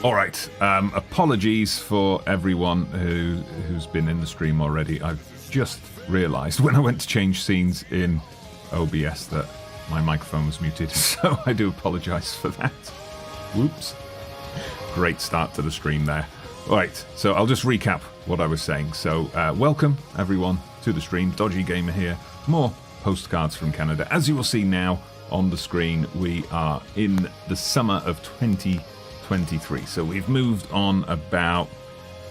All right. Apologies for everyone who's been in the stream already. I've just realised when I went to change scenes in OBS that my microphone was muted, so I do apologise for that. Whoops. Great start to the stream there. All right, so I'll just recap what I was saying. So welcome, everyone, to the stream. Dodgy Gamer here. More postcards from Canada. As you will see now on the screen, we are in the summer of 2023. So we've moved on about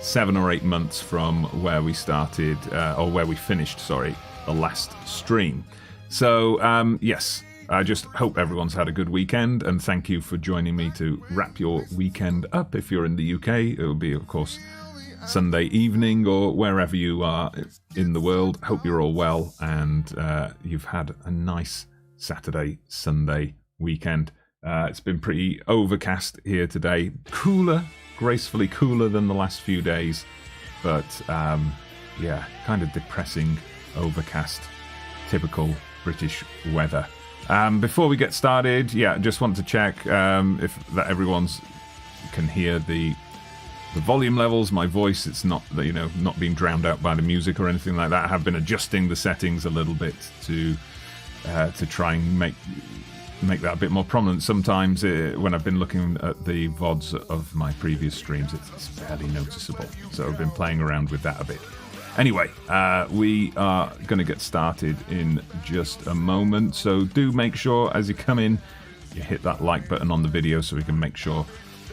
7 or 8 months from where we started, or where we finished, sorry, the last stream. So, yes, I just hope everyone's had a good weekend, and thank you for joining me to wrap your weekend up. If you're in the UK, it will be, of course, Sunday evening or wherever you are in the world. Hope you're all well and you've had a nice Saturday, Sunday weekend. It's been pretty overcast here today. Cooler, gracefully cooler than the last few days, but yeah, kind of depressing, overcast, typical British weather. Before we get started, yeah, just want to check if that everyone's can hear the volume levels, my voice. It's not, you know, not being drowned out by the music or anything like that. I have been adjusting the settings a little bit to try and make that a bit more prominent. Sometimes when I've been looking at the VODs of my previous streams, it's barely noticeable. So I've been playing around with that a bit. Anyway, we are going to get started in just a moment. So do make sure as you come in, you hit that like button on the video so we can make sure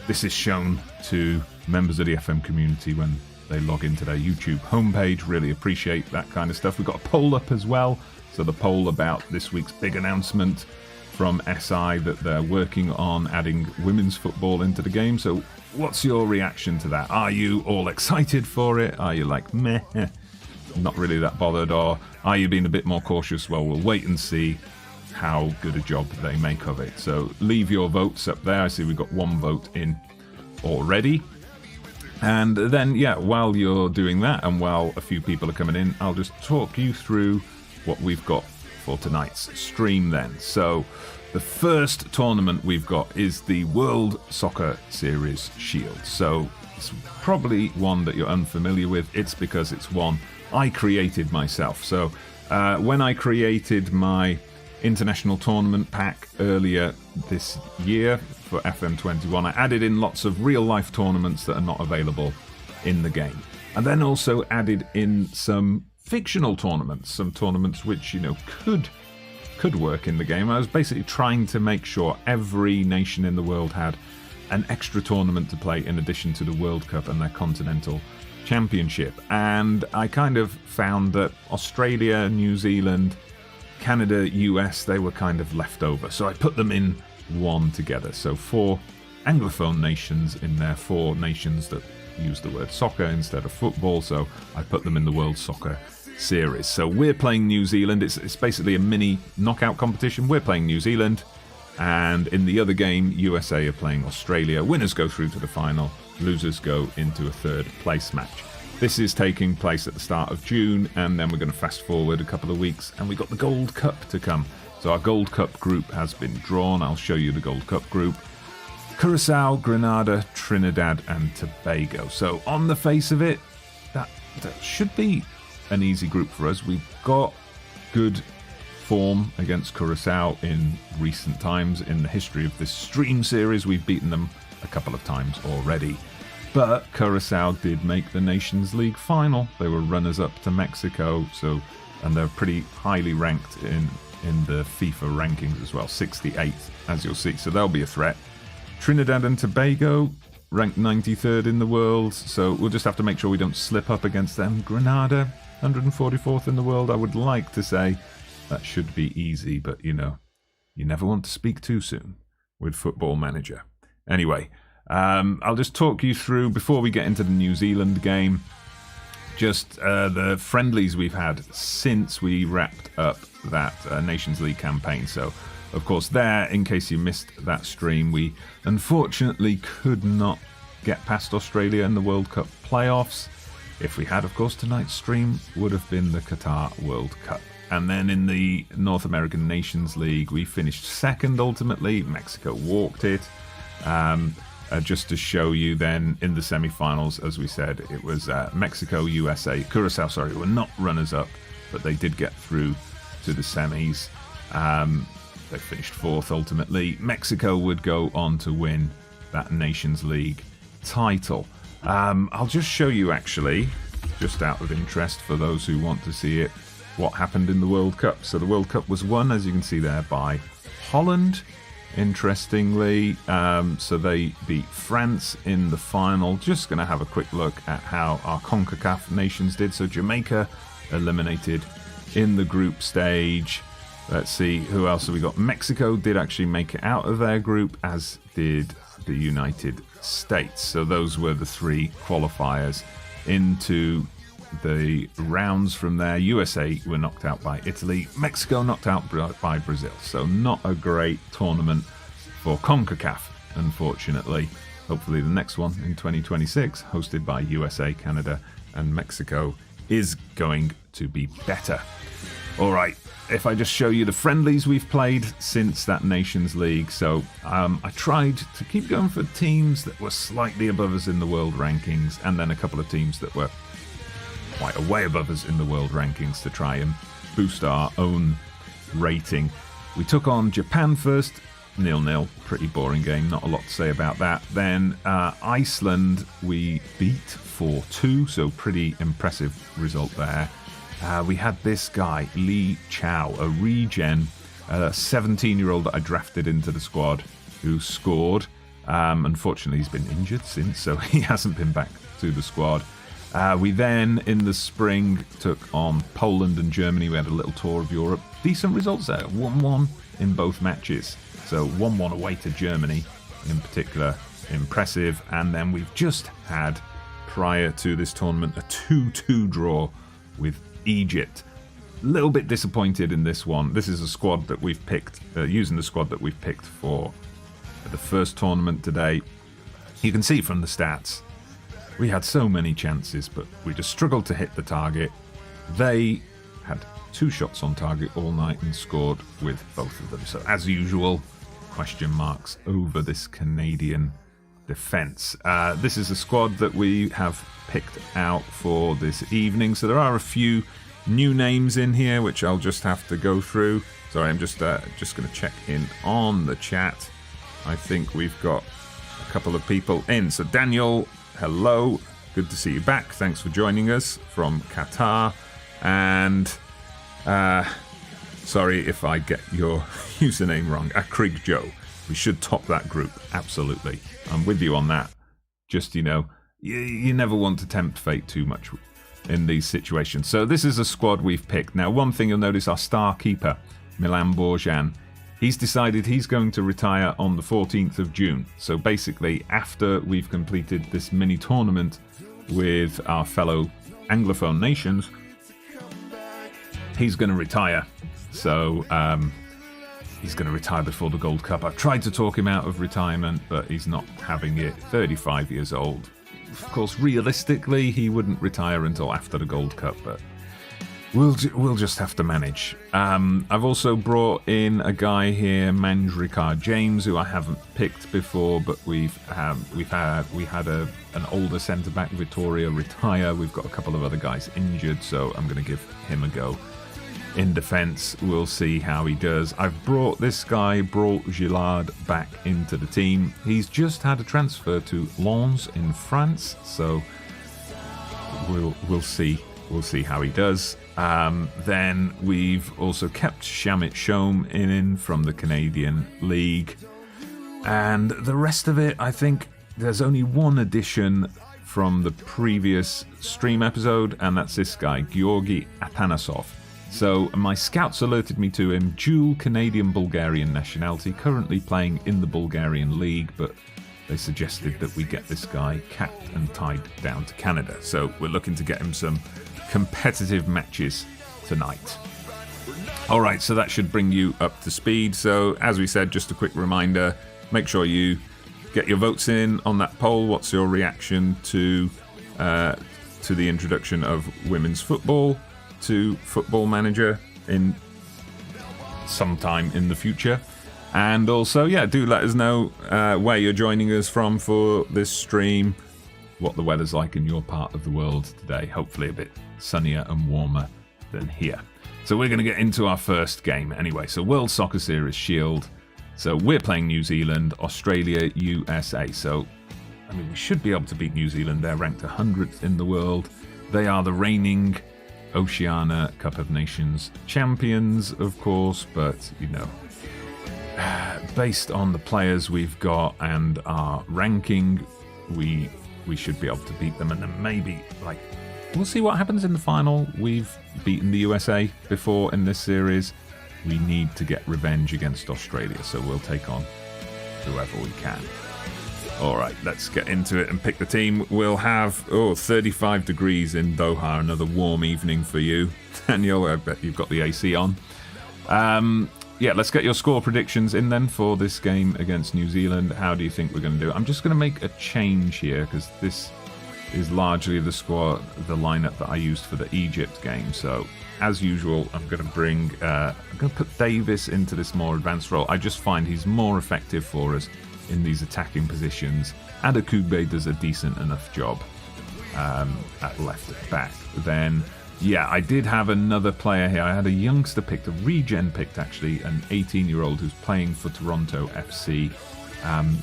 this is shown to members of the FM community when they log into their YouTube homepage. Really appreciate that kind of stuff. We've got a poll up as well. So the poll about this week's big announcement from SI that they're working on adding women's football into the game. So what's your reaction to that? Are you all excited for it? Are you like, meh, not really that bothered? Or are you being a bit more cautious? Well, we'll wait and see how good a job they make of it. So leave your votes up there. I see we've got 1 vote in already. And then, yeah, while you're doing that and while a few people are coming in, I'll just talk you through what we've got for tonight's stream then. So the first tournament we've got is the World Soccer Series Shield. So it's probably one that you're unfamiliar with. It's because it's one I created myself. So when I created my international tournament pack earlier this year for FM21, I added in lots of real-life tournaments that are not available in the game. And then also added in some fictional tournaments, some tournaments which, you know, could work in the game. I was basically trying to make sure every nation in the world had an extra tournament to play in addition to the World Cup and their Continental Championship. And I kind of found that Australia, New Zealand, Canada, US, they were kind of left over. So I put them in one together. So 4 Anglophone nations in there, 4 nations that use the word soccer instead of football. So I put them in the World Soccer Series. So we're playing New Zealand. It's basically a mini knockout competition. We're playing New Zealand, and in the other game, USA are playing Australia. Winners go through to the final, losers go into a 3rd place match. This is taking place at the start of June, and then we're going to fast forward a couple of weeks, and we've got the Gold Cup to come. So our Gold Cup group has been drawn. I'll show you the Gold Cup group. Curacao, Grenada, Trinidad, and Tobago. So on the face of it, that should be an easy group for us. We've got good form against Curacao in recent times. In the history of this stream series, we've beaten them a couple of times already. But Curacao did make the Nations League final. They were runners-up to Mexico, and they're pretty highly ranked in the FIFA rankings as well, 68th, as you'll see. So they'll be a threat. Trinidad and Tobago, ranked 93rd in the world, so we'll just have to make sure we don't slip up against them. Grenada, 144th in the world. I would like to say that should be easy, but, you know, you never want to speak too soon with Football Manager. Anyway, I'll just talk you through, before we get into the New Zealand game, just the friendlies we've had since we wrapped up that Nations League campaign. So, of course, there, in case you missed that stream, we unfortunately could not get past Australia in the World Cup playoffs. If we had, of course, tonight's stream would have been the Qatar World Cup. And then in the North American Nations League, we finished second ultimately. Mexico walked it. just to show you then in the semi-finals, as we said, it was Mexico, USA, Curacao, were not runners-up, but they did get through to the semis. They finished fourth ultimately. Mexico would go on to win that Nations League title. I'll just show you actually, just out of interest for those who want to see it, what happened in the World Cup. So the World Cup was won, as you can see there, by Holland, interestingly. So they beat France in the final. Just going to have a quick look at how our CONCACAF nations did. So Jamaica eliminated in the group stage. Let's see, who else have we got? Mexico did actually make it out of their group, as did the United States. So those were the three qualifiers into the rounds from there. USA were knocked out by Italy. Mexico knocked out by Brazil. So not a great tournament for CONCACAF, unfortunately. Hopefully the next one in 2026, hosted by USA, Canada, and Mexico, is going to be better. All right, if I just show you the friendlies we've played since that Nations League. So I tried to keep going for teams that were slightly above us in the world rankings, and then a couple of teams that were quite a way above us in the world rankings to try and boost our own rating. We took on Japan first, 0-0, pretty boring game, not a lot to say about that. Then Iceland we beat 4-2, so pretty impressive result there. We had this guy, Lee Chow, a regen, a 17-year-old that I drafted into the squad, who scored. Unfortunately, he's been injured since, so he hasn't been back to the squad. We then, in the spring, took on Poland and Germany. We had a little tour of Europe. Decent results there, 1-1 in both matches. So 1-1 away to Germany, in particular, impressive. And then we've just had, prior to this tournament, a 2-2 draw with Egypt. A little bit disappointed in this one. This is a squad that we've picked, using the squad that we've picked for the first tournament today. You can see from the stats, we had so many chances, but we just struggled to hit the target. They had 2 shots on target all night and scored with both of them. So as usual, question marks over this Canadian defence. This is a squad that we have picked out for this evening. So there are a few new names in here, which I'll just have to go through. Sorry, I'm just going to check in on the chat. I think we've got a couple of people in. So Daniel, hello. Good to see you back. Thanks for joining us from Qatar. And sorry if I get your username wrong. Akrig Joe. We should top that group. Absolutely. I'm with you on that. Just, you know, you never want to tempt fate too much in these situations. So this is a squad we've picked. Now, one thing you'll notice, our star keeper, Milan Borjan, he's decided he's going to retire on the 14th of June. So basically, after we've completed this mini tournament with our fellow Anglophone nations, he's going to retire. So he's going to retire before the Gold Cup. I've tried to talk him out of retirement, but he's not having it. 35 years old. Of course, realistically, he wouldn't retire until after the Gold Cup, but we'll just have to manage. I've also brought in a guy here, Manjrikar James, who I haven't picked before, but we had an older centre back, Vittoria, retire. We've got a couple of other guys injured, so I'm going to give him a go in defence. We'll see how he does. I've brought this guy, Bro Gillard, back into the team. He's just had a transfer to Lens in France, so we'll see. We'll see how he does. Then we've also kept Shamit Shome in from the Canadian League. And the rest of it, I think there's only one addition from the previous stream episode, and that's this guy, Georgi Atanasov. So my scouts alerted me to him, dual Canadian-Bulgarian nationality, currently playing in the Bulgarian League, but they suggested that we get this guy capped and tied down to Canada. So we're looking to get him some competitive matches tonight. All right, so that should bring you up to speed. So as we said, just a quick reminder, make sure you get your votes in on that poll. What's your reaction to the introduction of women's football to Football Manager in sometime in the future? And also, yeah, do let us know where you're joining us from for this stream, what the weather's like in your part of the world today. Hopefully a bit sunnier and warmer than here. So we're going to get into our first game anyway. So World Soccer Series Shield. So we're playing New Zealand, Australia, USA. So, I mean, we should be able to beat New Zealand. They're ranked 100th in the world. They are the reigning Oceania Cup of Nations champions, of course, but, you know, based on the players we've got and our ranking, we should be able to beat them. And then maybe, like, we'll see what happens in the final. We've beaten the USA before in this series. We need to get revenge against Australia, so we'll take on whoever we can. All right, let's get into it and pick the team. We'll have 35 degrees in Doha, another warm evening for you. Daniel, I bet you've got the AC on. Yeah, let's get your score predictions in then for this game against New Zealand. How do you think we're going to do? I'm just going to make a change here because this is largely the lineup that I used for the Egypt game. So, as usual, I'm going to put Davis into this more advanced role. I just find he's more effective for us in these attacking positions. Adekugbe does a decent enough job at left back. Then, yeah, I did have another player here. I had a youngster picked, a regen picked actually, an 18-year-old who's playing for Toronto FC.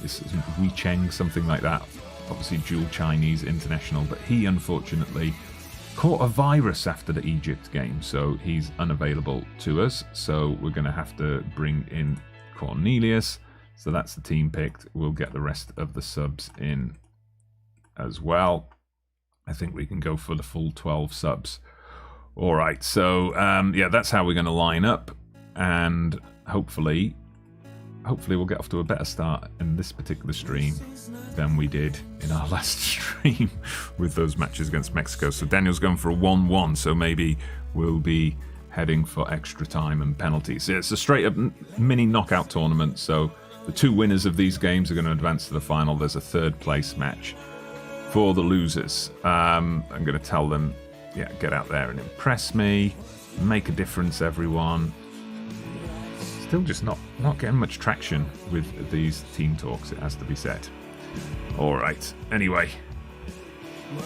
This is Wei Cheng, something like that. Obviously dual Chinese international, but he unfortunately caught a virus after the Egypt game, so he's unavailable to us. So we're going to have to bring in Cornelius. So that's the team picked. We'll get the rest of the subs in as well. I think we can go for the full 12 subs. All right, so yeah, that's how we're going to line up, and hopefully we'll get off to a better start in this particular stream than we did in our last stream with those matches against Mexico. So Daniel's going for a 1-1, so maybe we'll be heading for extra time and penalties. It's a straight-up mini knockout tournament, so the two winners of these games are going to advance to the final. There's a third-place match for the losers. I'm going to tell them, yeah, get out there and impress me, make a difference, everyone. Still just not getting much traction with these team talks, it has to be said. All right, anyway,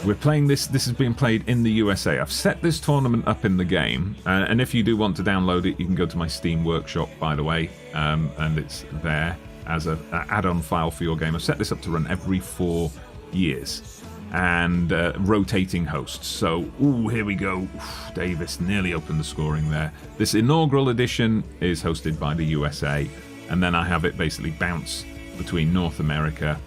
we're playing this. This is being played in the USA. I've set this tournament up in the game, and if you do want to download it, you can go to my Steam workshop, by the way, and it's there as an add-on file for your game. I've set this up to run every 4 years and rotating hosts. So, here we go. Oof, Davis nearly opened the scoring there. This inaugural edition is hosted by the USA, and then I have it basically bounce between North America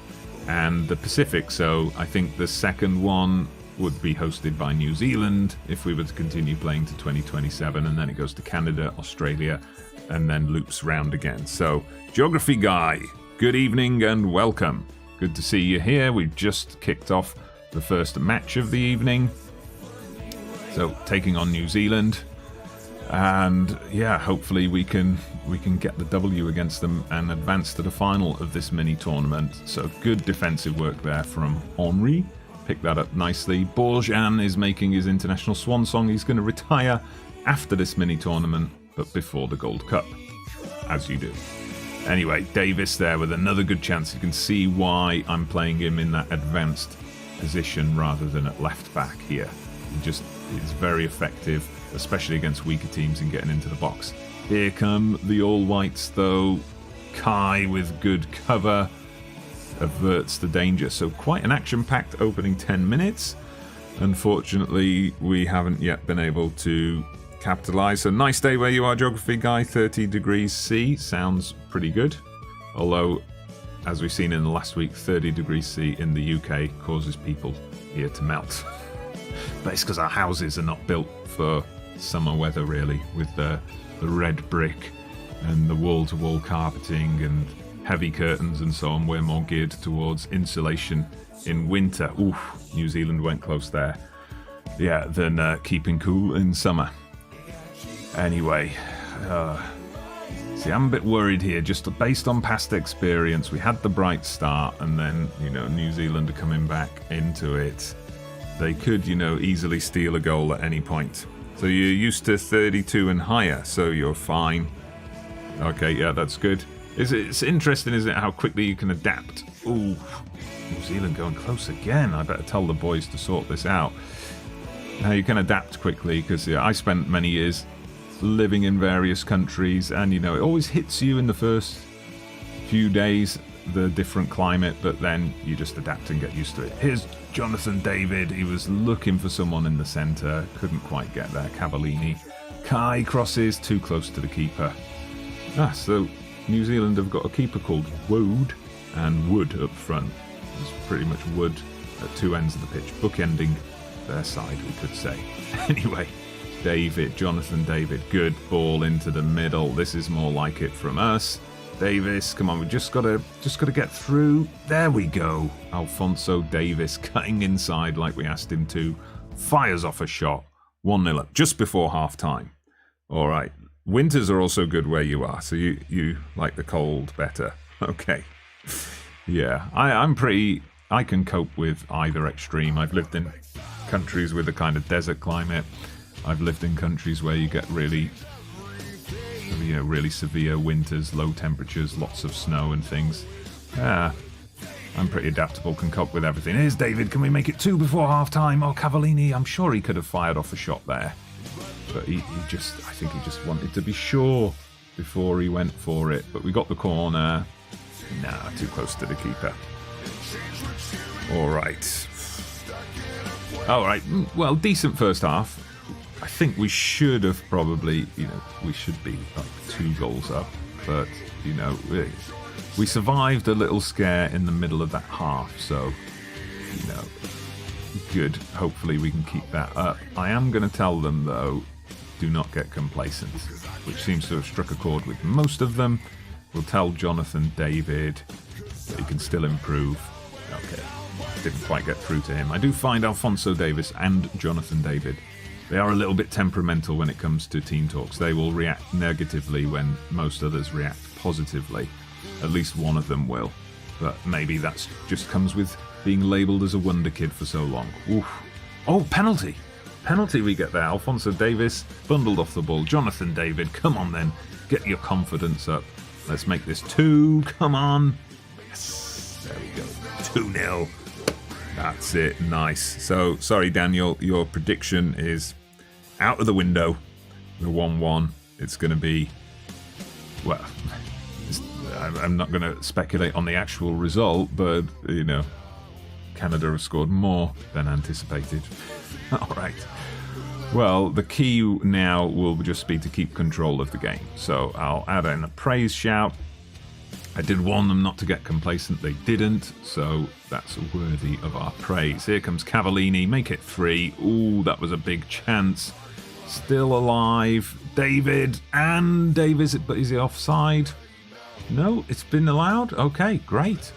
and the Pacific. So I think the second one would be hosted by New Zealand if we were to continue playing to 2027, and then it goes to Canada, Australia, and then loops round again. So, Geography Guy, good evening and welcome. Good to see you here. We've just kicked off the first match of the evening. So, taking on New Zealand. And yeah, hopefully we can get the W against them and advance to the final of this mini tournament. So good defensive work there from Henri. Picked that up nicely. Borjan is making his international swan song. He's going to retire after this mini tournament, but before the Gold Cup, as you do. Anyway, Davis there with another good chance. You can see why I'm playing him in that advanced position rather than at left back here. He just is very effective, especially against weaker teams in getting into the box. Here come the All Whites though. Kai with good cover averts the danger. So quite an action-packed opening 10 minutes. Unfortunately, we haven't yet been able to capitalise. So nice day where you are, Geography Guy. 30 degrees C. Sounds pretty good. Although, as we've seen in the last week, 30 degrees C in the UK causes people here to melt. But it's because our houses are not built for summer weather, really, with the red brick and the wall-to-wall carpeting and heavy curtains and so on. We're more geared towards insulation in winter. Oof, New Zealand went close there. Yeah, than keeping cool in summer. Anyway, see, I'm a bit worried here, just based on past experience. We had the bright start, and then, New Zealand are coming back into it. They could, easily steal a goal at any point. So you're used to 32 and higher, so you're fine. Okay, yeah, that's good. It's interesting, isn't it, how quickly you can adapt. Ooh, New Zealand going close again. I better tell the boys to sort this out. Now, you can adapt quickly because I spent many years living in various countries, and, you know, it always hits you in the first few days, the different climate, but then you just adapt and get used to it. Here's Jonathan David. He was looking for someone in the centre. Couldn't quite get there. Cavallini. Kai crosses too close to the keeper. So New Zealand have got a keeper called Wood and Wood up front. It's pretty much Wood at two ends of the pitch, bookending their side, we could say. Anyway, Jonathan David, good ball into the middle. This is more like it from us. Davis, come on, we just gotta get through. There we go. Alphonso Davis cutting inside like we asked him to. Fires off a shot. 1-0 up, just before half-time. All right. Winters are also good where you are, so you like the cold better. Okay. Yeah, I can cope with either extreme. I've lived in countries with a kind of desert climate. I've lived in countries where you get really severe winters, low temperatures, lots of snow and things. Yeah, I'm pretty adaptable, can cope with everything. Here's David, can we make it 2 before half-time? Oh, Cavallini, I'm sure he could have fired off a shot there. But I think he just wanted to be sure before he went for it. But we got the corner. Nah, too close to the keeper. All right. Well, decent first half. I think we should have probably, we should be up 2 goals up. But, we survived a little scare in the middle of that half. So, good. Hopefully we can keep that up. I am going to tell them, though, do not get complacent, which seems to have struck a chord with most of them. We'll tell Jonathan David that he can still improve. Okay, didn't quite get through to him. I do find Alphonso Davis and Jonathan David, they are a little bit temperamental when it comes to team talks. They will react negatively when most others react positively. At least one of them will. But maybe that's just comes with being labelled as a wonder kid for so long. Oof. Oh, penalty! Penalty we get there. Alphonso Davis bundled off the ball. Jonathan David, come on then. Get your confidence up. Let's make this 2. Come on. Yes. There we go. 2-0. That's it. Nice. So, sorry, Daniel. Your prediction is out of the window. The 1-1. It's going to be... Well, I'm not going to speculate on the actual result, but, Canada have scored more than anticipated. All right. Well, the key now will just be to keep control of the game. So I'll add in a praise shout. I did warn them not to get complacent. They didn't. So that's worthy of our praise. Here comes Cavallini. Make it 3. Ooh, that was a big chance. Still alive. David and Davis. But is he offside? No, it's been allowed. Okay, great.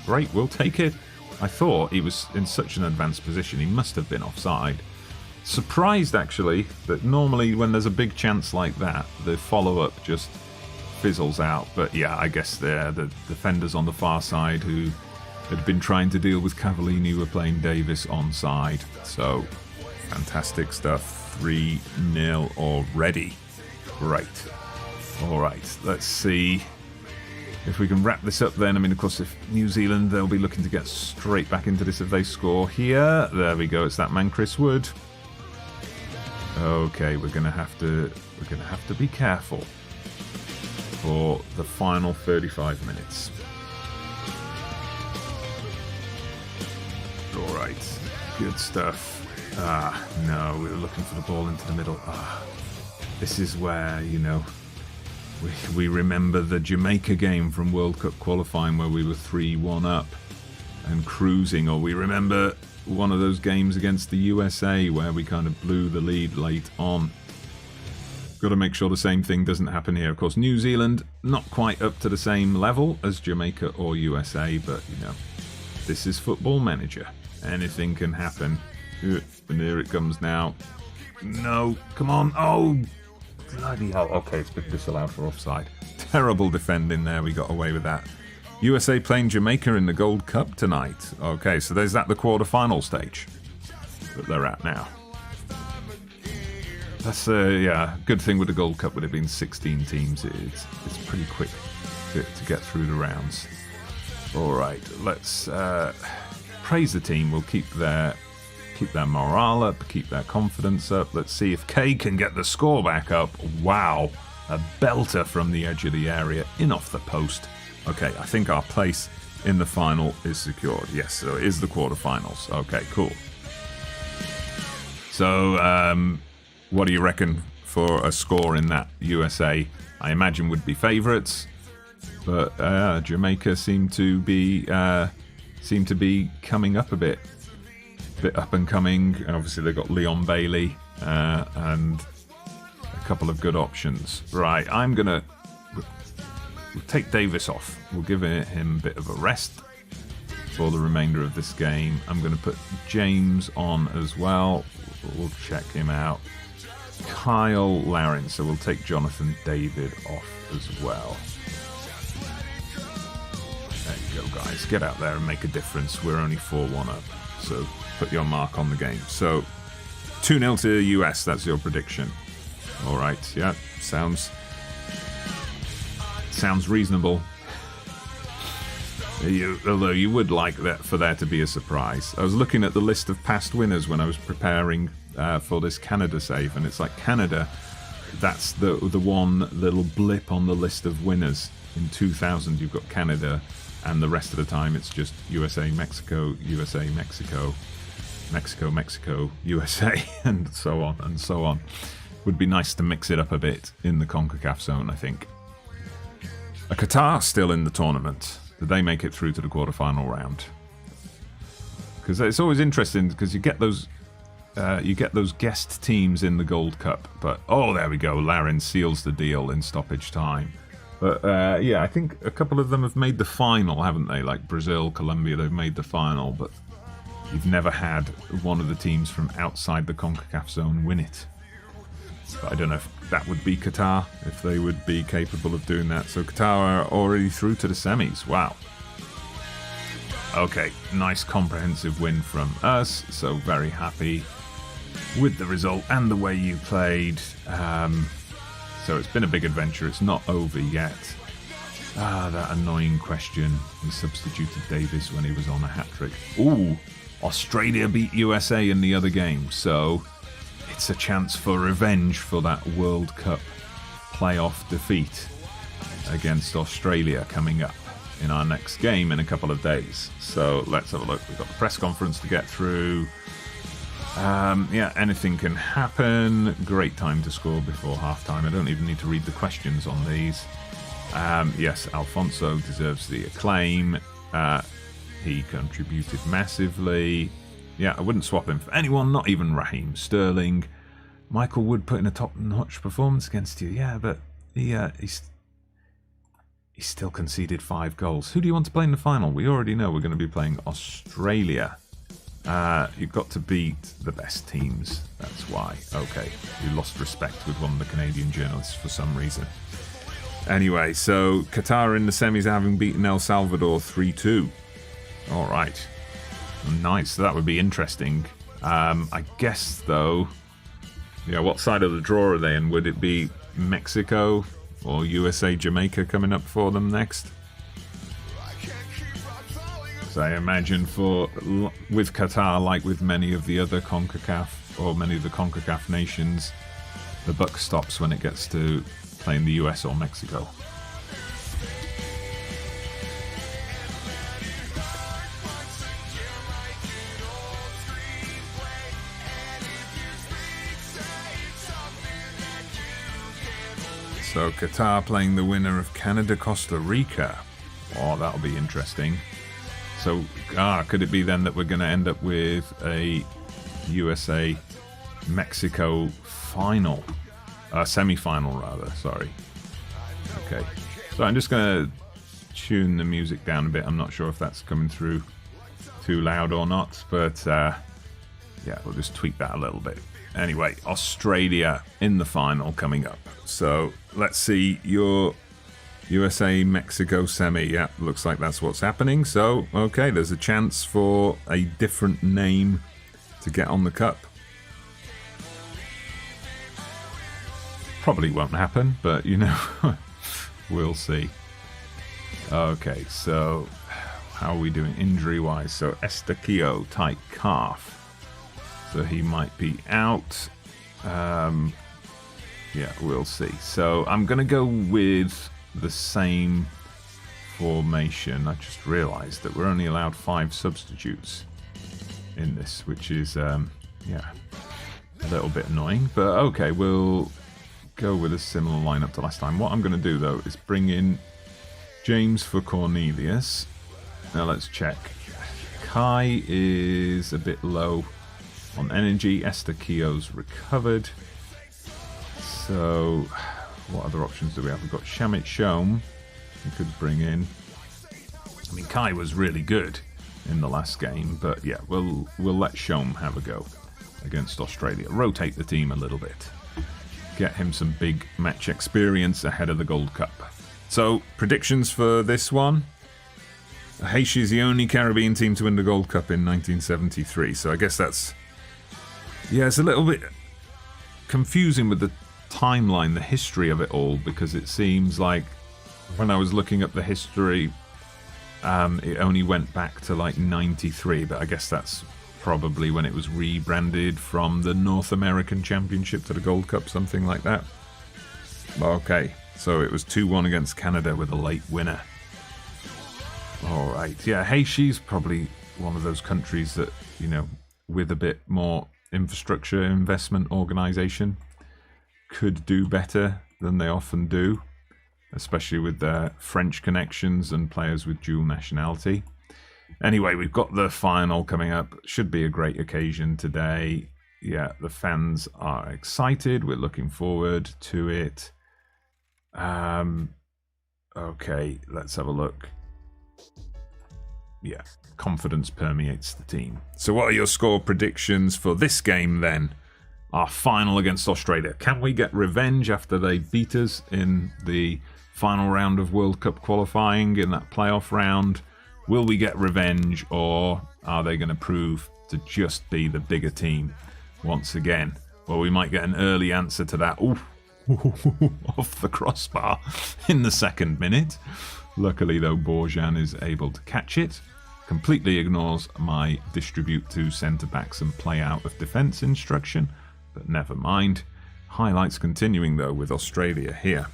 Great, we'll take it. I thought he was in such an advanced position, he must have been offside. Surprised, actually, that normally when there's a big chance like that, the follow-up just fizzles out. But yeah, I guess the defenders on the far side who had been trying to deal with Cavallini were playing Davis onside. So, fantastic stuff. 3-0 already. Great. All right, let's see if we can wrap this up then. I mean, of course, if New Zealand, they'll be looking to get straight back into this if they score here. There we go. It's that man, Chris Wood. Okay, we're gonna have to be careful for the final 35 minutes. All right, good stuff. No, we were looking for the ball into the middle. This is where, we remember the Jamaica game from World Cup qualifying where we were 3-1 up and cruising, or we remember one of those games against the USA where we kind of blew the lead late on. Got to make sure the same thing doesn't happen here. Of course, New Zealand, not quite up to the same level as Jamaica or USA, but, this is Football Manager. Anything can happen. And here it comes now. No, come on. Oh, bloody hell. Okay, it's been disallowed for offside. Terrible defending there. We got away with that. USA playing Jamaica in the Gold Cup tonight. Okay, so there's the quarter-final stage that they're at now. That's, good thing with the Gold Cup would have been 16 teams. It's pretty quick to get through the rounds. All right, let's praise the team. We'll keep their morale up, keep their confidence up. Let's see if Kay can get the score back up. Wow, a belter from the edge of the area, in off the post. Okay, I think our place in the final is secured. Yes, so it is the quarterfinals. Okay, cool. So, what do you reckon for a score in that? USA, I imagine, would be favourites, but Jamaica seem to be coming up a bit up and coming. And obviously they've got Leon Bailey and a couple of good options. Right, we'll take Davis off. We'll give him a bit of a rest for the remainder of this game. I'm going to put James on as well. We'll check him out. Kyle Larin, so we'll take Jonathan David off as well. There you go, guys. Get out there and make a difference. We're only 4-1 up, so put your mark on the game. So 2-0 to US, that's your prediction. All right, yeah, sounds reasonable. Although you would like that for there to be a surprise. I was looking at the list of past winners when I was preparing for this Canada save, and it's like Canada, that's the one little blip on the list of winners. In 2000 you've got Canada, and the rest of the time it's just USA, Mexico, USA, Mexico, Mexico, Mexico, USA, and so on and so on. Would be nice to mix it up a bit in the CONCACAF zone, I think. Qatar still in the tournament. Did they make it through to the quarterfinal round? Because it's always interesting, because you get those guest teams in the Gold Cup. But oh, there we go. Larin seals the deal in stoppage time. But yeah, I think a couple of them have made the final, haven't they? Like Brazil, Colombia, they've made the final. But you've never had one of the teams from outside the CONCACAF zone win it. But I don't know if that would be Qatar, if they would be capable of doing that. So Qatar are already through to the semis. Wow. Okay, nice comprehensive win from us. So very happy with the result and the way you played. So it's been a big adventure. It's not over yet. That annoying question. He substituted Davis when he was on a hat-trick. Ooh, Australia beat USA in the other game. So it's a chance for revenge for that World Cup playoff defeat against Australia coming up in our next game in a couple of days. So let's have a look. We've got the press conference to get through. Yeah, anything can happen. Great time to score before halftime. I don't even need to read the questions on these. Yes, Alfonso deserves the acclaim. He contributed massively. Yeah, I wouldn't swap him for anyone, not even Raheem Sterling. Michael Wood put in a top-notch performance against you. Yeah, but he still conceded 5 goals. Who do you want to play in the final? We already know we're going to be playing Australia. You've got to beat the best teams. That's why. Okay, you lost respect with one of the Canadian journalists for some reason. Anyway, so Qatar in the semis, having beaten El Salvador 3-2. All right. Nice, so that would be interesting. I guess, though, yeah, what side of the draw are they in? Would it be Mexico or USA, Jamaica coming up for them next? So I imagine with Qatar, like with many of the other CONCACAF, or many of the CONCACAF nations, the buck stops when it gets to playing the US or Mexico. So Qatar playing the winner of Canada-Costa Rica. Oh, that'll be interesting. So, could it be then that we're going to end up with a USA-Mexico final? Semi-final, rather, sorry. Okay. So I'm just going to tune the music down a bit. I'm not sure if that's coming through too loud or not, but yeah, we'll just tweak that a little bit. Anyway, Australia in the final coming up. So let's see your USA-Mexico semi. Yeah, looks like that's what's happening. So, okay, there's a chance for a different name to get on the cup. Probably won't happen, but, you know, we'll see. Okay, so how are we doing injury-wise? So Estaquio, tight calf. So he might be out. Yeah, we'll see. So I'm going to go with the same formation. I just realised that we're only allowed 5 substitutes in this, which is, yeah, a little bit annoying. But okay, we'll go with a similar lineup to last time. What I'm going to do, though, is bring in James for Cornelius. Now let's check. Kai is a bit low on energy. Estaquio's recovered. So, what other options do we have? We've got Shamit Shome, we could bring in. I mean, Kai was really good in the last game, but yeah, we'll let Shome have a go against Australia. Rotate the team a little bit. Get him some big match experience ahead of the Gold Cup. So, predictions for this one. Haiti is the only Caribbean team to win the Gold Cup in 1973, so I guess that's... Yeah, it's a little bit confusing with the timeline, the history of it all, because it seems like when I was looking up the history, it only went back to like 93, but I guess that's probably when it was rebranded from the North American Championship to the Gold Cup, something like that. Okay, so it was 2-1 against Canada with a late winner. Alright, yeah, Haiti's probably one of those countries that, you know, with a bit more infrastructure investment organisation, could do better than they often do, especially with their French connections and players with dual nationality. Anyway, we've got the final coming up. Should be a great occasion today. Yeah, the fans are excited. We're looking forward to it. Okay, let's have a look. Yeah, confidence permeates the team. So what are your score predictions for this game then? Our final against Australia. Can we get revenge after they beat us in the final round of World Cup qualifying in that playoff round? Will we get revenge, or are they going to prove to just be the bigger team once again? Well, we might get an early answer to that. Ooh, off the crossbar in the 2nd minute. Luckily, though, Borjan is able to catch it. Completely ignores my distribute to centre-backs and play out of defence instruction. But never mind. Highlights continuing, though, with Australia here.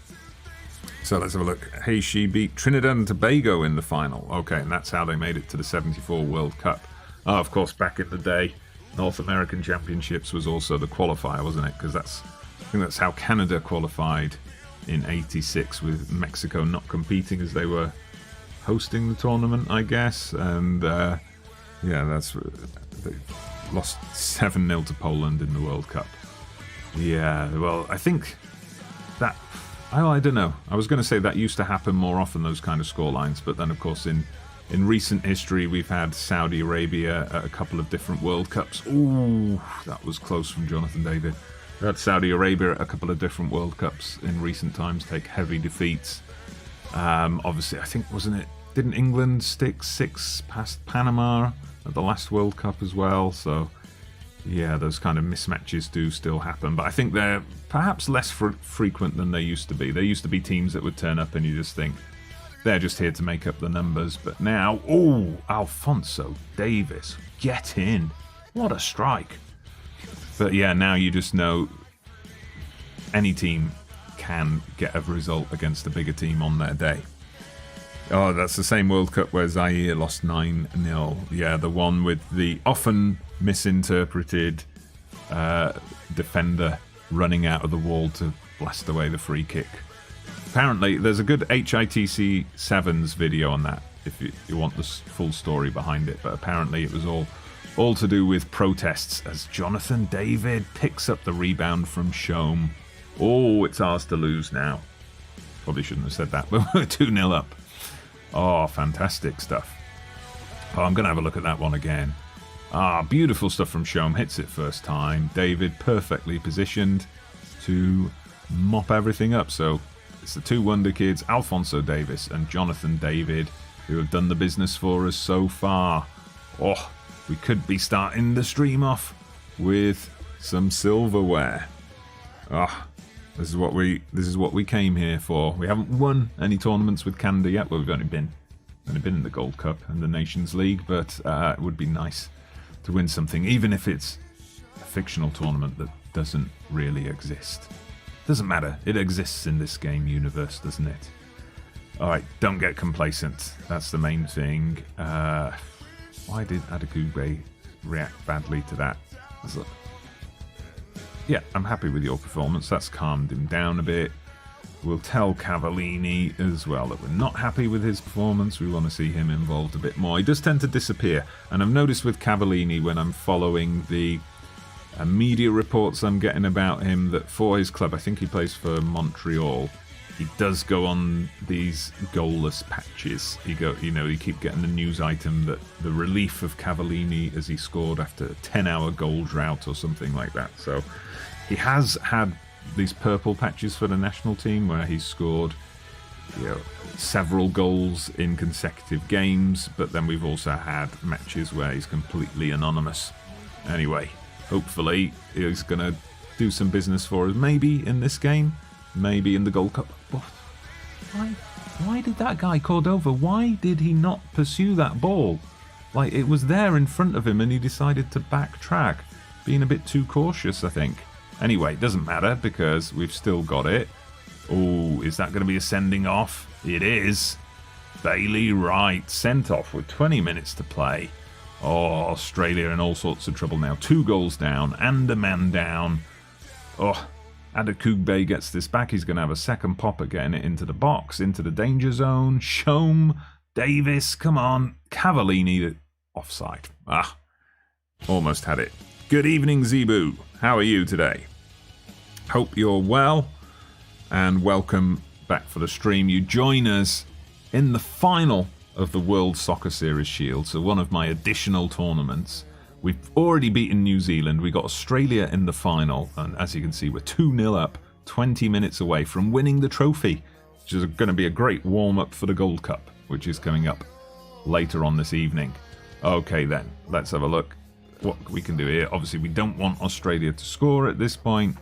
So let's have a look. Haiti beat Trinidad and Tobago in the final. Okay, and that's how they made it to the 74 World Cup. Oh, of course, back in the day, North American Championships was also the qualifier, wasn't it? Because I think that's how Canada qualified in 86, with Mexico not competing as they were hosting the tournament, I guess. And, yeah, that's... They lost 7-0 to Poland in the World Cup. Yeah, well, I think that... I don't know. I was going to say that used to happen more often, those kind of scorelines, but then, of course, in recent history, we've had Saudi Arabia at a couple of different World Cups. Ooh, that was close from Jonathan David. We had Saudi Arabia at a couple of different World Cups in recent times take heavy defeats. Obviously, I think, didn't England stick 6 past Panama at the last World Cup as well? So, yeah, those kind of mismatches do still happen, but I think they're perhaps less frequent than they used to be. There used to be teams that would turn up and you just think, they're just here to make up the numbers. But now, ooh, Alphonso Davies, get in. What a strike. But yeah, now you just know any team can get a result against a bigger team on their day. Oh, that's the same World Cup where Zaire lost 9-0. Yeah, the one with the often misinterpreted defender running out of the wall to blast away the free kick. Apparently, there's a good HITC Sevens video on that, if you want the full story behind it. But apparently it was all to do with protests as Jonathan David picks up the rebound from Shome. Oh, it's ours to lose now. Probably shouldn't have said that, but we're 2-0 up. Oh, fantastic stuff. Oh, I'm going to have a look at that one again. Ah, beautiful stuff from Shome. Hits it first time. David perfectly positioned to mop everything up. So it's the 2 wonder kids, Alphonso Davies and Jonathan David, who have done the business for us so far. Oh, we could be starting the stream off with some silverware. Ah, This is what we came here for. We haven't won any tournaments with Canada yet. Well, we've only been in the Gold Cup and the Nations League, but it would be nice to win something, even if it's a fictional tournament that doesn't really exist. Doesn't matter. It exists in this game universe, doesn't it? All right, don't get complacent. That's the main thing. Why did Adekugbe react badly to that? Yeah, I'm happy with your performance. That's calmed him down a bit. We'll tell Cavallini as well that we're not happy with his performance. We want to see him involved a bit more. He does tend to disappear. And I've noticed with Cavallini, when I'm following the media reports I'm getting about him, that for his club, I think he plays for Montreal, he does go on these goalless patches. You keep getting the news item that the relief of Cavallini as he scored after a 10-hour goal drought or something like that. So he has had these purple patches for the national team where he's scored several goals in consecutive games, but then we've also had matches where he's completely anonymous. Anyway, hopefully he's going to do some business for us, maybe in this game, maybe in the Gold Cup. Why did that guy Cordova, why did he not pursue that ball? Like, it was there in front of him and he decided to backtrack, being a bit too cautious, I think. Anyway, it doesn't matter because we've still got it. Oh, is that going to be a sending off? It is. Bailey Wright sent off with 20 minutes to play. Oh, Australia in all sorts of trouble now. 2 goals down and a man down. Oh, Adekugbe gets this back. He's going to have a second pop at getting it into the box, into the danger zone. Shome, Davis, come on. Cavallini, offside. Almost had it. Good evening, Zebu. How are you today? Hope you're well, and welcome back for the stream. You join us in the final of the World Soccer Series Shield, so one of my additional tournaments. We've already beaten New Zealand. We got Australia in the final, and as you can see, we're 2-0 up, 20 minutes away from winning the trophy, which is going to be a great warm-up for the Gold Cup, which is coming up later on this evening. Okay then, let's have a look what we can do here. Obviously, we don't want Australia to score at this point,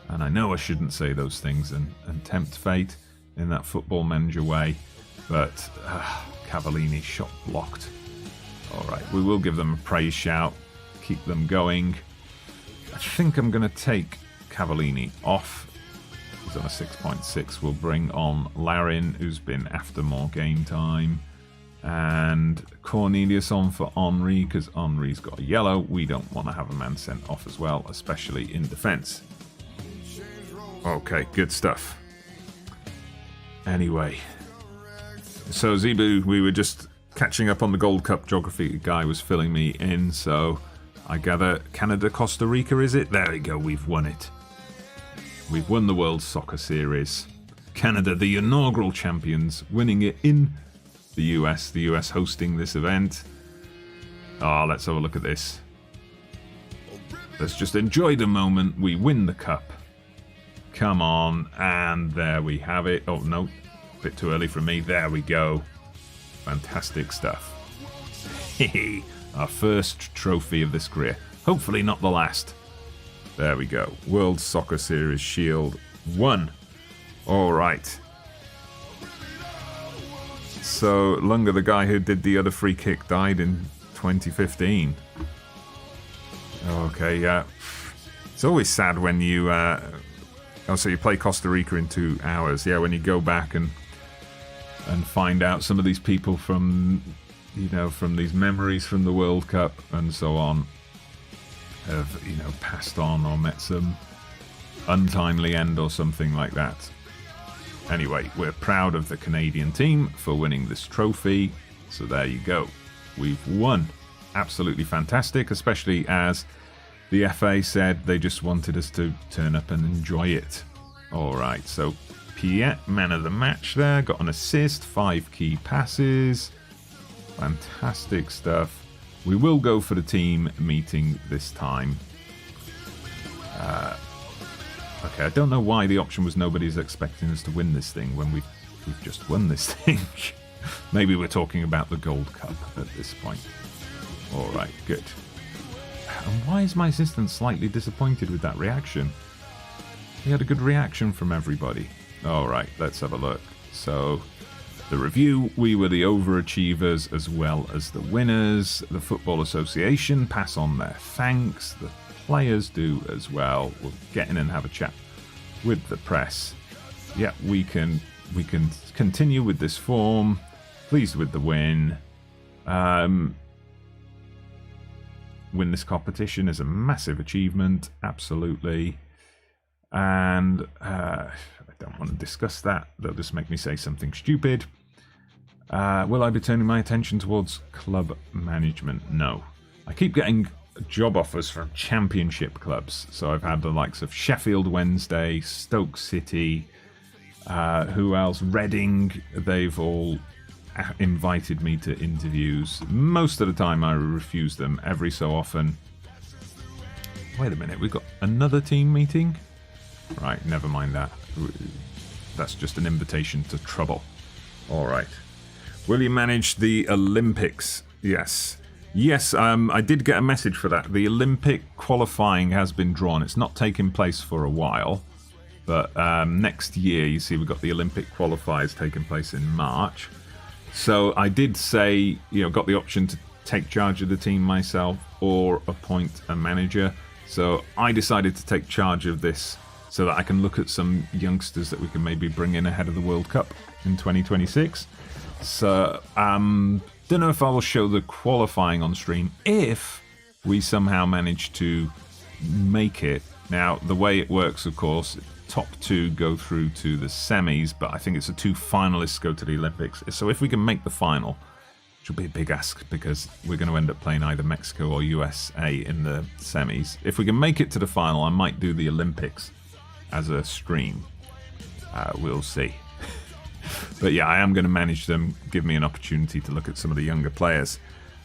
and I know I shouldn't say those things and tempt fate in that football manager way, but Cavallini shot blocked. All right, we will give them a praise shout, keep them going. I think I'm going to take Cavallini off. He's on a 6.6. We'll bring on Larin, who's been after more game time. And Cornelius on for Henry, because Henry's got a yellow. We don't want to have a man sent off as well, especially in defence. Okay, good stuff. Anyway, so Zebu, we were just catching up on the Gold Cup geography. Guy was filling me in, so I gather Canada, Costa Rica, is it? There we go, we've won it. We've won the World Soccer Series. Canada, the inaugural champions, winning it in the US hosting this event. Let's have a look at this. Let's just enjoy the moment. We win the cup. Come on, and there we have it. Oh no, a bit too early for me. There we go. Fantastic stuff. Our first trophy of this career. Hopefully not the last. There we go. World Soccer Series Shield 1. All right. So Lunga, the guy who did the other free kick, died in 2015. Okay, yeah. It's always sad when you... so you play Costa Rica in 2 hours. Yeah, when you go back and find out some of these people from, from these memories from the World Cup and so on have, passed on or met some untimely end or something like that. Anyway, we're proud of the Canadian team for winning this trophy. So there you go. We've won. Absolutely fantastic, especially as the FA said they just wanted us to turn up and enjoy it. All right, so Piet, man of the match there, got an assist, 5 key passes. Fantastic stuff. We will go for the team meeting this time. Okay, I don't know why the option was nobody's expecting us to win this thing when we've just won this thing. Maybe we're talking about the Gold Cup at this point. All right, good. And why is my assistant slightly disappointed with that reaction? we had a good reaction from everybody. All right, let's have a look. So, the review, we were the overachievers as well as the winners. The Football Association pass on their thanks. The players do as well. We'll get in and have a chat with the press. Yeah, we can continue with this form. Pleased with the win. Win this competition is a massive achievement, absolutely. And I don't want to discuss that. They'll just make me say something stupid. Will I be turning my attention towards club management? No. I keep getting job offers from championship clubs. So I've had the likes of Sheffield Wednesday, Stoke City, who else? Reading. They've all invited me to interviews. Most of the time I refuse them. Every so often. Wait a minute, we've got another team meeting? Right, never mind that. That's just an invitation to trouble. Alright. Will you manage the Olympics? Yes. Yes, I did get a message for that. The Olympic qualifying has been drawn. It's not taking place for a while. But next year, you see, we've got the Olympic qualifiers taking place in March. So I did say, got the option to take charge of the team myself or appoint a manager. So I decided to take charge of this so that I can look at some youngsters that we can maybe bring in ahead of the World Cup in 2026. So don't know if I will show the qualifying on stream if we somehow manage to make it. Now, the way it works, of course, top two go through to the semis, but I think it's the two finalists go to the Olympics. So if we can make the final, which will be a big ask because we're going to end up playing either Mexico or USA in the semis. If we can make it to the final, I might do the Olympics as a stream. We'll see. But yeah, I am going to manage them, give me an opportunity to look at some of the younger players.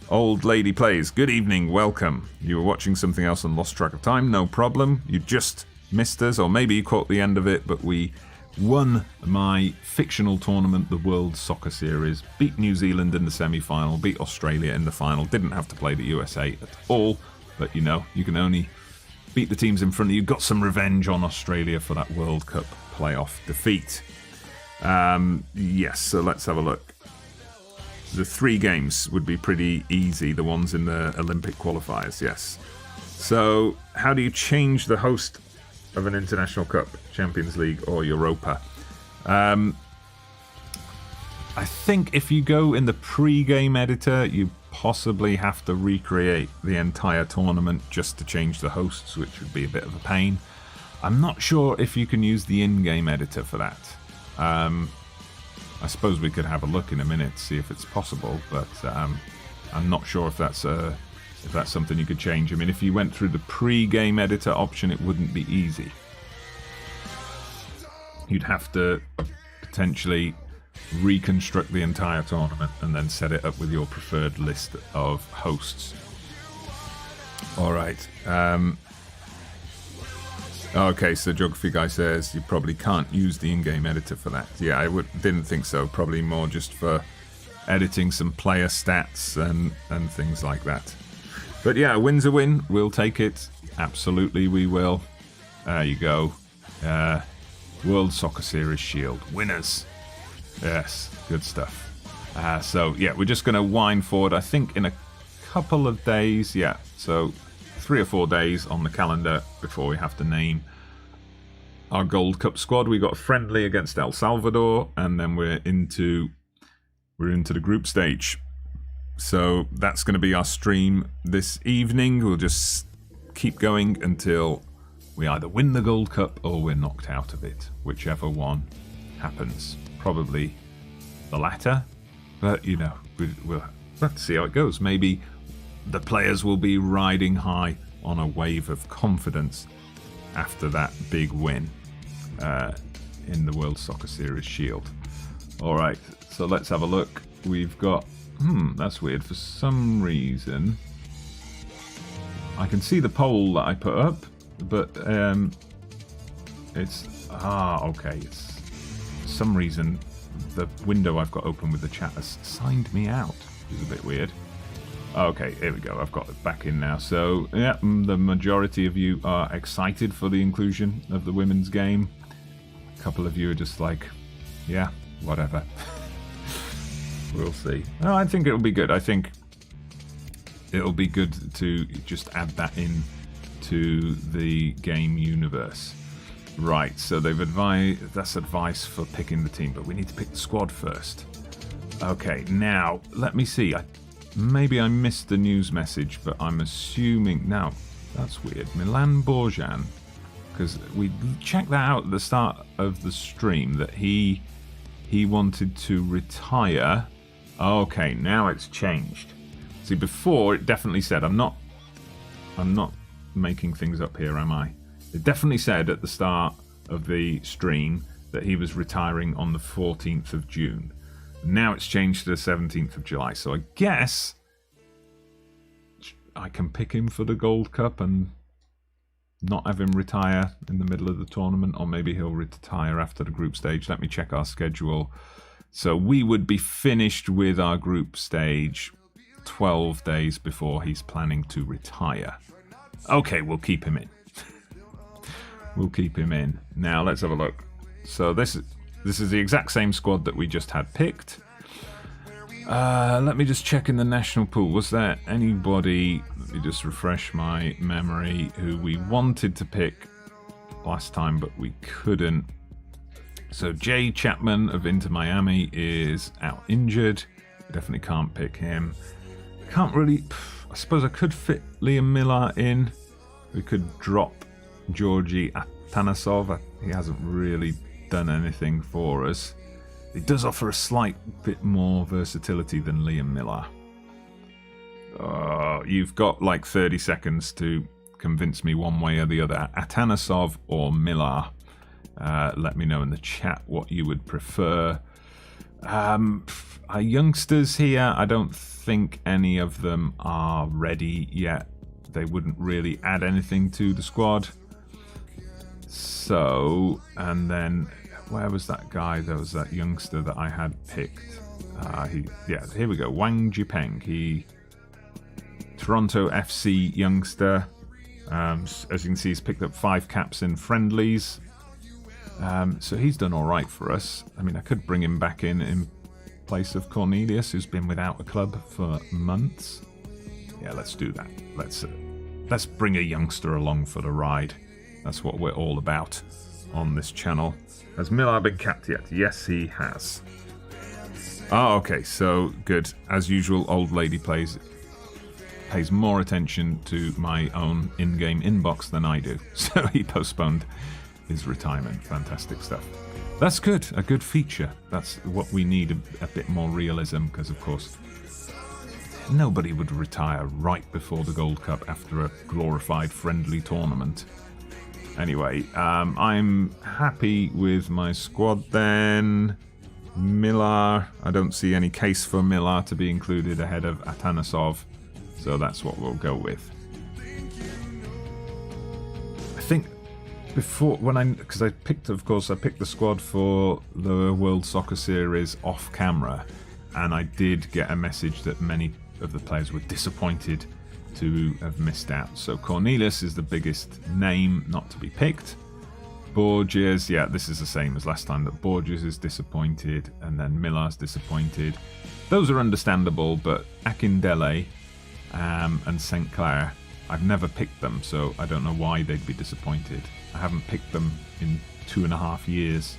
Old Lady Plays, good evening, welcome. You were watching something else and lost track of time, no problem. You just missed us, or maybe you caught the end of it, but we won my fictional tournament, the World Soccer Series, beat New Zealand in the semi-final, beat Australia in the final, didn't have to play the USA at all, but you can only beat the teams in front of you. Got some revenge on Australia for that World Cup playoff defeat. Yes, so let's have a look. The 3 games would be pretty easy, the ones in the Olympic qualifiers, yes. So, how do you change the host of an international cup, Champions League or Europa? I think if you go in the pre-game editor, you possibly have to recreate the entire tournament just to change the hosts, which would be a bit of a pain. I'm not sure if you can use the in-game editor for that. I suppose we could have a look in a minute to see if it's possible, but I'm not sure if that's something you could change. I mean, if you went through the pre-game editor option, it wouldn't be easy. You'd have to potentially reconstruct the entire tournament and then set it up with your preferred list of hosts. All right. Okay, so Geography Guy says you probably can't use the in-game editor for that. Yeah, I didn't think so. Probably more just for editing some player stats and things like that. But yeah, a win's a win. We'll take it. Absolutely, we will. There you go. World Soccer Series Shield. Winners. Yes, good stuff. So yeah, we're just going to wind forward. I think in a couple of days. Yeah, so 3 or 4 days on the calendar before we have to name our Gold Cup squad. We got a friendly against El Salvador, and then we're into the group stage. So that's going to be our stream this evening. We'll just keep going until we either win the Gold Cup or we're knocked out of it, whichever one happens. Probably the latter, but we'll have to see how it goes. Maybe the players will be riding high on a wave of confidence after that big win in the World Soccer Series Shield. All right, so let's have a look. We've got... that's weird. For some reason, I can see the poll that I put up, but it's... okay. It's, for some reason, the window I've got open with the chat has signed me out, which is a bit weird. Okay, here we go. I've got it back in now. So, yeah, the majority of you are excited for the inclusion of the women's game. A couple of you are just like, yeah, whatever. We'll see. No, I think it'll be good. I think it'll be good to just add that in to the game universe. Right, so they've advised, that's advice for picking the team, but we need to pick the squad first. Okay, now, let me see. Maybe I missed the news message, but I'm assuming... Now, that's weird. Milan Borjan, because we checked that out at the start of the stream, that he wanted to retire. Okay, now it's changed. See, before it definitely said... I'm not making things up here, am I? It definitely said at the start of the stream that he was retiring on the 14th of June. Now it's changed to the 17th of July. So I guess I can pick him for the Gold Cup and not have him retire in the middle of the tournament. Or maybe he'll retire after the group stage. Let me check our schedule. So we would be finished with our group stage 12 days before he's planning to retire. Okay, we'll keep him in. We'll keep him in. Now, let's have a look. So this is the exact same squad that we just had picked. Let me just check in the national pool. Was there anybody, let me just refresh my memory, who we wanted to pick last time, but we couldn't? So Jay Chapman of Inter Miami is out injured. Definitely can't pick him. Can't really... I suppose I could fit Liam Millar in. We could drop Georgi Atanasov. He hasn't really done anything for us. It does offer a slight bit more versatility than Liam Millar. You've got like 30 seconds to convince me one way or the other. Atanasov or Millar. Let me know in the chat what you would prefer. Our youngsters here, I don't think any of them are ready yet. They wouldn't really add anything to the squad. So, and then where was that guy? There was that youngster that I had picked. Yeah, here we go. Wang Jipeng. He, Toronto FC youngster. As you can see, he's picked up 5 caps in friendlies. So he's done all right for us. I mean, I could bring him back in place of Cornelius, who's been without a club for months. Yeah, let's do that. Let's bring a youngster along for the ride. That's what we're all about on this channel. Has Millar been capped yet? Yes, he has. Oh, okay, so good. As usual, old lady pays more attention to my own in-game inbox than I do. So he postponed his retirement. Fantastic stuff. That's good. A good feature. That's what we need, a bit more realism, because, of course, nobody would retire right before the Gold Cup after a glorified friendly tournament. Anyway, I'm happy with my squad then. Millar, I don't see any case for Millar to be included ahead of Atanasov, so that's what we'll go with. I think before, because I picked the squad for the World Soccer Series off camera, and I did get a message that many of the players were disappointed to have missed out. So Cornelius is the biggest name not to be picked. Borges, yeah, this is the same as last time, that Borges is disappointed, and then Millar's disappointed. Those are understandable, but Akindele and St. Clair, I've never picked them, so I don't know why they'd be disappointed. I haven't picked them in 2.5 years.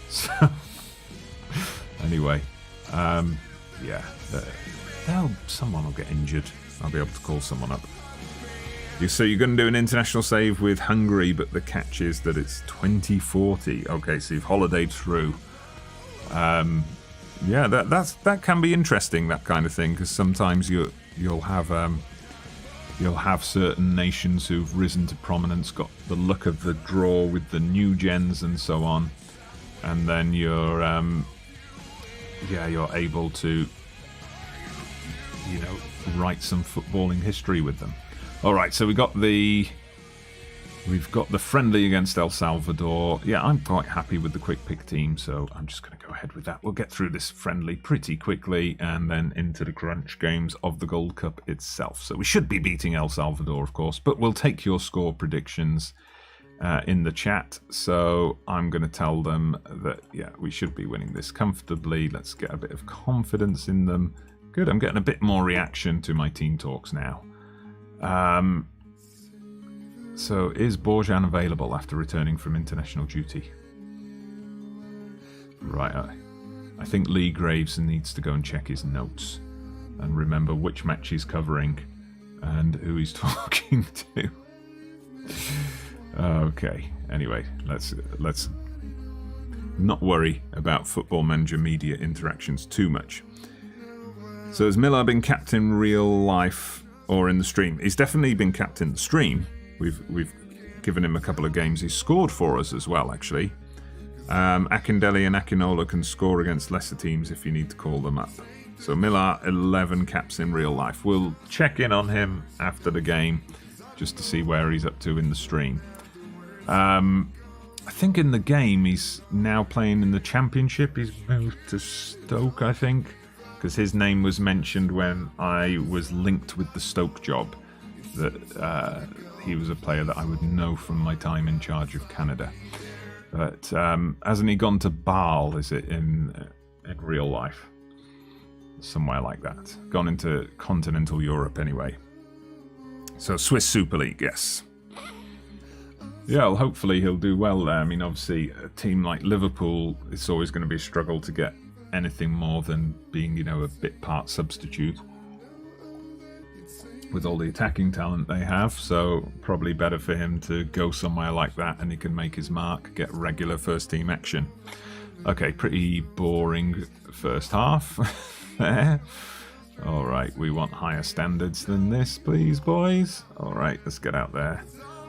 So, anyway, yeah, someone will get injured. I'll be able to call someone up. So you're going to do an international save with Hungary, but the catch is that it's 2040. Okay, so you've holidayed through. Yeah, that can be interesting, that kind of thing, because sometimes you'll have certain nations who've risen to prominence, got the luck of the draw with the new gens and so on, and then you're able to, write some footballing history with them. All right, so we got the We've got the friendly against El Salvador. Yeah, I'm quite happy with the quick pick team, so I'm just going to go ahead with that. We'll get through this friendly pretty quickly and then into the crunch games of the Gold Cup itself. So we should be beating El Salvador, of course, but we'll take your score predictions in the chat. So I'm going to tell them that, yeah, we should be winning this comfortably. Let's get a bit of confidence in them. Good, I'm getting a bit more reaction to my team talks now. So, is Borjan available after returning from international duty? Right, I think Lee Graves needs to go and check his notes and remember which match he's covering and who he's talking to. Okay, anyway, let's not worry about Football Manager media interactions too much. So, has Miller been capped in real life or in the stream? He's definitely been capped in the stream. We've given him a couple of games. He's scored for us as well, actually. Akindele and Akinola can score against lesser teams if you need to call them up. So Miller, 11 caps in real life. We'll check in on him after the game just to see where he's up to in the stream. I think in the game he's now playing in the Championship. He's moved to Stoke, I think, because his name was mentioned when I was linked with the Stoke job. That he was a player that I would know from my time in charge of Canada. But hasn't he gone to Bâle, is it, in real life? Somewhere like that. Gone into continental Europe anyway. So Swiss Super League, yes. Yeah, well, hopefully he'll do well there. I mean, obviously, a team like Liverpool, it's always going to be a struggle to get anything more than being, you know, a bit part substitute with all the attacking talent they have, so probably better for him to go somewhere like that and he can make his mark, get regular first team action. Okay, pretty boring first half there. Alright, we want higher standards than this, please, boys. Alright, let's get out there.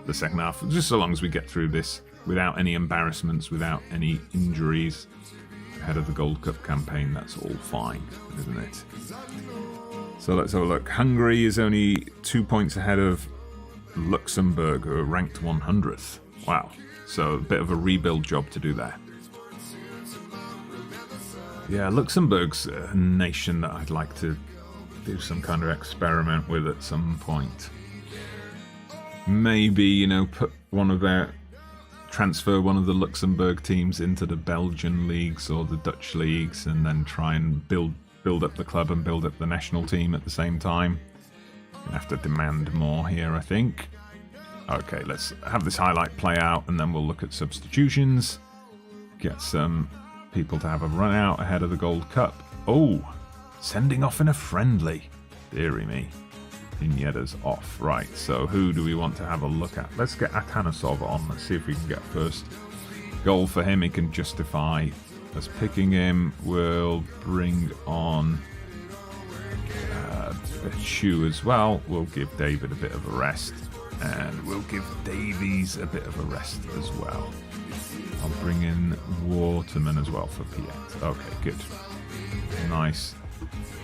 The second half, just so long as we get through this without any embarrassments, without any injuries ahead of the Gold Cup campaign, that's all fine, isn't it? So let's have a look. Hungary is only 2 points ahead of Luxembourg, who are ranked 100th. Wow. So a bit of a rebuild job to do there. Yeah, Luxembourg's a nation that I'd like to do some kind of experiment with at some point. Maybe, you know, transfer one of the Luxembourg teams into the Belgian leagues or the Dutch leagues and then try and build up the club and build up the national team at the same time. Gonna have to demand more here, I think. Okay, let's have this highlight play out and then we'll look at substitutions. Get some people to have a run out ahead of the Gold Cup. Oh, sending off in a friendly. Deary me. Pineda's off. Right, so who do we want to have a look at? Let's get Atanasov on. Let's see if we can get first goal for him. He can justify us picking him. We'll bring on Bechu as well. We'll give David a bit of a rest. And we'll give Davies a bit of a rest as well. I'll bring in Waterman as well for Piet. Okay, good. Nice.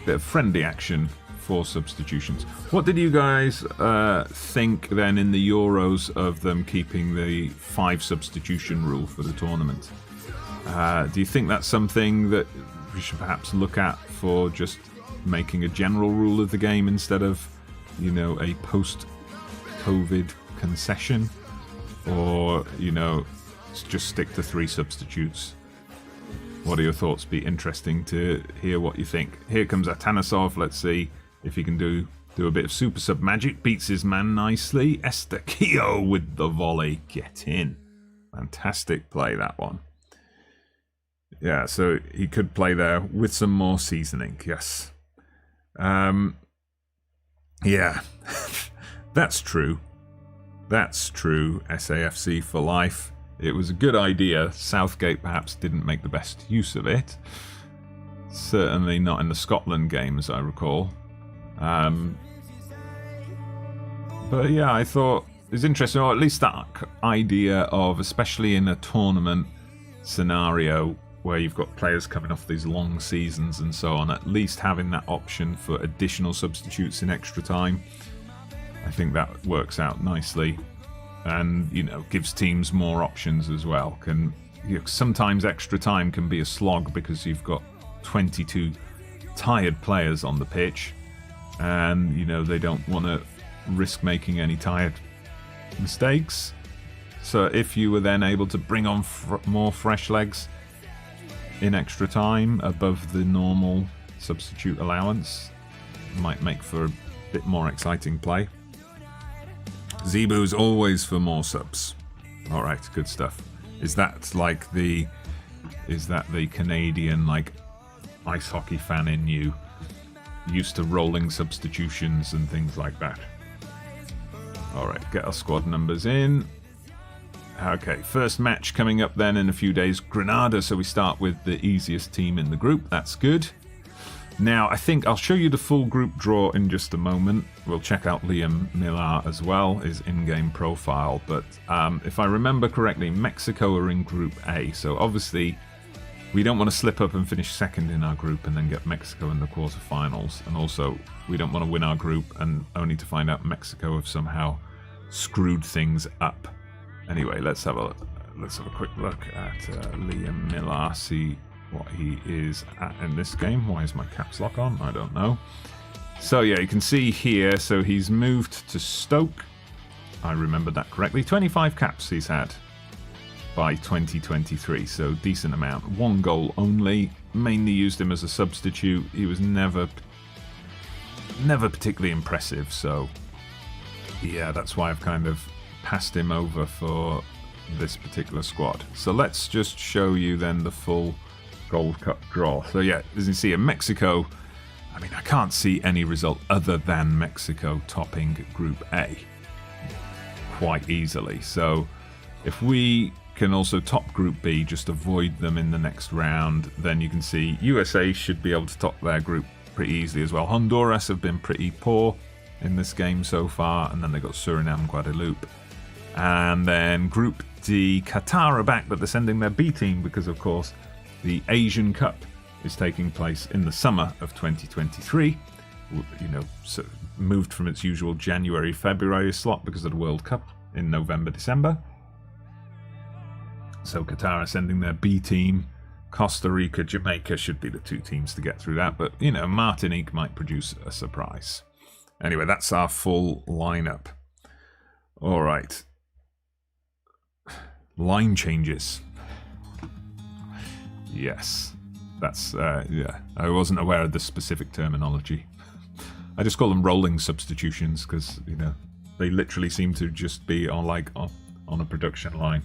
Bit of friendly action for substitutions. What did you guys think then in the Euros of them keeping the 5 substitution rule for the tournament? Do you think that's something that we should perhaps look at for just making a general rule of the game instead of, you know, a post-COVID concession? Or, you know, just stick to 3 substitutes? What are your thoughts? Be interesting to hear what you think. Here comes Atanasov. Let's see if he can do a bit of super sub magic. Beats his man nicely. Estaquillo with the volley. Get in. Fantastic play, that one. Yeah, so he could play there with some more seasoning, yes. Yeah, that's true. That's true, SAFC for life. It was a good idea. Southgate perhaps didn't make the best use of it. Certainly not in the Scotland game, as I recall. But yeah, I thought it was interesting, or at least that idea of, especially in a tournament scenario, where you've got players coming off these long seasons and so on, at least having that option for additional substitutes in extra time. I think that works out nicely. and gives teams more options as well. Sometimes extra time can be a slog because you've got 22 tired players on the pitch, and they don't want to risk making any tired mistakes. So if you were then able to bring on more fresh legs in extra time above the normal substitute allowance, it might make for a bit more exciting play. Zebu's always for more subs. All right, good stuff. Is that the Canadian ice hockey fan in you, used to rolling substitutions and things like that? All right, get our squad numbers in. Okay, first match coming up then in a few days, Grenada. So we start with the easiest team in the group. That's good. Now, I think I'll show you the full group draw in just a moment. We'll check out Liam Millar as well, his in-game profile. But if I remember correctly, Mexico are in Group A. So obviously, we don't want to slip up and finish second in our group and then get Mexico in the quarterfinals. And also, we don't want to win our group and only to find out Mexico have somehow screwed things up. Anyway, let's have a quick look at Liam Millar, see what he is at in this game. Why is my caps lock on? I don't know. So yeah, you can see here, so he's moved to Stoke. I remembered that correctly. 25 caps he's had by 2023, so decent amount. 1 goal only, mainly used him as a substitute. He was never particularly impressive, so yeah, that's why I've kind of passed him over for this particular squad. So let's just show you then the full Gold Cup draw. So yeah, as you see in Mexico, I mean, I can't see any result other than Mexico topping Group A quite easily. So if we can also top Group B, just avoid them in the next round, then you can see USA should be able to top their group pretty easily as well. Honduras have been pretty poor in this game so far, and then they got Suriname, Guadeloupe. And then Group D, Qatar are back, but they're sending their B team because, of course, the Asian Cup is taking place in the summer of 2023. So moved from its usual January-February slot because of the World Cup in November-December. So Qatar are sending their B team. Costa Rica, Jamaica should be the 2 teams to get through that, but Martinique might produce a surprise. Anyway, that's our full lineup. All right. Line changes. Yes, that's yeah. I wasn't aware of the specific terminology. I just call them rolling substitutions because they literally seem to just be on a production line,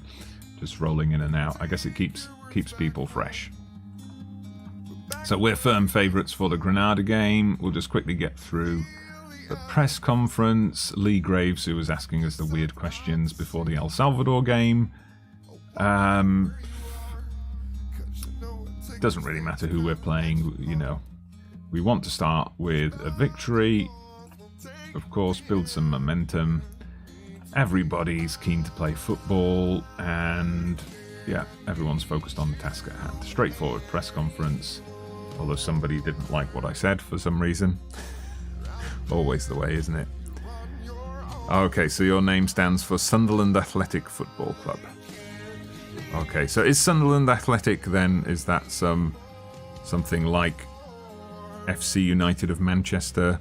just rolling in and out. I guess it keeps people fresh. So we're firm favourites for the Grenada game. We'll just quickly get through the press conference. Lee Graves, who was asking us the weird questions before the El Salvador game. Doesn't really matter who we're playing, We want to start with a victory. Of course, build some momentum. Everybody's keen to play football, and yeah, everyone's focused on the task at hand. Straightforward press conference, although somebody didn't like what I said for some reason. Always the way, isn't it? Okay, so your name stands for Sunderland Athletic Football Club. Okay, so is Sunderland Athletic then, is that something like FC United of Manchester,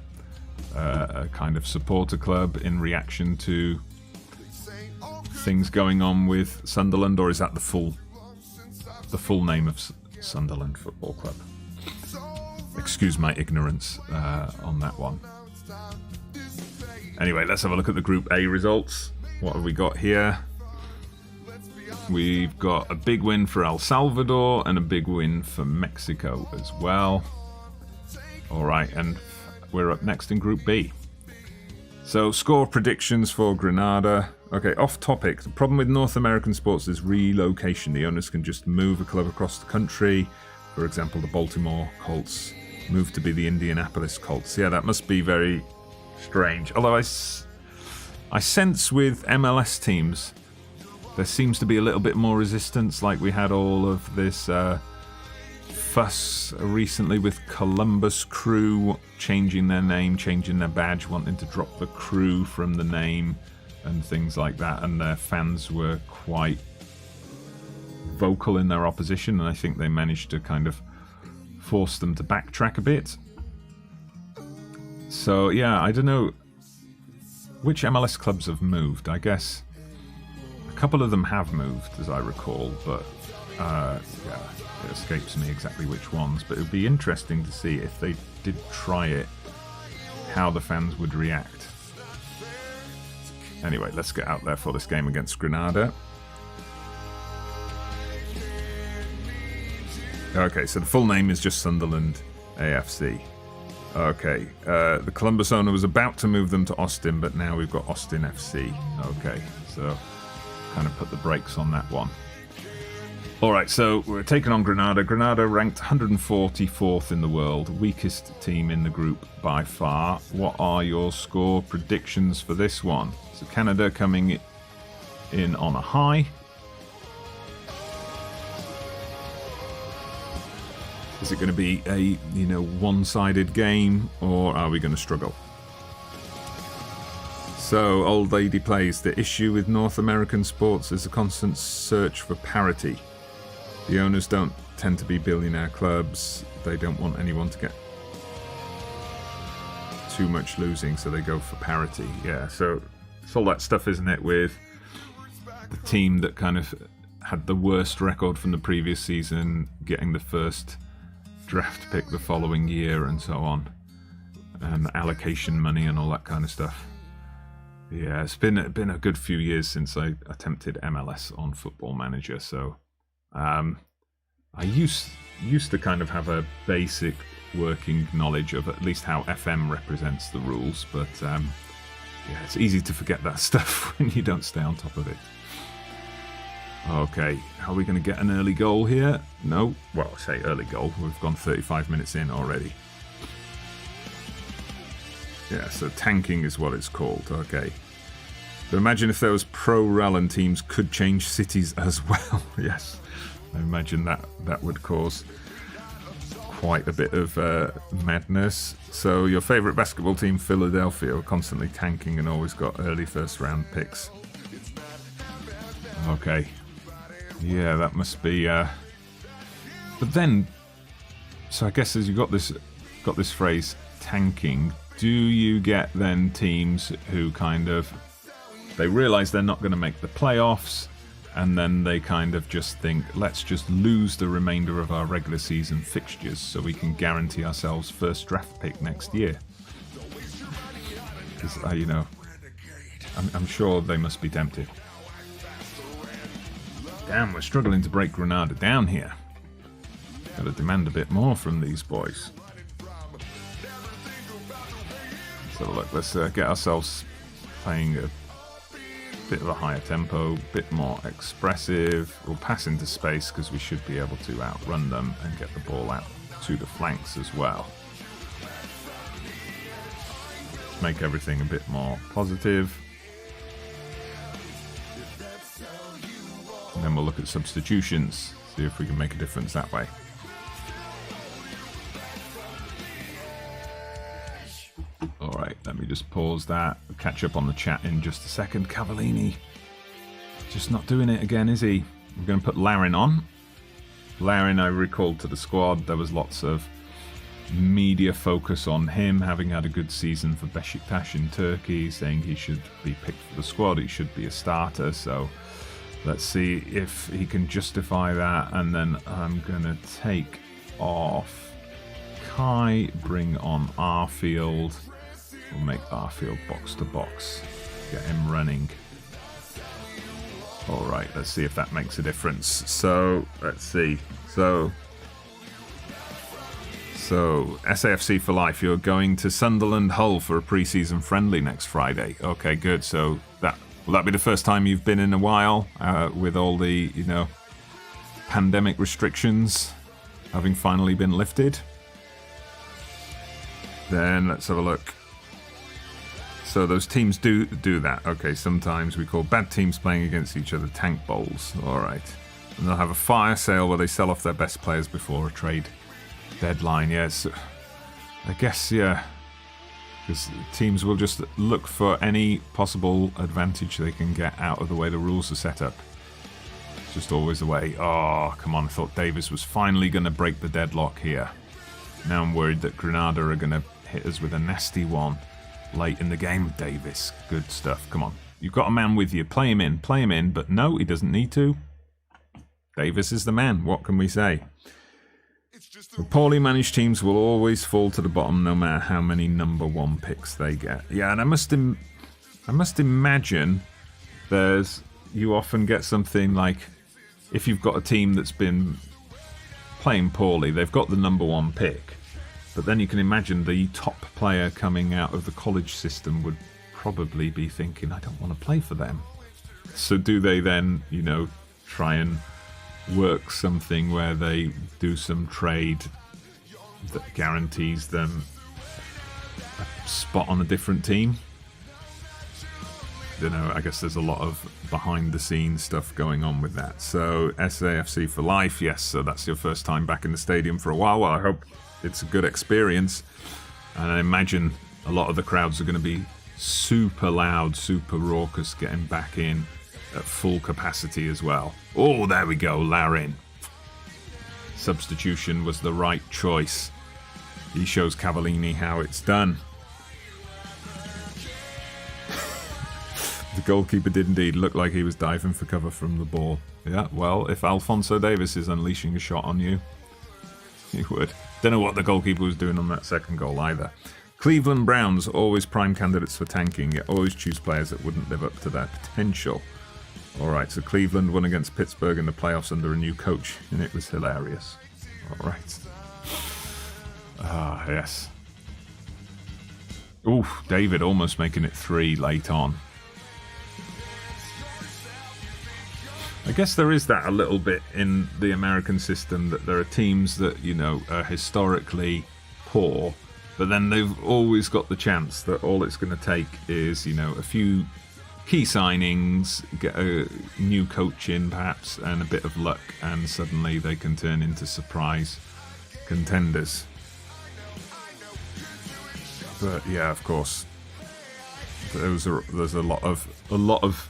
a kind of supporter club in reaction to things going on with Sunderland, or is that the full name of Sunderland Football Club? Excuse my ignorance on that one. Anyway, let's have a look at the Group A results. What have we got here? We've got a big win for El Salvador and a big win for Mexico as well. All right, and we're up next in Group B. So, score predictions for Grenada. Okay, off topic. The problem with North American sports is relocation. The owners can just move a club across the country. For example, the Baltimore Colts moved to be the Indianapolis Colts. Yeah, that must be very strange. Although I sense with MLS teams, there seems to be a little bit more resistance, like we had all of this fuss recently with Columbus Crew changing their name, changing their badge, wanting to drop the Crew from the name, and things like that, and their fans were quite vocal in their opposition, and I think they managed to kind of force them to backtrack a bit. So yeah, I don't know which MLS clubs have moved. I guess a couple of them have moved, as I recall, but yeah, it escapes me exactly which ones. But it would be interesting to see if they did try it, how the fans would react. Anyway, let's get out there for this game against Granada. Okay, so the full name is just Sunderland AFC. Okay, the Columbus owner was about to move them to Austin, but now we've got Austin FC. Okay, so kind of put the brakes on that one. Alright, so we're taking on Granada. Granada ranked 144th in the world, weakest team in the group by far. What are your score predictions for this one? So Canada coming in on a high. Is it going to be a, one-sided game, or are we going to struggle? So, Old Lady plays. The issue with North American sports is a constant search for parity. The owners don't tend to be billionaire clubs. They don't want anyone to get too much losing, so they go for parity. Yeah, so it's all that stuff, isn't it, with the team that kind of had the worst record from the previous season getting the first draft pick the following year and so on, and allocation money and all that kind of stuff. Yeah, it's been a good few years since I attempted MLS on Football Manager, so I used to kind of have a basic working knowledge of at least how FM represents the rules, but yeah, it's easy to forget that stuff when you don't stay on top of it. Okay, are we going to get an early goal here? No. Well, I say early goal. We've gone 35 minutes in already. Yeah, so tanking is what it's called. Okay. So imagine if there was pro-rel and teams could change cities as well. Yes. I imagine that would cause quite a bit of madness. So your favourite basketball team, Philadelphia, are constantly tanking and always got early first-round picks. Okay. Yeah, that must be. But then, so I guess as you got this phrase tanking, do you get then teams who kind of they realise they're not going to make the playoffs, and then they kind of just think, let's just lose the remainder of our regular season fixtures so we can guarantee ourselves first draft pick next year? Because I'm sure they must be tempted. Damn, we're struggling to break Granada down here. Gotta demand a bit more from these boys. So look, let's get ourselves playing a bit of a higher tempo, a bit more expressive. We'll pass into space because we should be able to outrun them and get the ball out to the flanks as well. Make everything a bit more positive. And then we'll look at substitutions, see if we can make a difference that way. Alright, let me just pause that. We'll catch up on the chat in just a second. Cavallini, just not doing it again, is he? We're going to put Larin on. Larin, I recalled to the squad. There was lots of media focus on him, having had a good season for Beşiktaş in Turkey, saying he should be picked for the squad, he should be a starter, so let's see if he can justify that. And then I'm going to take off Kai, bring on Arfield. We'll make Arfield box to box. Get him running. Alright, let's see if that makes a difference. So, let's see. So SAFC for life, you're going to Sunderland Hull for a pre-season friendly next Friday. Okay, good. So will that be the first time you've been in a while with all the, pandemic restrictions having finally been lifted? Then let's have a look. So those teams do that. Okay, sometimes we call bad teams playing against each other tank bowls. All right. And they'll have a fire sale where they sell off their best players before a trade deadline. Yes. I guess, yeah. Because teams will just look for any possible advantage they can get out of the way the rules are set up. It's just always the way. Oh, come on. I thought Davis was finally going to break the deadlock here. Now I'm worried that Granada are going to hit us with a nasty one late in the game. Davis, good stuff. Come on. You've got a man with you. Play him in. Play him in. But no, he doesn't need to. Davis is the man. What can we say? The poorly managed teams will always fall to the bottom no matter how many number 1 picks they get. Yeah, and I must imagine you often get something like, if you've got a team that's been playing poorly, they've got the number 1 pick, but then you can imagine the top player coming out of the college system would probably be thinking, I don't want to play for them. So do they then, try and work something where they do some trade that guarantees them a spot on a different team? I guess there's a lot of behind the scenes stuff going on with that. So SAFC for life, yes, so that's your first time back in the stadium for a while. Well, I hope it's a good experience, and I imagine a lot of the crowds are going to be super loud, super raucous, getting back in at full capacity as well. Oh, there we go, Larin. Substitution was the right choice. He shows Cavallini how it's done. The goalkeeper did indeed look like he was diving for cover from the ball. Yeah, well, if Alphonso Davis is unleashing a shot on you, he would. Don't know what the goalkeeper was doing on that second goal either. Cleveland Browns, always prime candidates for tanking, yet always choose players that wouldn't live up to their potential. Alright, so Cleveland won against Pittsburgh in the playoffs under a new coach, and it was hilarious. Alright. Ah, yes. Oof, David almost making it 3 late on. I guess there is that a little bit in the American system, that there are teams that, are historically poor, but then they've always got the chance that all it's going to take is, a few key signings, get a new coach in perhaps, and a bit of luck, and suddenly they can turn into surprise contenders. But yeah, of course, there's a lot of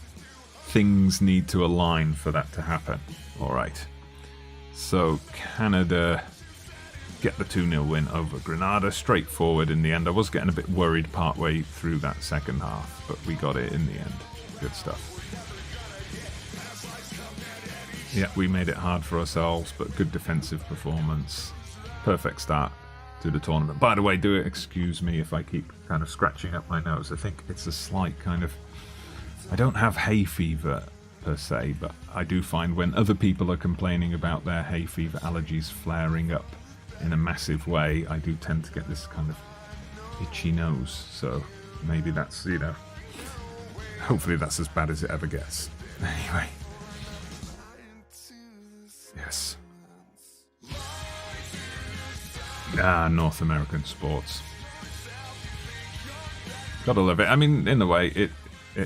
things need to align for that to happen. All right, so Canada get the 2-0 win over Grenada, straightforward in the end. I was getting a bit worried partway through that second half, but we got it in the end. Good stuff. Yeah, we made it hard for ourselves, but good defensive performance. Perfect start to the tournament. By the way, do excuse me if I keep kind of scratching up my nose. I think it's a slight kind of... I don't have hay fever per se, but I do find when other people are complaining about their hay fever allergies flaring up in a massive way, I do tend to get this kind of itchy nose. So maybe that's, hopefully that's as bad as it ever gets. Anyway. Yes. North American sports. Gotta love it. I mean, in a way, it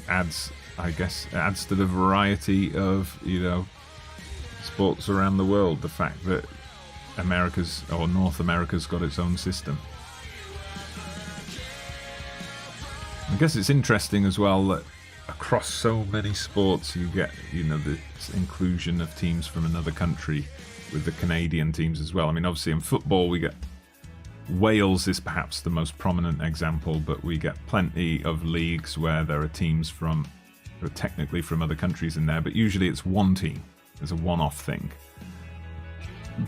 adds, I guess, it adds to the variety of, sports around the world. The fact that North America's got its own system. I guess it's interesting as well that across so many sports you get, this inclusion of teams from another country with the Canadian teams as well. I mean, obviously in football we get Wales is perhaps the most prominent example, but we get plenty of leagues where there are teams who are technically from other countries in there, but usually it's one team. It's a one-off thing.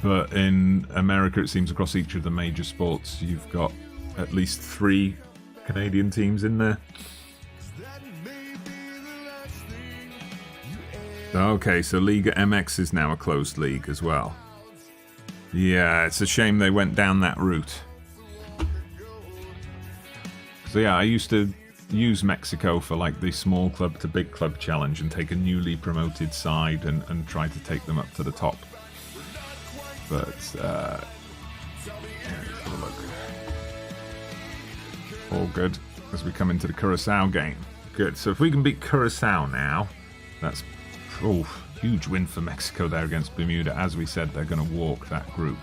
But in America, it seems across each of the major sports, you've got at least 3 Canadian teams in there. Okay, so Liga MX is now a closed league as well. Yeah, it's a shame they went down that route. So yeah, I used to use Mexico for like the small club to big club challenge and take a newly promoted side and try to take them up to the top. But, let's have a look. All good as we come into the Curacao game. Good, so if we can beat Curacao now, that's huge win for Mexico there against Bermuda. As we said, they're going to walk that group.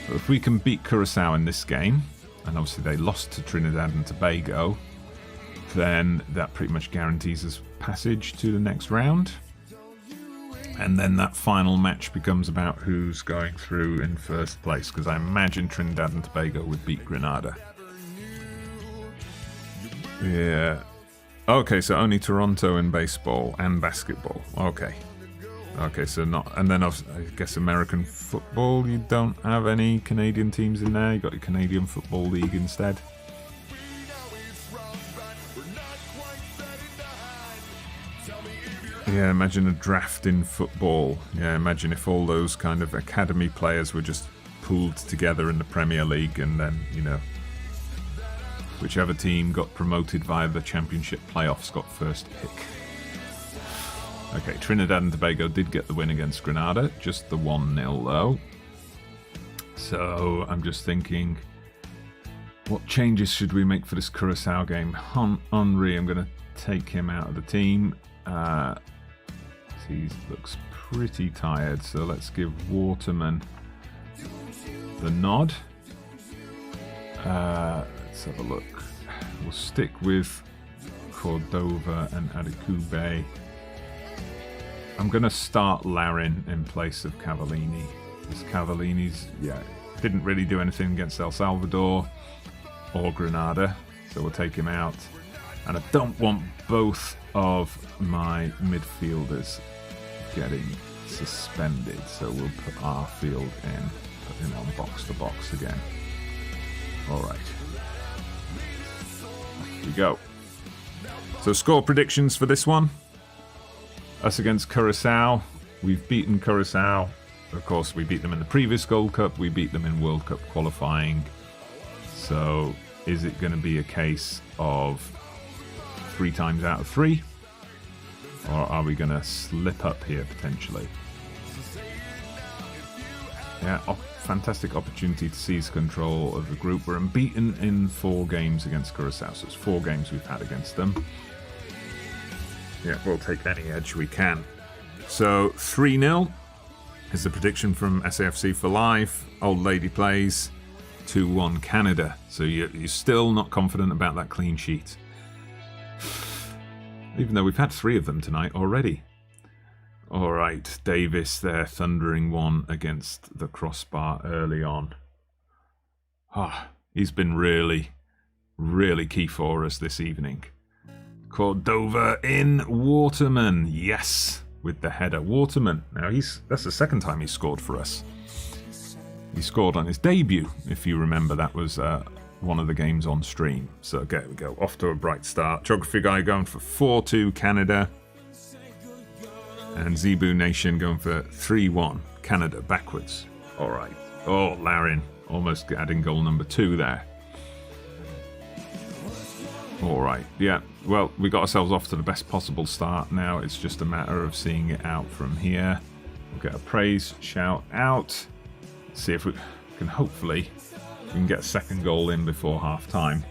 But if we can beat Curacao in this game, and obviously they lost to Trinidad and Tobago, then that pretty much guarantees us passage to the next round. And then that final match becomes about who's going through in first place, because I imagine Trinidad and Tobago would beat Grenada. Yeah. Okay, so only Toronto in baseball and basketball. Okay. Okay, so not... And then I guess American football, you don't have any Canadian teams in there. You got your Canadian Football League instead. Yeah, imagine a draft in football. Yeah, imagine if all those kind of academy players were just pooled together in the Premier League, and then, you know, whichever team got promoted via the championship playoffs got first pick. Okay, Trinidad and Tobago did get the win against Grenada, just the 1-0 though. So I'm just thinking, what changes should we make for this Curacao game? Henry, I'm going to take him out of the team. He looks pretty tired, so let's give Waterman the nod. Let's have a look. We'll stick with Cordova and Adekugbe. I'm going to start Larin in place of Cavallini, because Cavallini's, didn't really do anything against El Salvador or Grenada, so we'll take him out. And I don't want both of my midfielders getting suspended, so we'll put Arfield in, put him on box to box again. Alright. Here we go. So score predictions for this one. Us against Curacao. We've beaten Curacao. Of course, we beat them in the previous Gold Cup. We beat them in World Cup qualifying. So is it going to be a case of 3 times out of 3? Or are we going to slip up here potentially? Yeah, fantastic opportunity to seize control of the group. We're unbeaten in 4 games against Curacao, so it's 4 games we've had against them. Yeah, we'll take any edge we can. So 3-0 is the prediction from SAFC for Life. Old Lady plays 2-1 Canada. So you're still not confident about that clean sheet. Even though we've had 3 of them tonight already. Alright, Davis there, thundering one against the crossbar early on. He's been really, really key for us this evening. Cordova in, Waterman, yes, with the header. Waterman, now that's the second time he's scored for us. He scored on his debut, if you remember. That was one of the games on stream. So there we go, off to a bright start. Geography Guy going for 4-2 Canada. And Zebu Nation going for 3-1 Canada backwards. Alright. Oh, Larin almost adding goal number 2 there. Alright, yeah. Well, we got ourselves off to the best possible start. Now it's just a matter of seeing it out from here. We'll get a praise shout out. See if we can hopefully we can get a second goal in before half time.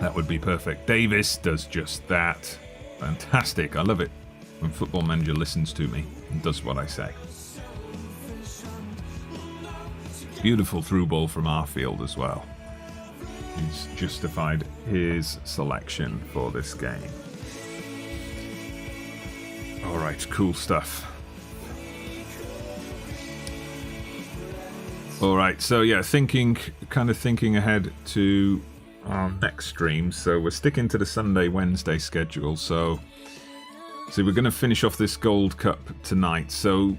That would be perfect. Davis does just that. Fantastic. I love it when Football Manager listens to me and does what I say. Beautiful through ball from Arfield as well. He's justified his selection for this game. Alright, cool stuff. Alright, so yeah, kind of thinking ahead to our next stream. So we're sticking to the Sunday-Wednesday schedule. So we're going to finish off this Gold Cup tonight. So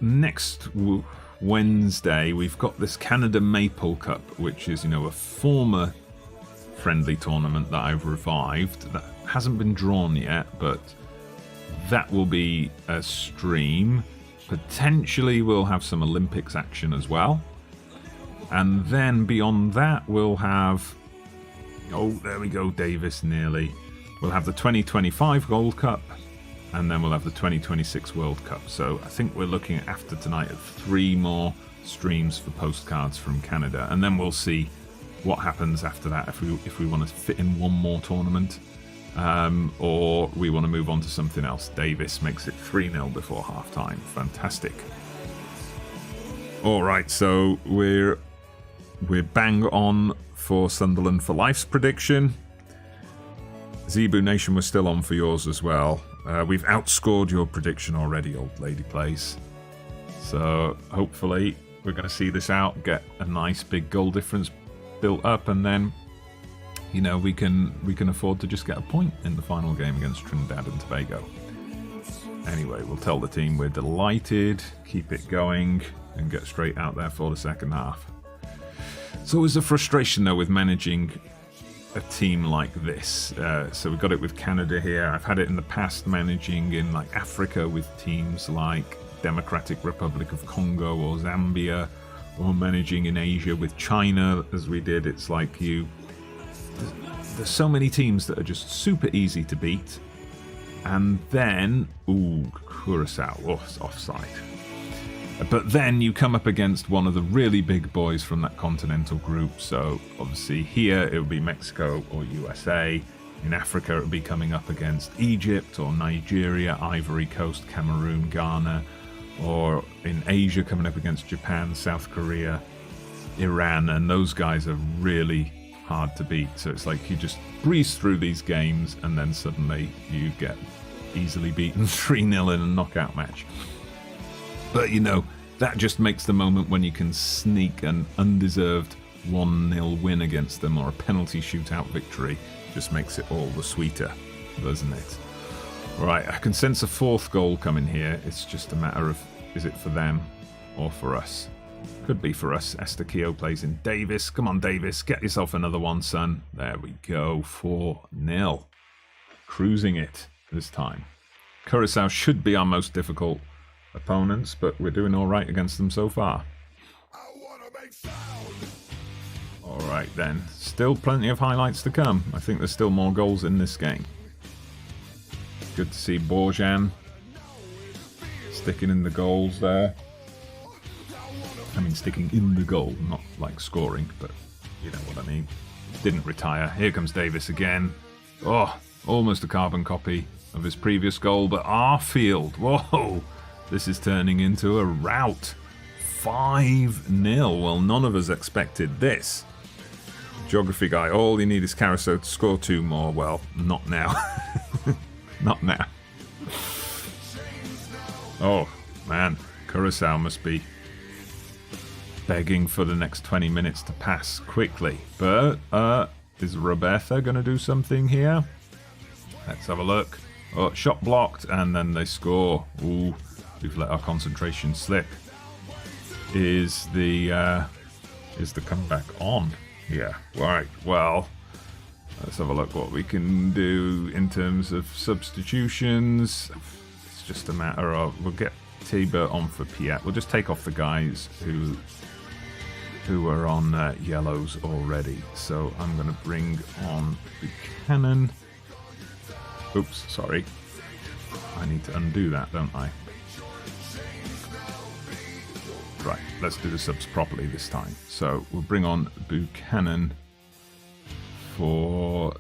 next Wednesday, we've got this Canada Maple Cup, which is, a former friendly tournament that I've revived. That hasn't been drawn yet, but that will be a stream. Potentially we'll have some Olympics action as well. And then beyond that, we'll have... Oh, there we go, Davis nearly. We'll have the 2025 Gold Cup, and then we'll have the 2026 World Cup. So I think we're looking at, after tonight, at 3 more streams for Postcards from Canada, and then we'll see what happens after that, if we want to fit in one more tournament, or we want to move on to something else. Davis makes it 3-0 before half-time. Fantastic. Alright, so we're We're bang on for Sunderland for Life's prediction. Zebu Nation was still on for yours as well. We've outscored your prediction already, Old Lady Place. So hopefully we're going to see this out, get a nice big goal difference built up, and then, you know, we can afford to just get a point in the final game against Trinidad and Tobago. Anyway, we'll tell the team we're delighted, keep it going, and get straight out there for the second half. It's always a frustration, though, with managing a team like this. So we've got it with Canada here. I've had it in the past managing in like Africa with teams like Democratic Republic of Congo or Zambia, or managing in Asia with China, as we did. It's like there's so many teams that are just super easy to beat. And then, Curacao, it's offside. But then you come up against one of the really big boys from that continental group. So obviously here it would be Mexico or USA. In Africa it would be coming up against Egypt or Nigeria, Ivory Coast, Cameroon, Ghana. Or in Asia coming up against Japan, South Korea, Iran. And those guys are really hard to beat. So it's like you just breeze through these games and then suddenly you get easily beaten 3-0 in a knockout match. But, you know, that just makes the moment when you can sneak an undeserved 1-0 win against them or a penalty shootout victory, just makes it all the sweeter, doesn't it? Right, I can sense a fourth goal coming here. It's just a matter of, is it for them or for us? Could be for us. Esther Keogh plays in Davis. Come on, Davis, get yourself another one, son. There we go, 4-0. Cruising it this time. Curacao should be our most difficult opponents, but we're doing all right against them so far. All right then, still plenty of highlights to come. I think there's still more goals in this game. Good to see Borjan sticking in the goals there. I mean, sticking in the goal, not like scoring, but you know what I mean. Didn't retire. Here comes Davis again. Oh, almost a carbon copy of his previous goal, but Arfield, whoa, this is turning into a rout. 5-0. Well, none of us expected this. Geography guy, all you need is Caruso to score 2 more. Well, not now. Not now. Oh, man. Curacao must be begging for the next 20 minutes to pass quickly. But, is Roberta going to do something here? Let's have a look. Oh, shot blocked, and then they score. Ooh, we've let our concentration slip. Is the comeback on? Yeah. Right. Well, let's have a look what we can do in terms of substitutions. It's just a matter of, we'll get Tabor on for Piet. We'll just take off the guys who are on yellows already. So I'm going to bring on Buchanan. Oops, sorry. I need to undo that, don't I? Right, let's do the subs properly this time. So we'll bring on Buchanan for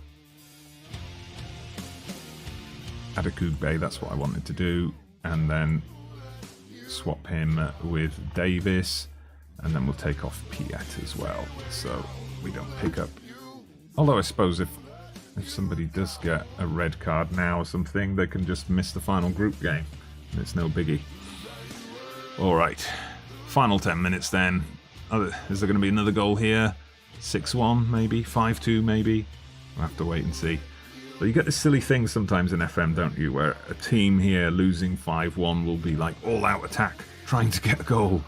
Adekugbe, that's what I wanted to do. And then swap him with Davis. And then we'll take off Piet as well. So we don't pick up. Although I suppose if somebody does get a red card now or something, they can just miss the final group game. And it's no biggie. Alright. Final 10 minutes then. Is there going to be another goal here? 6-1 maybe? 5-2 maybe? We'll have to wait and see. But you get this silly thing sometimes in FM, don't you? Where a team here losing 5-1 will be like all-out attack, trying to get a goal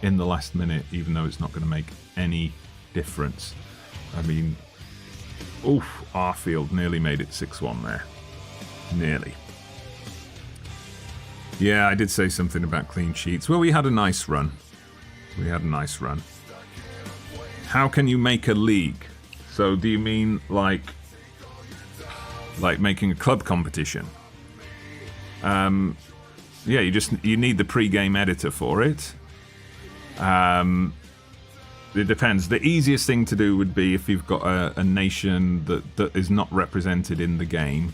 in the last minute, even though it's not going to make any difference. I mean, oof, Arfield nearly made it 6-1 there. Nearly. Yeah, I did say something about clean sheets. Well, we had a nice run. We had a nice run. How can you make a league? So do you mean like making a club competition? Yeah, you need the pre-game editor for it. It depends. The easiest thing to do would be if you've got a nation that is not represented in the game.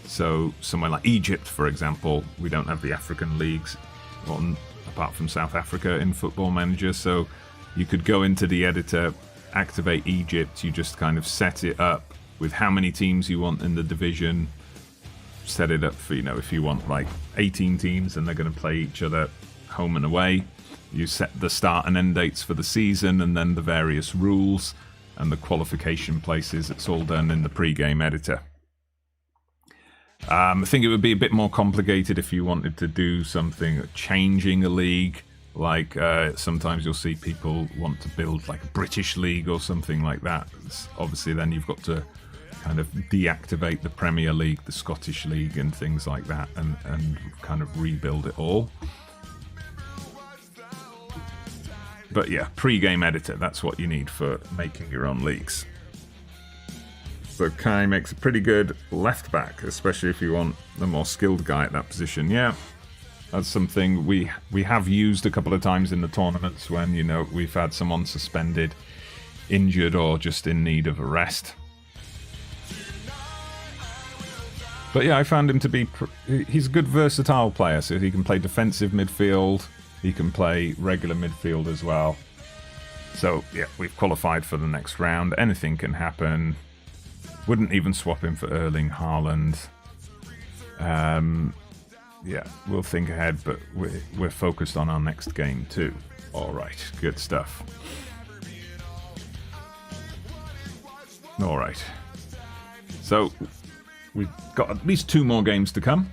So somewhere like Egypt, for example, we don't have the African leagues apart from South Africa in Football Manager. So You could go into the editor, activate Egypt, you just kind of set it up with how many teams you want in the division, set it up for, if you want like 18 teams and they're going to play each other home and away. You set the start and end dates for the season and then the various rules and the qualification places. It's all done in the pre-game editor. I think it would be a bit more complicated if you wanted to do something, changing a league. Like sometimes you'll see people want to build like a British league or something like that. Obviously then you've got to kind of deactivate the Premier League, the Scottish League and things like that and kind of rebuild it all. But yeah, pre-game editor, that's what you need for making your own leagues. So Kai makes a pretty good left back, especially if you want a more skilled guy at that position. Yeah, that's something we have used a couple of times in the tournaments when, we've had someone suspended, injured, or just in need of a rest. But yeah, I found him to be... he's a good versatile player, so he can play defensive midfield, he can play regular midfield as well. So yeah, we've qualified for the next round. Anything can happen. Wouldn't even swap him for Erling Haaland. Yeah, we'll think ahead, but we're focused on our next game too. All right, good stuff. All right. So we've got at least 2 more games to come.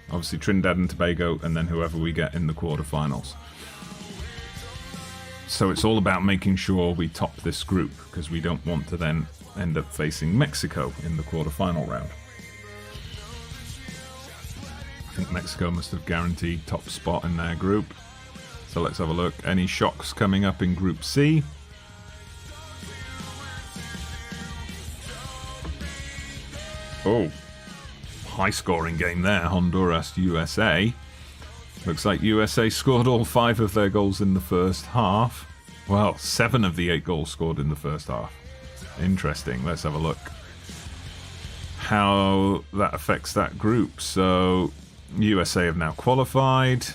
Obviously Trinidad and Tobago, and then whoever we get in the quarterfinals. So it's all about making sure we top this group, because we don't want to then end up facing Mexico in the quarterfinal round. I think Mexico must have guaranteed top spot in their group. So let's have a look. Any shocks coming up in Group C? Oh, high scoring game there. Honduras, USA. Looks like USA scored all 5 of their goals in the first half. Well, 7 of the 8 goals scored in the first half. Interesting. Let's have a look how that affects that group. So USA have now qualified,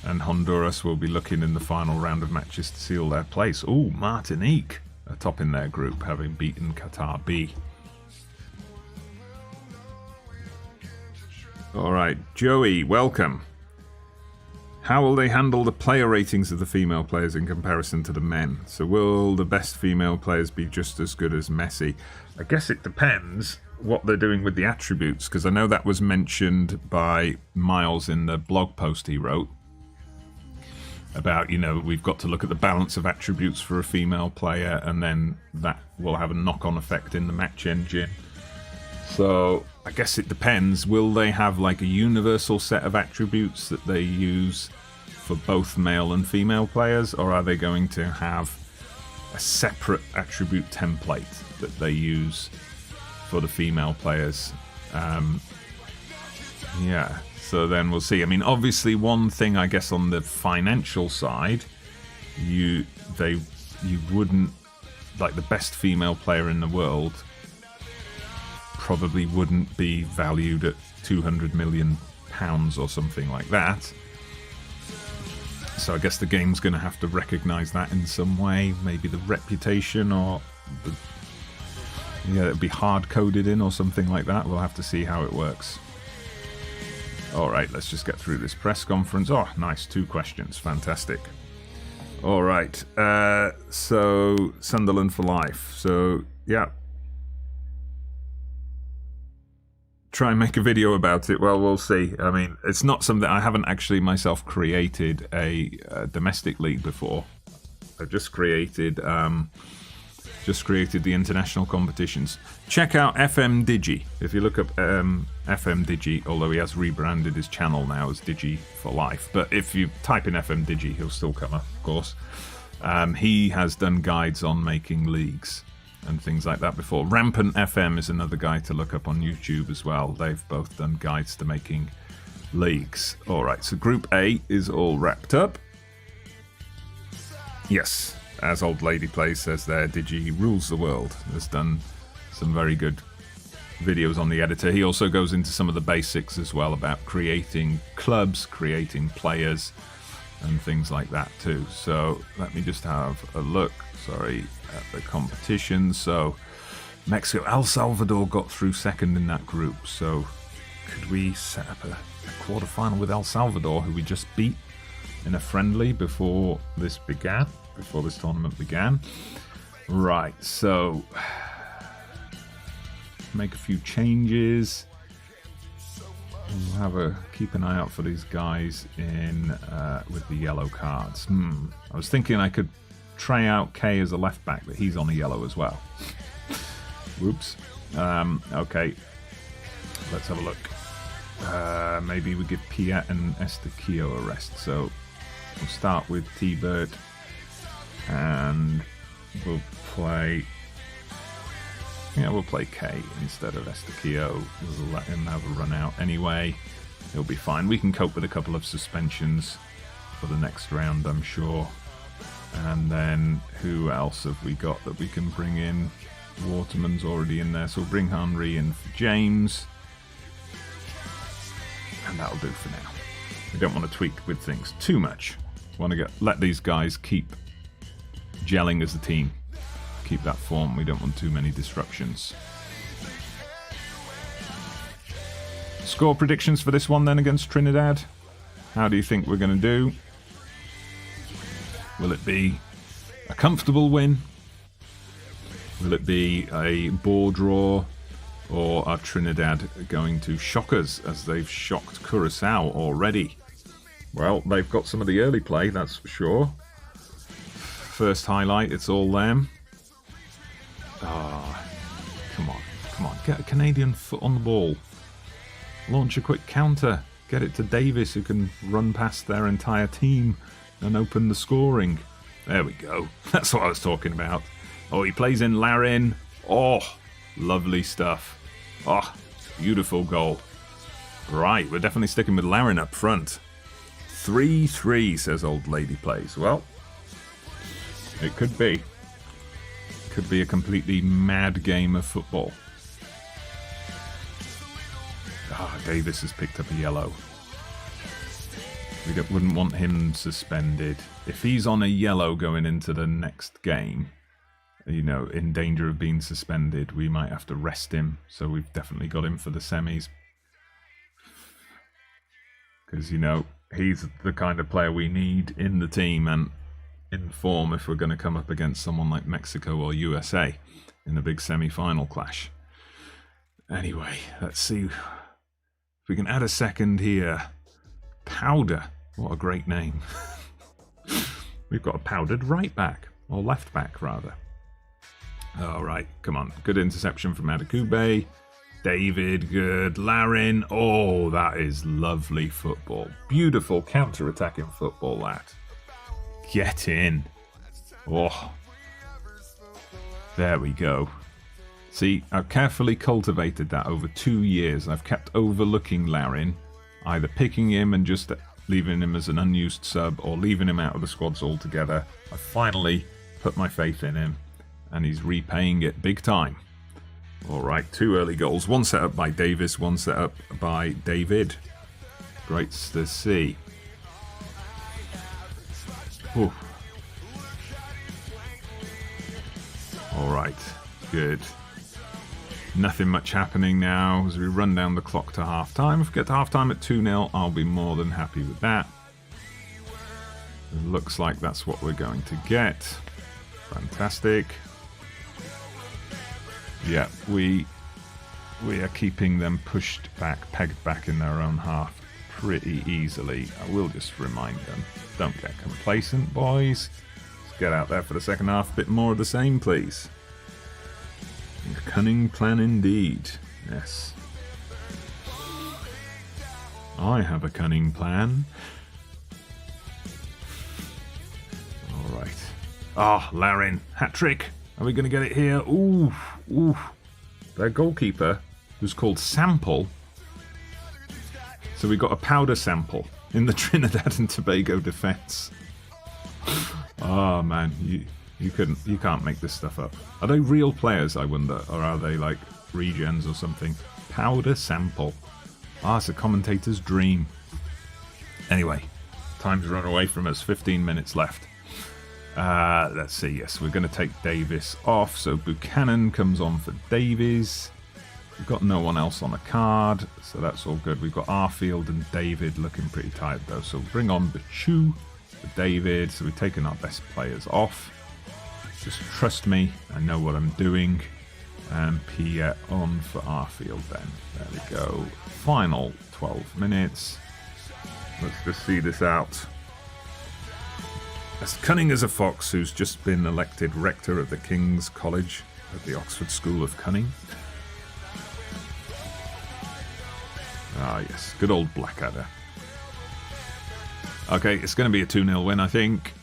and Honduras will be looking in the final round of matches to seal their place. Ooh, Martinique are top in their group, having beaten Qatar B. All right, Joey, welcome. How will they handle the player ratings of the female players in comparison to the men? So will the best female players be just as good as Messi? I guess it depends what they're doing with the attributes, because I know that was mentioned by Miles in the blog post he wrote about, we've got to look at the balance of attributes for a female player, and then that will have a knock-on effect in the match engine. So I guess it depends. Will they have like a universal set of attributes that they use for both male and female players, or are they going to have a separate attribute template that they use for the female players? Yeah, so then we'll see. I mean, obviously one thing, I guess, on the financial side, you wouldn't, like, the best female player in the world probably wouldn't be valued at £200 million or something like that. So I guess the game's going to have to recognise that in some way. Maybe the reputation, or it'd be hard-coded in or something like that. We'll have to see how it works. Alright, let's just get through this press conference. Oh, nice, 2 questions. Fantastic. Alright, so Sunderland for life. So, yeah. Try and make a video about it. Well, we'll see. I mean, it's not something... I haven't actually myself created a domestic league before. I've just created the international competitions. Check out FM Digi. If you look up FM Digi, although he has rebranded his channel now as Digi for Life, but if you type in FM Digi, he'll still come up, of course. He has done guides on making leagues and things like that before. Rampant FM is another guy to look up on YouTube as well. They've both done guides to making leagues. Alright, so Group A is all wrapped up. Yes, as Old Lady Plays says there, Digi rules the world. Has done some very good videos on the editor. He also goes into some of the basics as well about creating clubs, creating players, and things like that too. So let me just have a look, at the competition. So Mexico, El Salvador got through second in that group. So could we set up a quarterfinal with El Salvador, who we just beat in a friendly before this tournament began? Right, so make a few changes. We'll keep an eye out for these guys in with the yellow cards. I was thinking I could try out K as a left back, but he's on a yellow as well. Whoops. Okay, let's have a look. Maybe we give Piet and Estaquillo a rest. So we'll start with T-Bird, and we'll play K instead of Estaquillo. We'll let him have a run out anyway. He'll be fine. We can cope with a couple of suspensions for the next round, I'm sure. And then who else have we got that we can bring in? Waterman's already in there, so we'll bring Henry in for James. And that'll do for now. We don't want to tweak with things too much. We want to let these guys keep gelling as a team. Keep that form. We don't want too many disruptions. Score predictions for this one then against Trinidad. How do you think we're going to do? Will it be a comfortable win? Will it be a bore draw? Or are Trinidad going to shock us as they've shocked Curacao already? Well, they've got some of the early play, that's for sure. First highlight, it's all them. Come on. Get a Canadian foot on the ball. Launch a quick counter. Get it to Davis, who can run past their entire team and open the scoring. There we go. That's what I was talking about. Oh, he plays in Larin. Oh, lovely stuff. Oh, beautiful goal. Right, we're definitely sticking with Larin up front. 3-3, says Old Lady Plays. Well, it could be. Could be a completely mad game of football. Davis has picked up a yellow. We wouldn't want him suspended. If he's on a yellow going into the next game, in danger of being suspended, we might have to rest him. So we've definitely got him for the semis. Because, he's the kind of player we need in the team and in form if we're going to come up against someone like Mexico or USA in a big semi-final clash. Anyway, let's see if we can add a second here. Powder. What a great name. We've got a powdered right back, or left back rather. All right, come on. Good interception from Adekugbe. David, good. Larin. Oh, that is lovely football. Beautiful counter-attacking football, that. Get in. Oh. There we go. See, I've carefully cultivated that over 2 years. I've kept overlooking Larin, either picking him and just leaving him as an unused sub or leaving him out of the squads altogether. I finally put my faith in him, and he's repaying it big time. All right, 2 early goals. One set up by Davis, one set up by David. Great to see. Ooh. All right, good. Nothing much happening now as we run down the clock to half-time. If we get to half-time at 2-0, I'll be more than happy with that. It looks like that's what we're going to get. Fantastic. Yeah, we are keeping them pushed back, pegged back in their own half pretty easily. I will just remind them, don't get complacent, boys. Let's get out there for the second half. A bit more of the same, please. A cunning plan indeed. Yes. I have a cunning plan. All right. Ah, Larin. Hat-trick. Are we going to get it here? Ooh. Ooh. Their goalkeeper was called Sample. So we got a powder sample in the Trinidad and Tobago defence. Oh man, you can't make this stuff up. Are they real players, I wonder, or are they like regens or something? Powder sample. Ah, it's a commentator's dream. Anyway, Time's run away from us. 15 minutes left. Let's see. Yes, we're going to take Davis off. So Buchanan comes on for Davies. We've got no one else on the card, so that's all good. We've got Arfield and David looking pretty tired, though. So bring on Bachu for David. So we've taken our best players off. Just trust me. I know what I'm doing. And Pierre on for Arfield then. There we go. Final 12 minutes. Let's just see this out. As cunning as a fox who's just been elected rector of the King's College at the Oxford School of Cunning. Ah, yes. Good old Blackadder. Okay, it's going to be a 2-0 win, I think.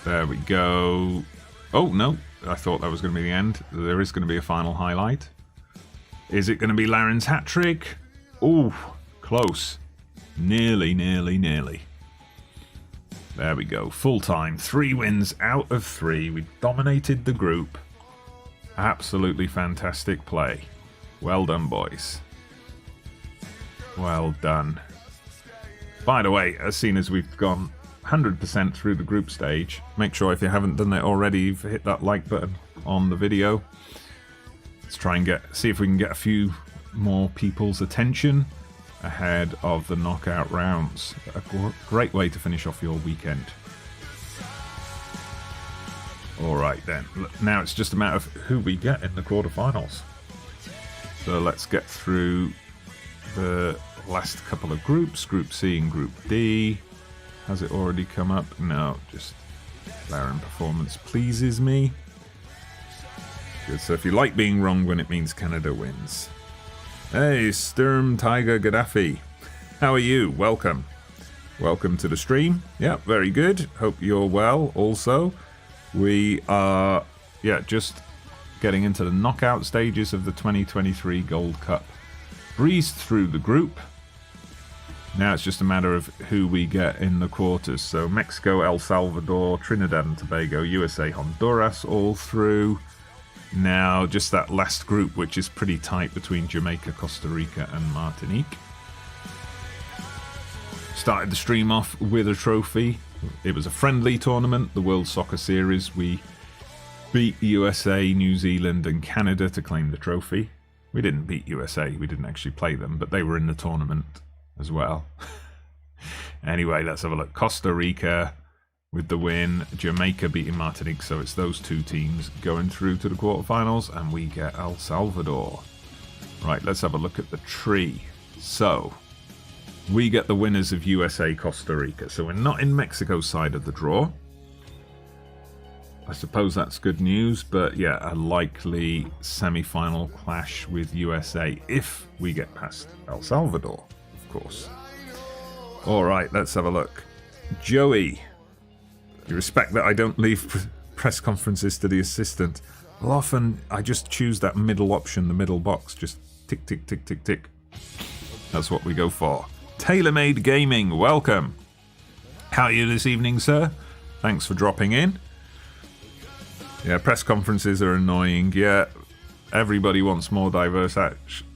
There we go. Oh, no. I thought that was going to be the end. There is going to be a final highlight. Is it going to be Laren's hat-trick? Ooh, close. Nearly, nearly, nearly. There we go. Full time. 3 wins out of 3. We dominated the group. Absolutely fantastic play. Well done, boys. Well done. By the way, as soon as we've gone 100% through the group stage, make sure if you haven't done it already, you've hit that like button on the video. Let's try and see if we can get a few more people's attention ahead of the knockout rounds. A great way to finish off your weekend. Alright then, now it's just a matter of who we get in the quarterfinals. So let's get through the last couple of groups, Group C and Group D. Has it already come up? No, just Laren performance pleases me. Good, so if you like being wrong when it means Canada wins. Hey, Sturm Tiger Gaddafi. How are you? Welcome. Welcome to the stream. Yeah, very good. Hope you're well also. We are, just getting into the knockout stages of the 2023 Gold Cup. Breezed through the group. Now it's just a matter of who we get in the quarters. So Mexico, El Salvador, Trinidad and Tobago, USA, Honduras all through. Now just that last group, which is pretty tight between Jamaica, Costa Rica and Martinique. Started the stream off with a trophy. It was a friendly tournament, the World Soccer Series. We beat the USA, New Zealand and Canada to claim the trophy. We didn't beat USA, we didn't actually play them, but they were in the tournament as well. Anyway, let's have a look. Costa Rica with the win, Jamaica beating Martinique, so it's those two teams going through to the quarterfinals, and we get El Salvador. Right, let's have a look at the tree. So, we get the winners of USA, Costa Rica, so we're not in Mexico's side of the draw. I suppose that's good news, but yeah, a likely semi-final clash with USA if we get past El Salvador, of course. Alright, let's have a look. Joey, you respect that I don't leave press conferences to the assistant. Well, often I just choose that middle option, the middle box, just tick, tick, tick, tick, tick. That's what we go for. TaylorMade Gaming, welcome. How are you this evening, sir? Thanks for dropping in. Yeah, press conferences are annoying. Yeah, everybody wants more diverse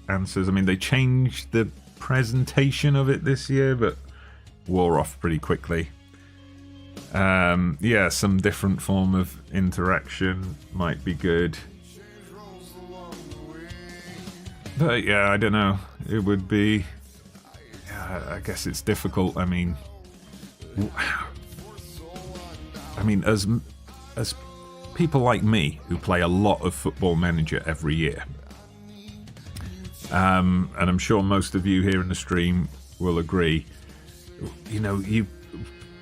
answers. I mean, they changed the presentation of it this year, but wore off pretty quickly. Yeah, some different form of interaction might be good. But yeah, I don't know. It would be... Yeah, I guess it's difficult. I mean, as people like me who play a lot of Football Manager every year, and I'm sure most of you here in the stream will agree, you know, you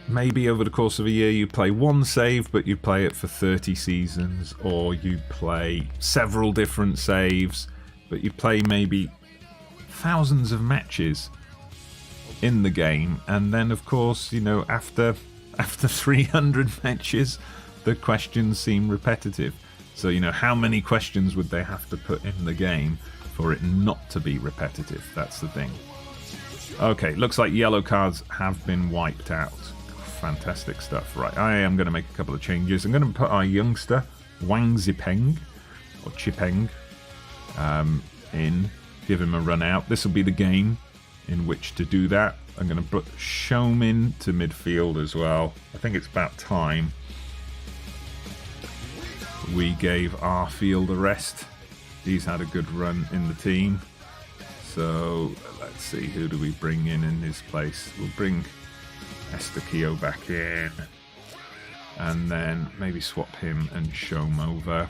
maybe over the course of a year you play one save, but you play it for 30 seasons, or you play several different saves, but you play maybe thousands of matches in the game, and then of course, you know, after 300 matches the questions seem repetitive. So, you know, how many questions would they have to put in the game for it not to be repetitive? That's the thing. Okay, looks like yellow cards have been wiped out. Fantastic stuff. Right, I am going to make a couple of changes. I'm going to put our youngster, Wang Zipeng, or Chipeng, in. Give him a run out. This will be the game in which to do that. I'm going to put Showman to midfield as well. I think it's about time we gave Arfield a rest. He's had a good run in the team. So let's see, who do we bring in his place? We'll bring Estaquio back in. And then maybe swap him and Showm over.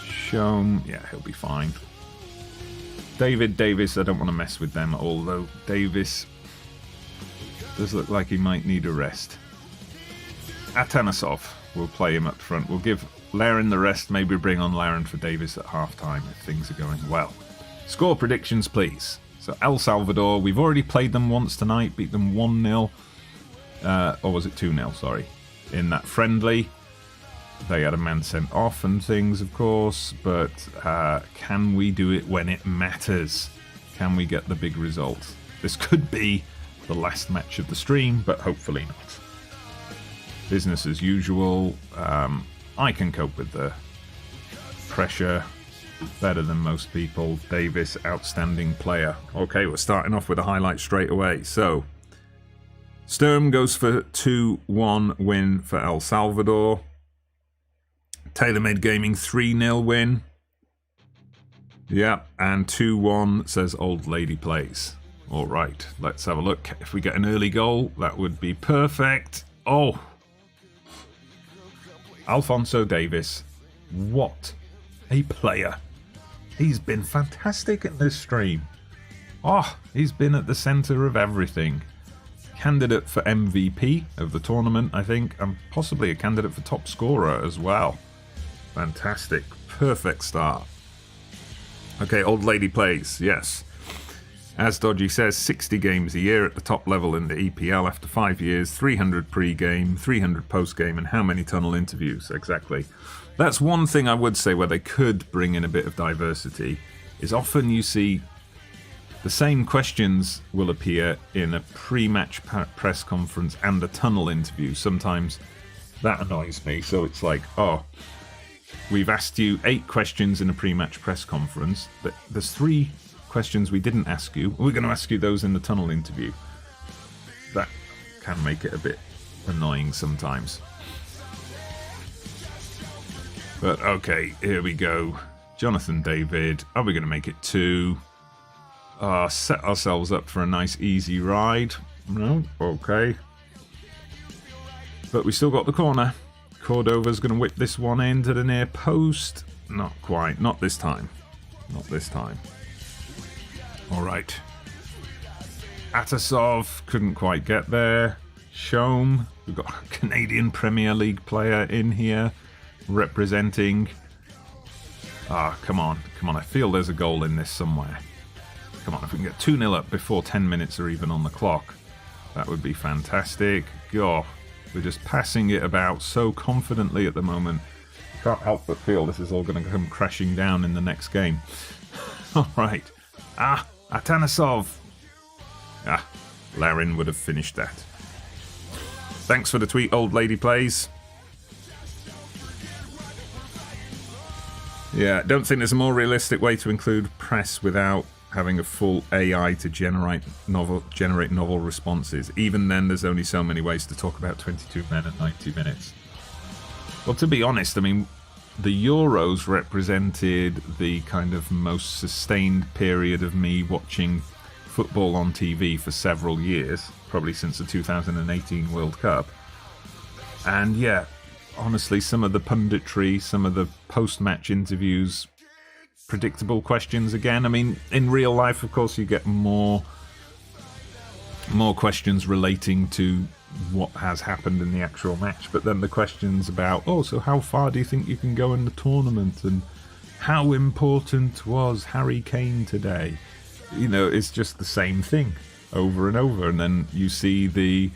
Showm, yeah, he'll be fine. David Davis, I don't want to mess with them, although Davis does look like he might need a rest. Atanasov, we'll play him up front. We'll give Laren the rest, maybe bring on Laren for Davis at half-time if things are going well. Score predictions, please. So El Salvador, we've already played them once tonight, beat them 1-0. Or was it 2-0, sorry, in that friendly. They had a man sent off and things, of course, but can we do it when it matters? Can we get the big result? This could be the last match of the stream, but hopefully not. Business as usual. I can cope with the pressure better than most people. Davis, outstanding player. Okay, we're starting off with a highlight straight away. So, Sturm goes for 2-1 win for El Salvador. TaylorMade Gaming 3-0 win. Yeah, and 2-1 says Old Lady Plays. All right, let's have a look. If we get an early goal, that would be perfect. Oh, Alphonso Davis. What a player. He's been fantastic in this stream. Oh, he's been at the centre of everything. Candidate for MVP of the tournament, I think, and possibly a candidate for top scorer as well. Fantastic. Perfect start. Okay, Old Lady Plays, yes. As Dodgy says, 60 games a year at the top level in the EPL after 5 years, 300 pre-game, 300 post-game, and how many tunnel interviews? Exactly. That's one thing I would say where they could bring in a bit of diversity, is often you see the same questions will appear in a pre-match press conference and a tunnel interview. Sometimes that annoys me. So it's like, oh, we've asked you 8 questions in a pre-match press conference, but there's 3 questions we didn't ask you. We're going to ask you those in the tunnel interview. That can make it a bit annoying sometimes. But okay, here we go. Jonathan David. Are we going to make it 2? Set ourselves up for a nice easy ride. No? Okay. But we still got the corner. Cordova's going to whip this one into the near post. Not quite. Not this time. Not this time. Alright. Atasov couldn't quite get there. Showm. We've got a Canadian Premier League player in here representing. Come on. Come on. I feel there's a goal in this somewhere. Come on. If we can get 2-0 up before 10 minutes are even on the clock, that would be fantastic. God, we're just passing it about so confidently at the moment. Can't help but feel this is all going to come crashing down in the next game. Alright. Atanasov. Laren would have finished that. Thanks for the tweet, Old Lady Plays. Yeah, don't think there's a more realistic way to include press without having a full AI to generate novel responses. Even then, there's only so many ways to talk about 22 men at 90 minutes. Well, to be honest, I mean, the Euros represented the kind of most sustained period of me watching football on TV for several years, probably since the 2018 World Cup. And yeah, honestly, some of the punditry, some of the post-match interviews, predictable questions again. I mean, in real life, of course, you get more questions relating to what has happened in the actual match, but then the questions about, oh, so how far do you think you can go in the tournament, and how important was Harry Kane today? You know, it's just the same thing over and over. And then you see the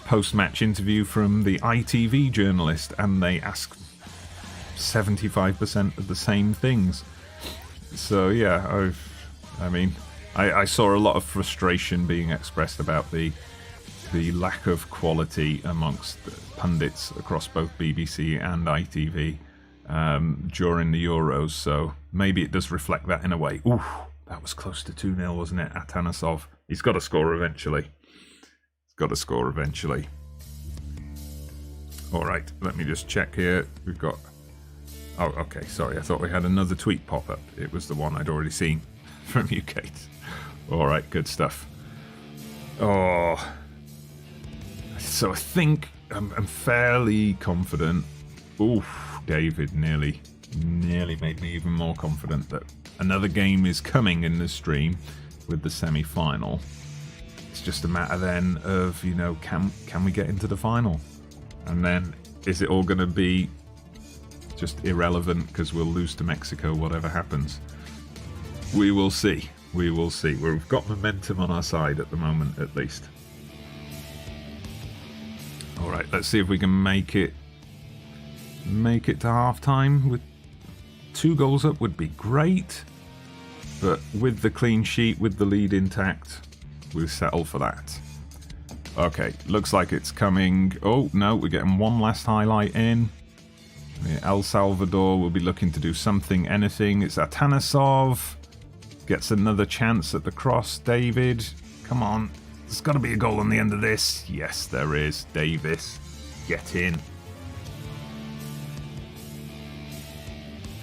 post-match interview from the ITV journalist, and they ask 75% of the same things. So yeah, I saw a lot of frustration being expressed about the lack of quality amongst pundits across both BBC and ITV during the Euros. So maybe it does reflect that in a way. Oof, That was close to 2-0, wasn't it? Atanasov. He's got to score eventually. He's got to score eventually. All right, let me just check here. We've got... Oh, okay, sorry. I thought we had another tweet pop up. It was the one I'd already seen from you, Kate. All right, good stuff. Oh. So I think I'm fairly confident. Oof, David nearly made me even more confident that another game is coming in the stream with the semi-final. It's just a matter then of, you know, can we get into the final? And then is it all going to be just irrelevant because we'll lose to Mexico, whatever happens? We will see. We will see. We've got momentum on our side at the moment, at least. All right, let's see if we can make it to half-time. With 2 goals up would be great, but with the clean sheet, with the lead intact, we'll settle for that. Okay, looks like it's coming. Oh, no, we're getting one last highlight in. El Salvador will be looking to do something, anything. It's Atanasov. Gets another chance at the cross. David, come on. There's got to be a goal on the end of this. Yes, there is. Davis, get in.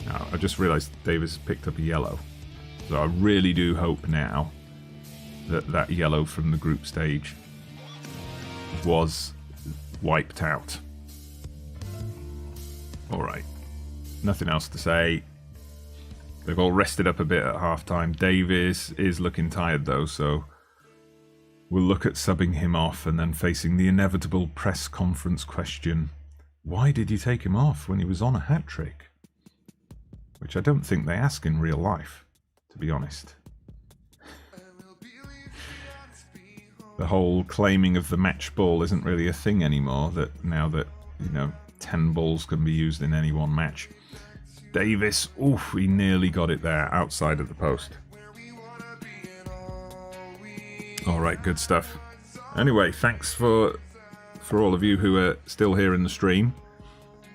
Now, I just realised Davis picked up a yellow. So I really do hope now that that yellow from the group stage was wiped out. Alright. Nothing else to say. They've all rested up a bit at half-time. Davis is looking tired though, so we'll look at subbing him off and then facing the inevitable press conference question. Why did you take him off when he was on a hat-trick? Which I don't think they ask in real life, to be honest. The whole claiming of the match ball isn't really a thing anymore, that now that, you know, 10 balls can be used in any one match. Davis, oof, he nearly got it there, outside of the post. Alright, good stuff. Anyway, thanks for all of you who are still here in the stream.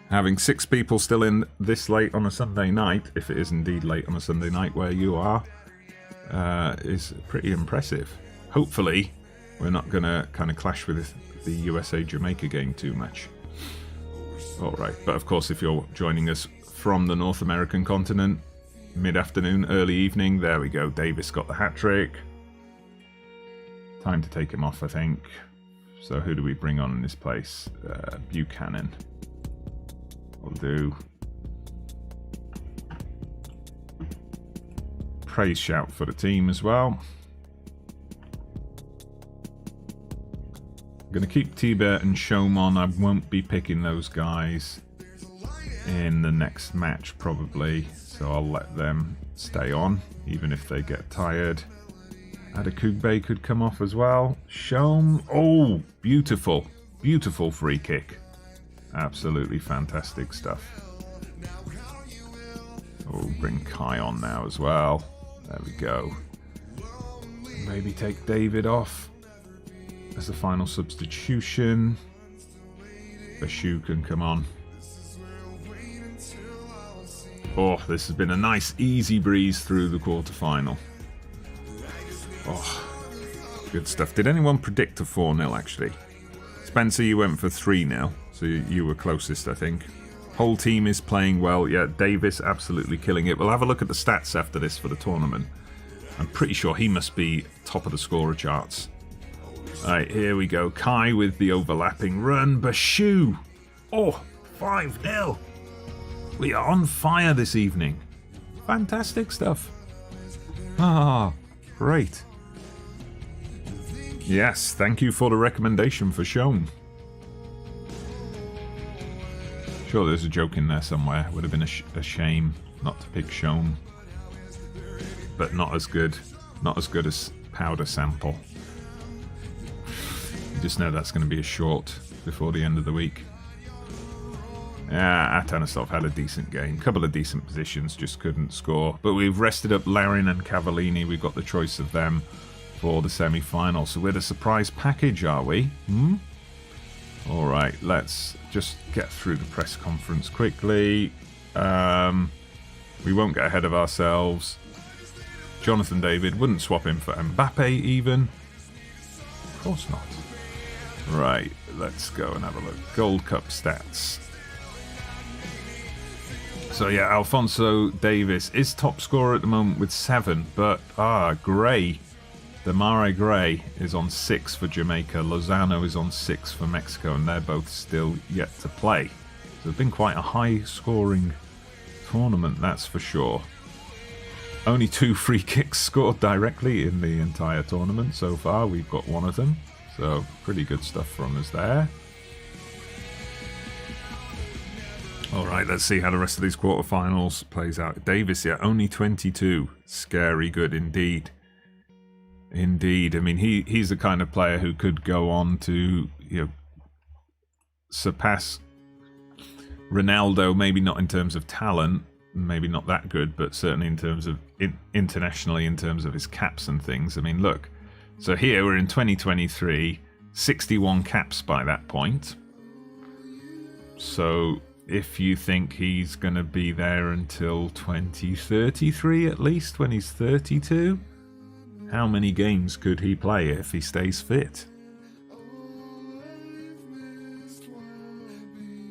Having 6 people still in this late on a Sunday night, if it is indeed late on a Sunday night where you are, is pretty impressive. Hopefully, we're not going to kind of clash with the USA-Jamaica game too much. Alright, but of course if you're joining us from the North American continent, mid-afternoon, early evening, there we go, Davis got the hat-trick. Time to take him off, I think. So who do we bring on in this place? Buchanan. Will do. Praise shout for the team as well. I'm going to keep Tibet and Shomon. I won't be picking those guys in the next match probably, so I'll let them stay on even if they get tired. Adekugbe could come off as well. Shom, oh, beautiful, beautiful free kick. Absolutely fantastic stuff. Oh, bring Kai on now as well. There we go. Maybe take David off as the final substitution. Bashu can come on. Oh, this has been a nice easy breeze through the quarterfinal. Oh, good stuff. Did anyone predict a 4-0 actually? Spencer, you went for 3-0, so you were closest, I think. Whole team is playing well. Yeah, Davis absolutely killing it. We'll have a look at the stats after this for the tournament. I'm pretty sure he must be top of the scorer charts. Alright, here we go. Kai with the overlapping run. Bashu! Oh, 5-0. We are on fire this evening. Fantastic stuff. Ah, great. Yes, thank you for the recommendation for Shone. Sure, there's a joke in there somewhere. Would have been a shame not to pick Shone. But not as good. Not as good as Powder Sample. You just know that's going to be a short before the end of the week. Yeah, Atanasov had a decent game. Couple of decent positions, just couldn't score. But we've rested up Larin and Cavallini. We've got the choice of them for the semi-final. So we're the surprise package, are we? Alright, let's just get through the press conference quickly. We won't get ahead of ourselves. Jonathan David, wouldn't swap him for Mbappe even. Of course not. Right, let's go and have a look. Gold Cup stats. So yeah, Alphonso Davies is top scorer at the moment with 7, but Gray, Demarai Gray is on 6 for Jamaica. Lozano is on 6 for Mexico, and they're both still yet to play. So it's been quite a high-scoring tournament, that's for sure. Only 2 free kicks scored directly in the entire tournament so far. We've got one of them, so pretty good stuff from us there. Alright, let's see how the rest of these quarterfinals plays out. Davis, yeah, only 22. Scary good indeed. Indeed. I mean, he's the kind of player who could go on to, surpass Ronaldo, maybe not in terms of talent, maybe not that good, but certainly in terms of internationally, in terms of his caps and things. I mean, look. So here we're in 2023, 61 caps by that point. So if you think he's going to be there until 2033 at least, when he's 32, how many games could he play if he stays fit?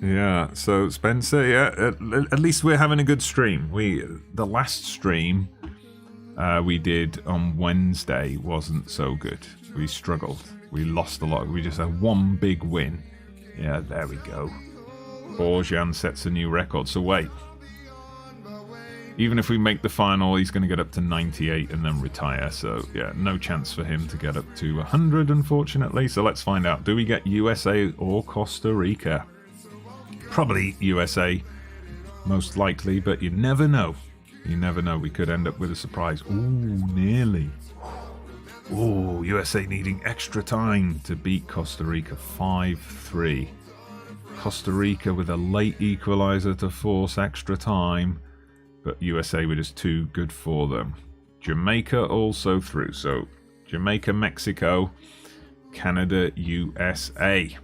Yeah, so Spencer, yeah, at least we're having a good stream. The last stream we did on Wednesday wasn't so good. We struggled. We lost a lot. We just had one big win. Yeah, there we go. Borjan sets a new record. So wait. Even if we make the final, he's going to get up to 98 and then retire. So, yeah, no chance for him to get up to 100, unfortunately. So let's find out. Do we get USA or Costa Rica? Probably USA, most likely, but you never know. You never know. We could end up with a surprise. Ooh, nearly. Ooh, USA needing extra time to beat Costa Rica 5-3. Costa Rica with a late equalizer to force extra time, but USA were just too good for them. Jamaica also through, so Jamaica, Mexico, Canada, USA.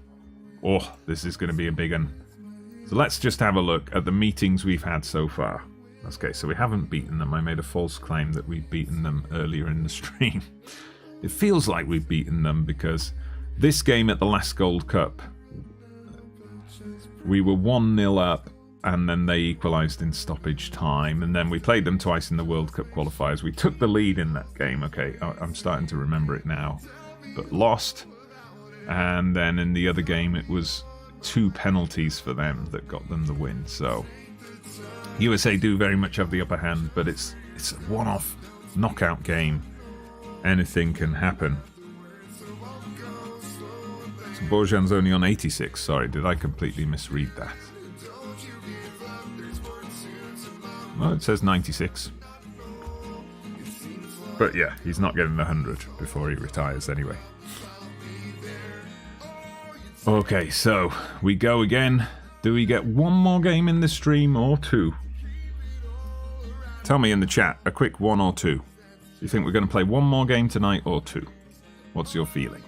Oh, this is going to be a big one. So let's just have a look at the meetings we've had so far. Okay, so we haven't beaten them. I made a false claim that we'd beaten them earlier in the stream. It feels like we've beaten them because this game at the last Gold Cup, we were 1-0 up, and then they equalised in stoppage time, and then we played them twice in the World Cup qualifiers. We took the lead in that game, okay, I'm starting to remember it now, but lost, and then in the other game it was 2 penalties for them that got them the win. So USA do very much have the upper hand, but it's a one-off knockout game. Anything can happen. So Borjan's only on 86. Sorry, did I completely misread that? Well, it says 96. But yeah, he's not getting the 100 before he retires anyway. Okay, so we go again. Do we get one more game in the stream or 2? Tell me in the chat, a quick 1 or 2. Do you think we're going to play one more game tonight or 2? What's your feeling?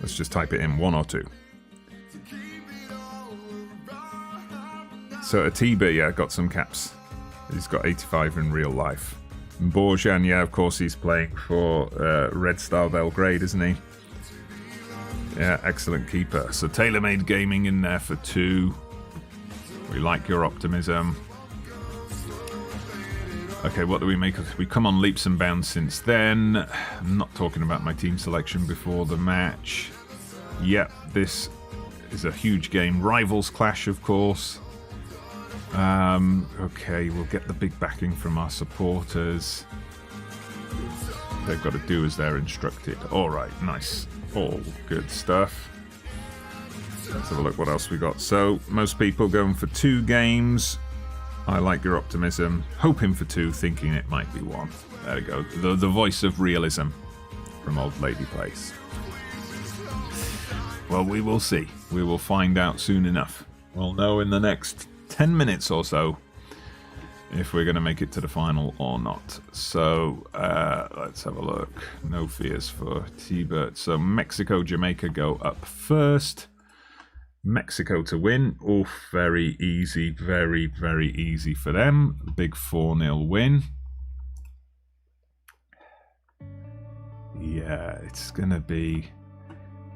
Let's just type it in, 1 or 2. So Atiba, yeah, got some caps. He's got 85 in real life. And Borjan, yeah, of course he's playing for Red Star Belgrade, isn't he? Yeah, excellent keeper. So TaylorMade Gaming in there for 2. We like your optimism. Okay, what do we make of... We come on leaps and bounds since then. I'm not talking about my team selection before the match. Yep, this is a huge game. Rivals clash, of course. Okay, we'll get the big backing from our supporters. They've got to do as they're instructed. Alright, nice. All good stuff. Let's have a look what else we got. So, most people going for 2 games. I like your optimism. Hoping for 2, thinking it might be 1. There we go. The voice of realism from Old Lady Place. Well, we will see. We will find out soon enough. We'll know in the next 10 minutes or so if we're going to make it to the final or not. So, let's have a look. No fears for T-Bert. So, Mexico, Jamaica go up first. Mexico to win. Oh, very easy. Very, very easy for them. Big 4-0 win. Yeah, it's gonna be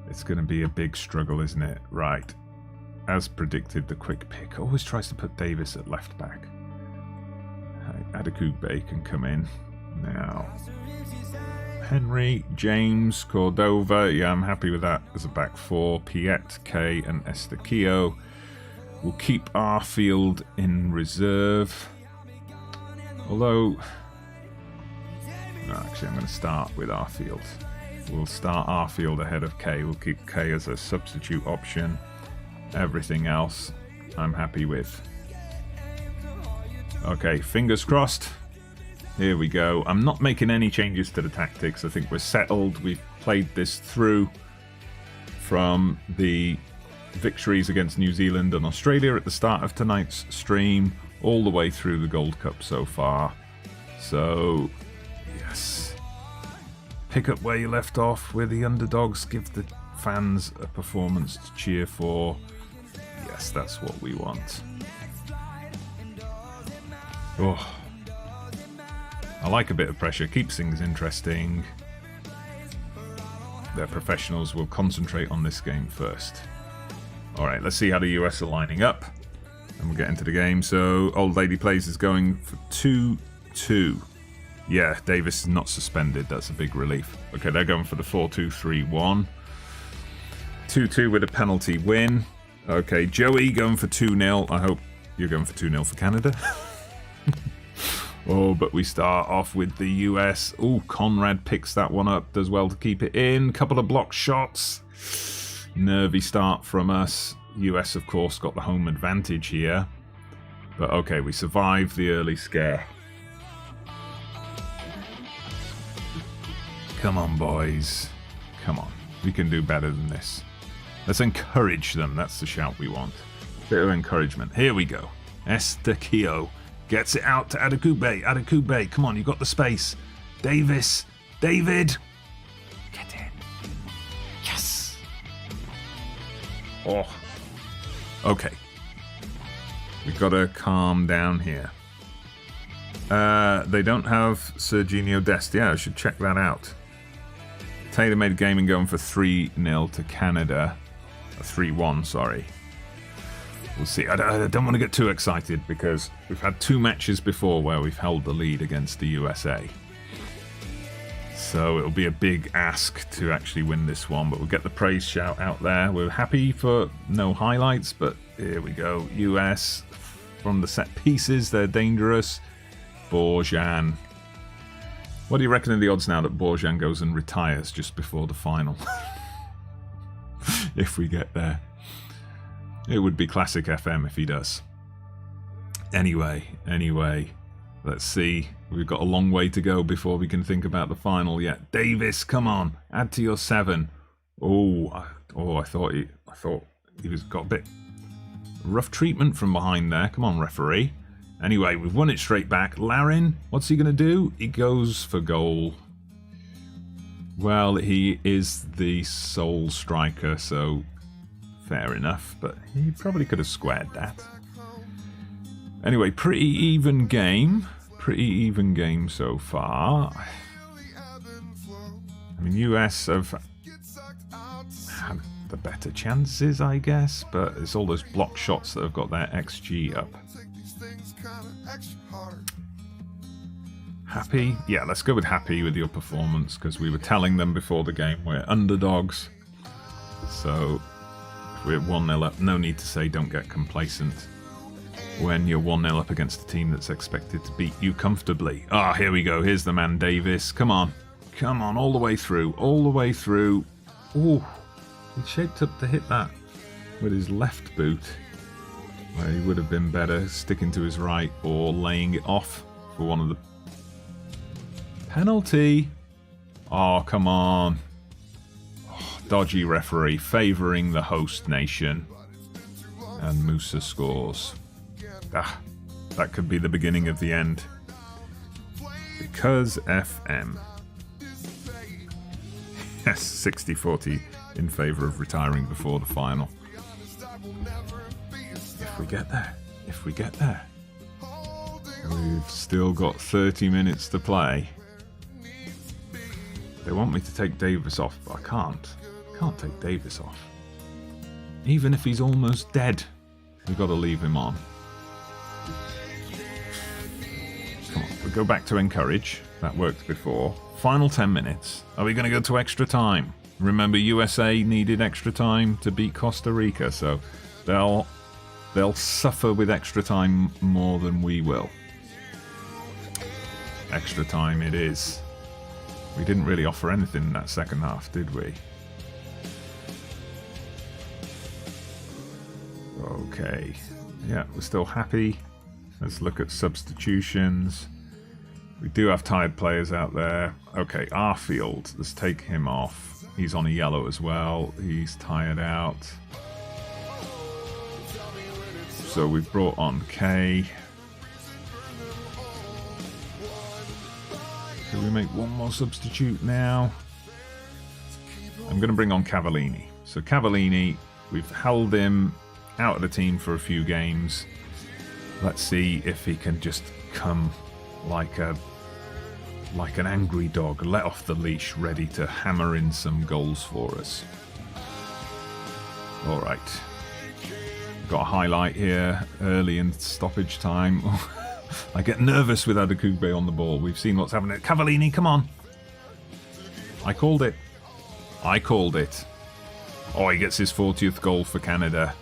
a big struggle, isn't it? Right. As predicted, the quick pick always tries to put Davis at left back. Adekugbe can come in now. Henry, James, Cordova. Yeah, I'm happy with that as a back four. Piet, Kay, and Estaquillo. We'll keep Arfield in reserve. Although, no, actually, I'm going to start with Arfield. We'll start Arfield ahead of Kay. We'll keep Kay as a substitute option. Everything else, I'm happy with. Okay, fingers crossed. Here we go. I'm not making any changes to the tactics. I think we're settled. We've played this through from the victories against New Zealand and Australia at the start of tonight's stream, all the way through the Gold Cup so far. So, yes. Pick up where you left off. We're the underdogs. Give the fans a performance to cheer for. Yes, that's what we want. Oh, I like a bit of pressure. Keeps things interesting. They're professionals. Will concentrate on this game first. All right, let's see how the US are lining up. And we'll get into the game. So, Old Lady Plays is going for 2-2. Yeah, Davis is not suspended. That's a big relief. Okay, they're going for the 4-2-3-1. 2-2 with a penalty win. Okay, Joey going for 2-0. I hope you're going for 2-0 for Canada. Oh, but we start off with the US. Oh, Conrad picks that one up. Does well to keep it in. Couple of block shots. Nervy start from us. US, of course, got the home advantage here. But okay, we survived the early scare. Come on, boys. Come on. We can do better than this. Let's encourage them. That's the shout we want. Bit of encouragement. Here we go. Estaquillo gets it out to Adekugbe. Adekugbe, come on, you got the space. Davis. David. Get in. Yes. Oh. Okay. We've got to calm down here. They don't have Serginho Dest. Yeah, I should check that out. TaylorMade Gaming going for 3-0 to Canada. 3-1, sorry. We'll see. I don't want to get too excited because we've had 2 matches before where we've held the lead against the USA. So it'll be a big ask to actually win this one, but we'll get the praise shout out there. We're happy for no highlights, but here we go. US from the set pieces, they're dangerous. Borjan. What do you reckon of the odds now that Borjan goes and retires just before the final? If we get there. It would be classic FM if he does. Anyway, let's see. We've got a long way to go before we can think about the final yet. Davis, come on, add to your 7. I thought he was got a bit rough treatment from behind there. Come on, referee. Anyway, we've won it straight back. Larin, what's he going to do? He goes for goal. Well, he is the sole striker, so fair enough, but he probably could have squared that. Anyway, pretty even game. Pretty even game so far. I mean, US have had the better chances, I guess, but it's all those block shots that have got their XG up. Happy? Yeah, let's go with happy with your performance, because we were telling them before the game we're underdogs. So, if we're 1-0 up, no need to say don't get complacent when you're 1-0 up against a team that's expected to beat you comfortably. Ah, here we go. Here's the man, Davis. Come on. Come on, all the way through. All the way through. Ooh, he shaped up to hit that with his left boot, where he would have been better sticking to his right or laying it off for one of the penalty. Oh, come on. Oh, dodgy referee favouring the host nation. And Musa scores. Ah, that could be the beginning of the end. Because FM. Yes, 60-40 in favour of retiring before the final. If we get there. If we get there. We've still got 30 minutes to play. They want me to take Davis off, but I can't. I can't take Davis off. Even if he's almost dead, we've got to leave him on. Come on, we go back to encourage. That worked before. Final 10 minutes. Are we going to go to extra time? Remember, USA needed extra time to beat Costa Rica, so they'll suffer with extra time more than we will. Extra time it is. We didn't really offer anything in that second half, did we? Okay. Yeah, we're still happy. Let's look at substitutions. We do have tired players out there. Okay, Arfield. Let's take him off. He's on a yellow as well. He's tired out. So we've brought on K. Can we make one more substitute now? I'm going to bring on Cavallini. So Cavallini, we've held him out of the team for a few games. Let's see if he can just come like an angry dog, let off the leash, ready to hammer in some goals for us. All right. Got a highlight here early in stoppage time. I get nervous with Adekugbe on the ball. We've seen what's happening. Cavallini, come on. I called it. I called it. Oh, he gets his 40th goal for Canada.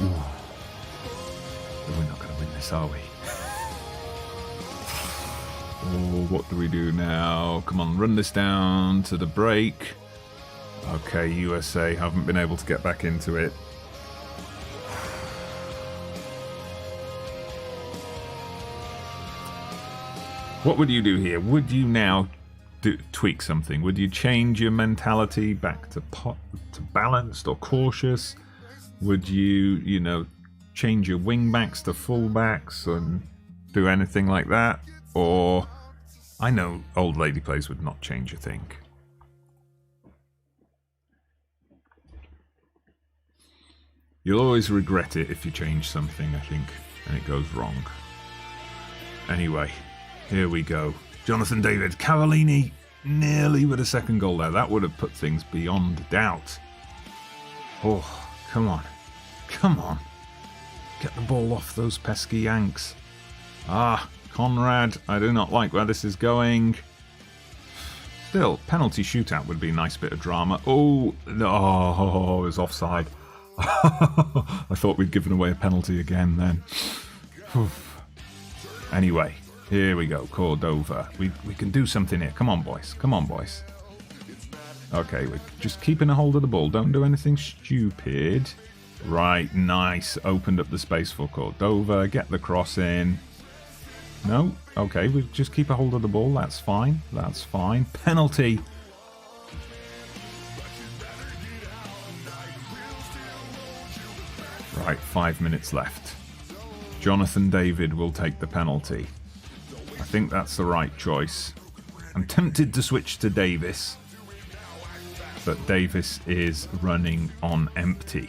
Ooh. We're not going to win this, are we? Oh, what do we do now? Come on, run this down to the break. Okay, USA haven't been able to get back into it. What would you do here? Would you now tweak something? Would you change your mentality back to balanced or cautious? Would you, change your wing backs to full backs and do anything like that? Or, I know old lady plays would not change a thing. You'll always regret it if you change something, I think, and it goes wrong. Anyway. Here we go. Jonathan David, Cavallini, nearly with a second goal there. That would have put things beyond doubt. Oh, come on. Come on. Get the ball off those pesky Yanks. Ah, Conrad, I do not like where this is going. Still, penalty shootout would be a nice bit of drama. Oh, no, it was offside. I thought we'd given away a penalty again then. Anyway. Here we go, Cordova. We can do something here. Come on, boys. Come on, boys. Okay, we're just keeping a hold of the ball. Don't do anything stupid. Right, nice. Opened up the space for Cordova. Get the cross in. No? Okay, we just keep a hold of the ball. That's fine. That's fine. Penalty. Right, 5 minutes left. Jonathan David will take the penalty. I think that's the right choice. I'm tempted to switch to Davis, but Davis is running on empty.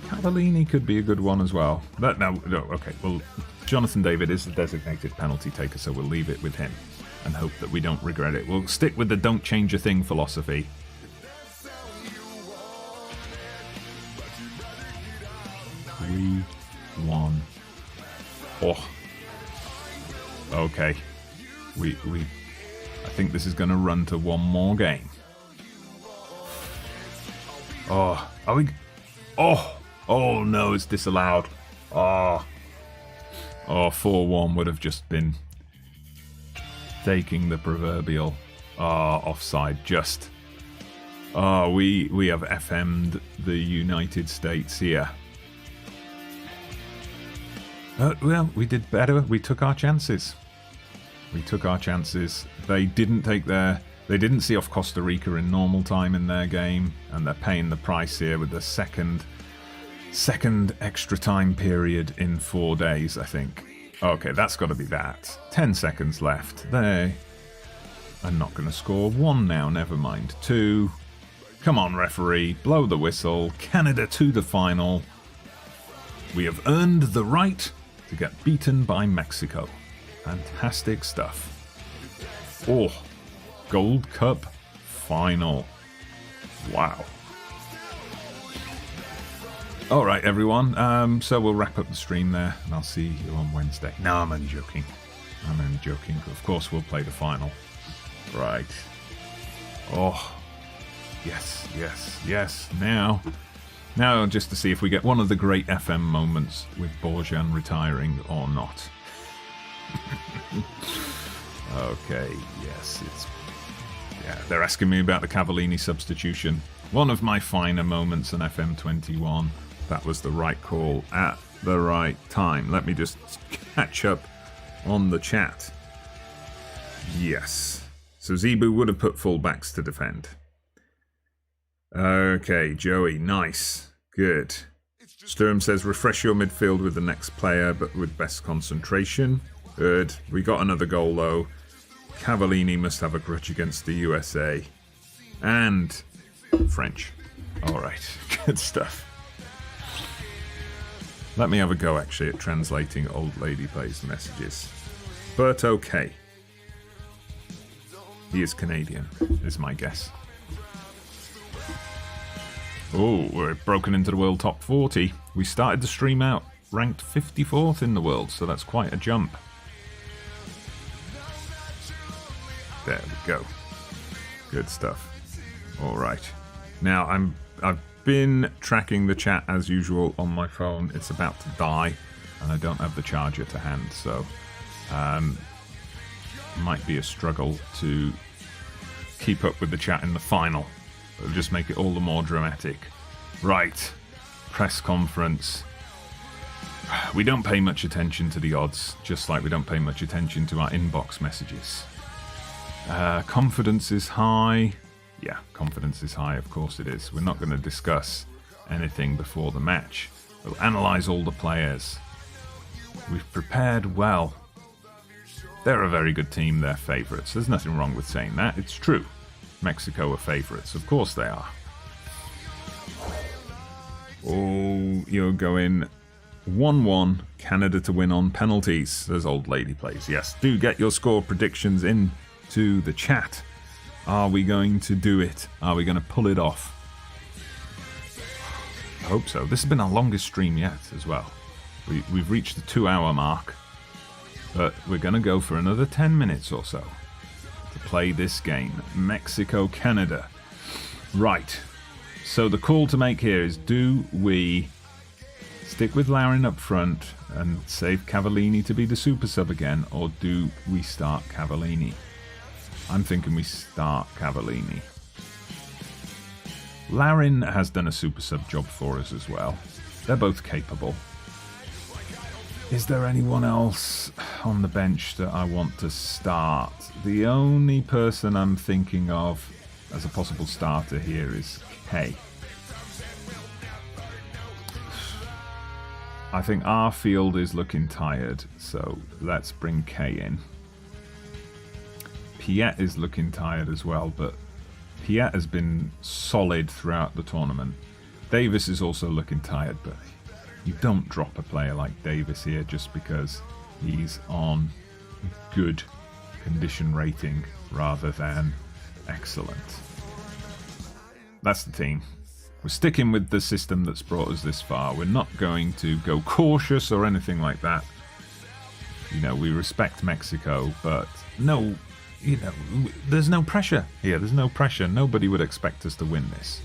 Cavallini could be a good one as well. But no, okay, well, Jonathan David is the designated penalty taker, so we'll leave it with him and hope that we don't regret it. We'll stick with the don't change a thing philosophy. Three, 1. Oh. Okay. I think this is going to run to one more game. Oh, are we? Oh no, it's disallowed. Oh, 4-1 would have just been taking the proverbial offside. Just. We have FM'd the United States here. Well, we did better. We took our chances. We took our chances. They didn't see off Costa Rica in normal time in their game, and they're paying the price here with the second extra time period in 4 days, I think. Okay, that's got to be that. 10 seconds left. They are not going to score 1 now. Never mind. 2. Come on, referee, blow the whistle. Canada to the final. We have earned the right to get beaten by Mexico. Fantastic stuff. Oh, Gold Cup final. Wow. All right, everyone. So we'll wrap up the stream there, and I'll see you on Wednesday. No, I'm only joking. Of course, we'll play the final. Right. Oh, yes. Now, just to see if we get one of the great FM moments with Borjan retiring or not. Okay, yes, they're asking me about the Cavallini substitution. One of my finer moments on FM21. That was the right call at the right time. Let me just catch up on the chat. Yes. So Zebu would have put fullbacks to defend. Okay, Joey, nice. Good. Sturm says, refresh your midfield with the next player, but with best concentration. Good. We got another goal, though. Cavallini must have a grudge against the USA. And French. Alright, good stuff. Let me have a go, actually, at translating Old Lady Plays messages. But okay. He is Canadian, is my guess. Oh, we're broken into the world top 40. We started the stream out ranked 54th in the world, so that's quite a jump. There we go. Good stuff. All right. Now, I've been tracking the chat as usual on my phone. It's about to die, and I don't have the charger to hand, so might be a struggle to keep up with the chat in the final. It'll just make it all the more dramatic. Right. Press conference. We don't pay much attention to the odds, just like we don't pay much attention to our inbox messages. Confidence is high. Yeah, confidence is high, of course it is. We're not going to discuss anything before the match. We'll analyse all the players. We've prepared well. They're a very good team, they're favourites. There's nothing wrong with saying that, it's true. Mexico are favourites, of course they are. Oh, you're going 1-1, Canada to win on penalties. There's Old Lady Plays. Yes, do get your score predictions into the chat. Are we going to do it? Are we going to pull it off? I hope so. This has been our longest stream yet as well. We've reached the 2-hour mark, but we're going to go for another 10 minutes or so to play this game. Mexico-Canada. Right. So the call to make here is, do we stick with Larin up front and save Cavallini to be the super sub again, or do we start Cavallini? I'm thinking we start Cavallini. Larin has done a super sub job for us as well. They're both capable. Is there anyone else on the bench that I want to start? The only person I'm thinking of as a possible starter here is Kay. I think our field is looking tired, so let's bring Kay in. Piet is looking tired as well, but Piet has been solid throughout the tournament. Davis is also looking tired, but you don't drop a player like Davis here just because he's on good condition rating rather than excellent. That's the team. We're sticking with the system that's brought us this far. We're not going to go cautious or anything like that. You know, we respect Mexico, but no, you know, there's no pressure here. There's no pressure. Nobody would expect us to win this.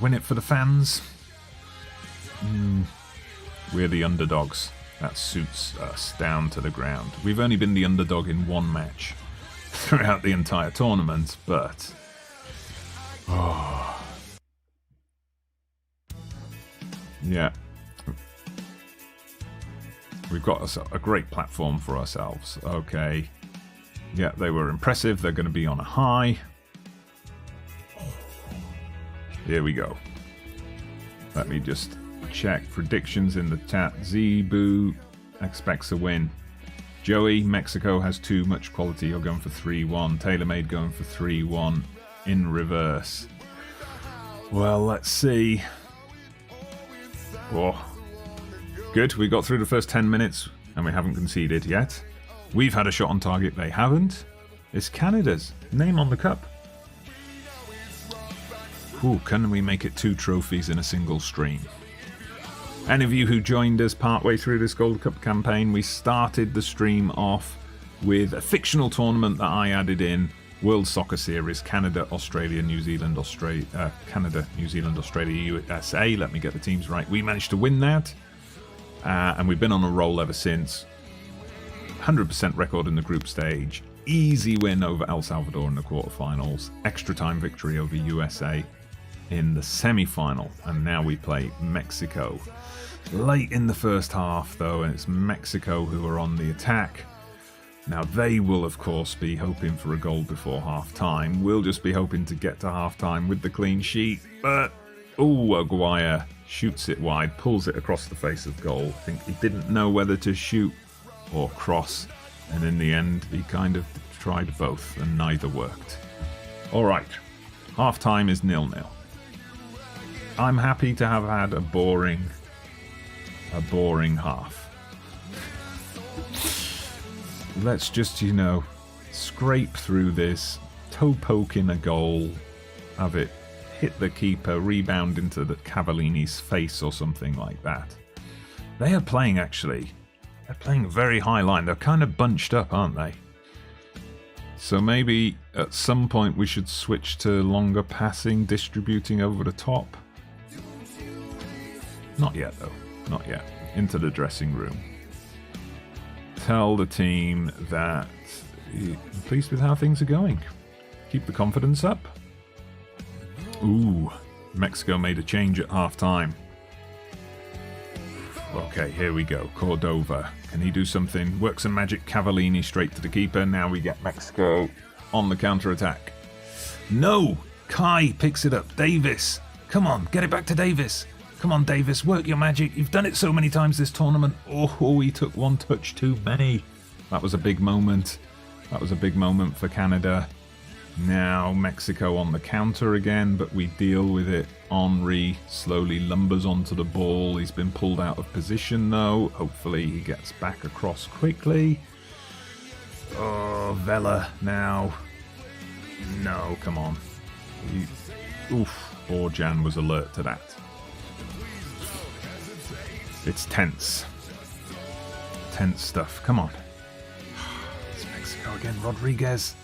Win it for the fans? We're the underdogs. That suits us down to the ground. We've only been the underdog in one match throughout the entire tournament, but... Oh. Yeah. We've got a great platform for ourselves. Okay. Yeah, they were impressive. They're going to be on a high. Here we go. Let me just check predictions in the chat. Zebu expects a win. Joey, Mexico has too much quality. You're going for 3-1. TaylorMade going for 3-1. in reverse. Well, let's see. Oh, good. We got through the first 10 minutes and we haven't conceded yet. We've had a shot on target. They haven't. It's Canada's. Name on the cup. Ooh, can we make it 2 trophies in a single stream? Any of you who joined us partway through this Gold Cup campaign, we started the stream off with a fictional tournament that I added in. World Soccer Series, Canada, Australia, New Zealand, Canada, New Zealand, Australia, USA. Let me get the teams right. We managed to win that, and we've been on a roll ever since. 100% record in the group stage. Easy win over El Salvador in the quarterfinals. Extra time victory over USA in the semi-final, and now we play Mexico. Late in the first half, though, and it's Mexico who are on the attack. Now, they will, of course, be hoping for a goal before half-time. We'll just be hoping to get to half-time with the clean sheet. But, Aguirre shoots it wide, pulls it across the face of goal. I think he didn't know whether to shoot or cross. And in the end, he kind of tried both, and neither worked. All right, half-time is 0-0. I'm happy to have had a boring half. Let's just, scrape through this, toe poke in a goal, have it hit the keeper, rebound into the Cavallini's face or something like that. They are playing, actually. They're playing a very high line. They're kind of bunched up, aren't they? So maybe at some point we should switch to longer passing, distributing over the top. Not yet, though. Not yet. Into the dressing room. Tell the team that you're pleased with how things are going. Keep the confidence up. Ooh, Mexico made a change at half-time. Okay, here we go. Cordova. Can he do something? Work some magic. Cavallini straight to the keeper. Now we get Mexico on the counter-attack. No! Kai picks it up. Davis. Come on, get it back to Davis. Come on, Davis, work your magic. You've done it so many times this tournament. Oh, he took one touch too many. That was a big moment. That was a big moment for Canada. Now Mexico on the counter again, but we deal with it. Henry slowly lumbers onto the ball. He's been pulled out of position, though. Hopefully he gets back across quickly. Oh, Vela now. No, come on. Borjan was alert to that. It's tense. Tense stuff. Come on. It's Mexico again. Rodriguez.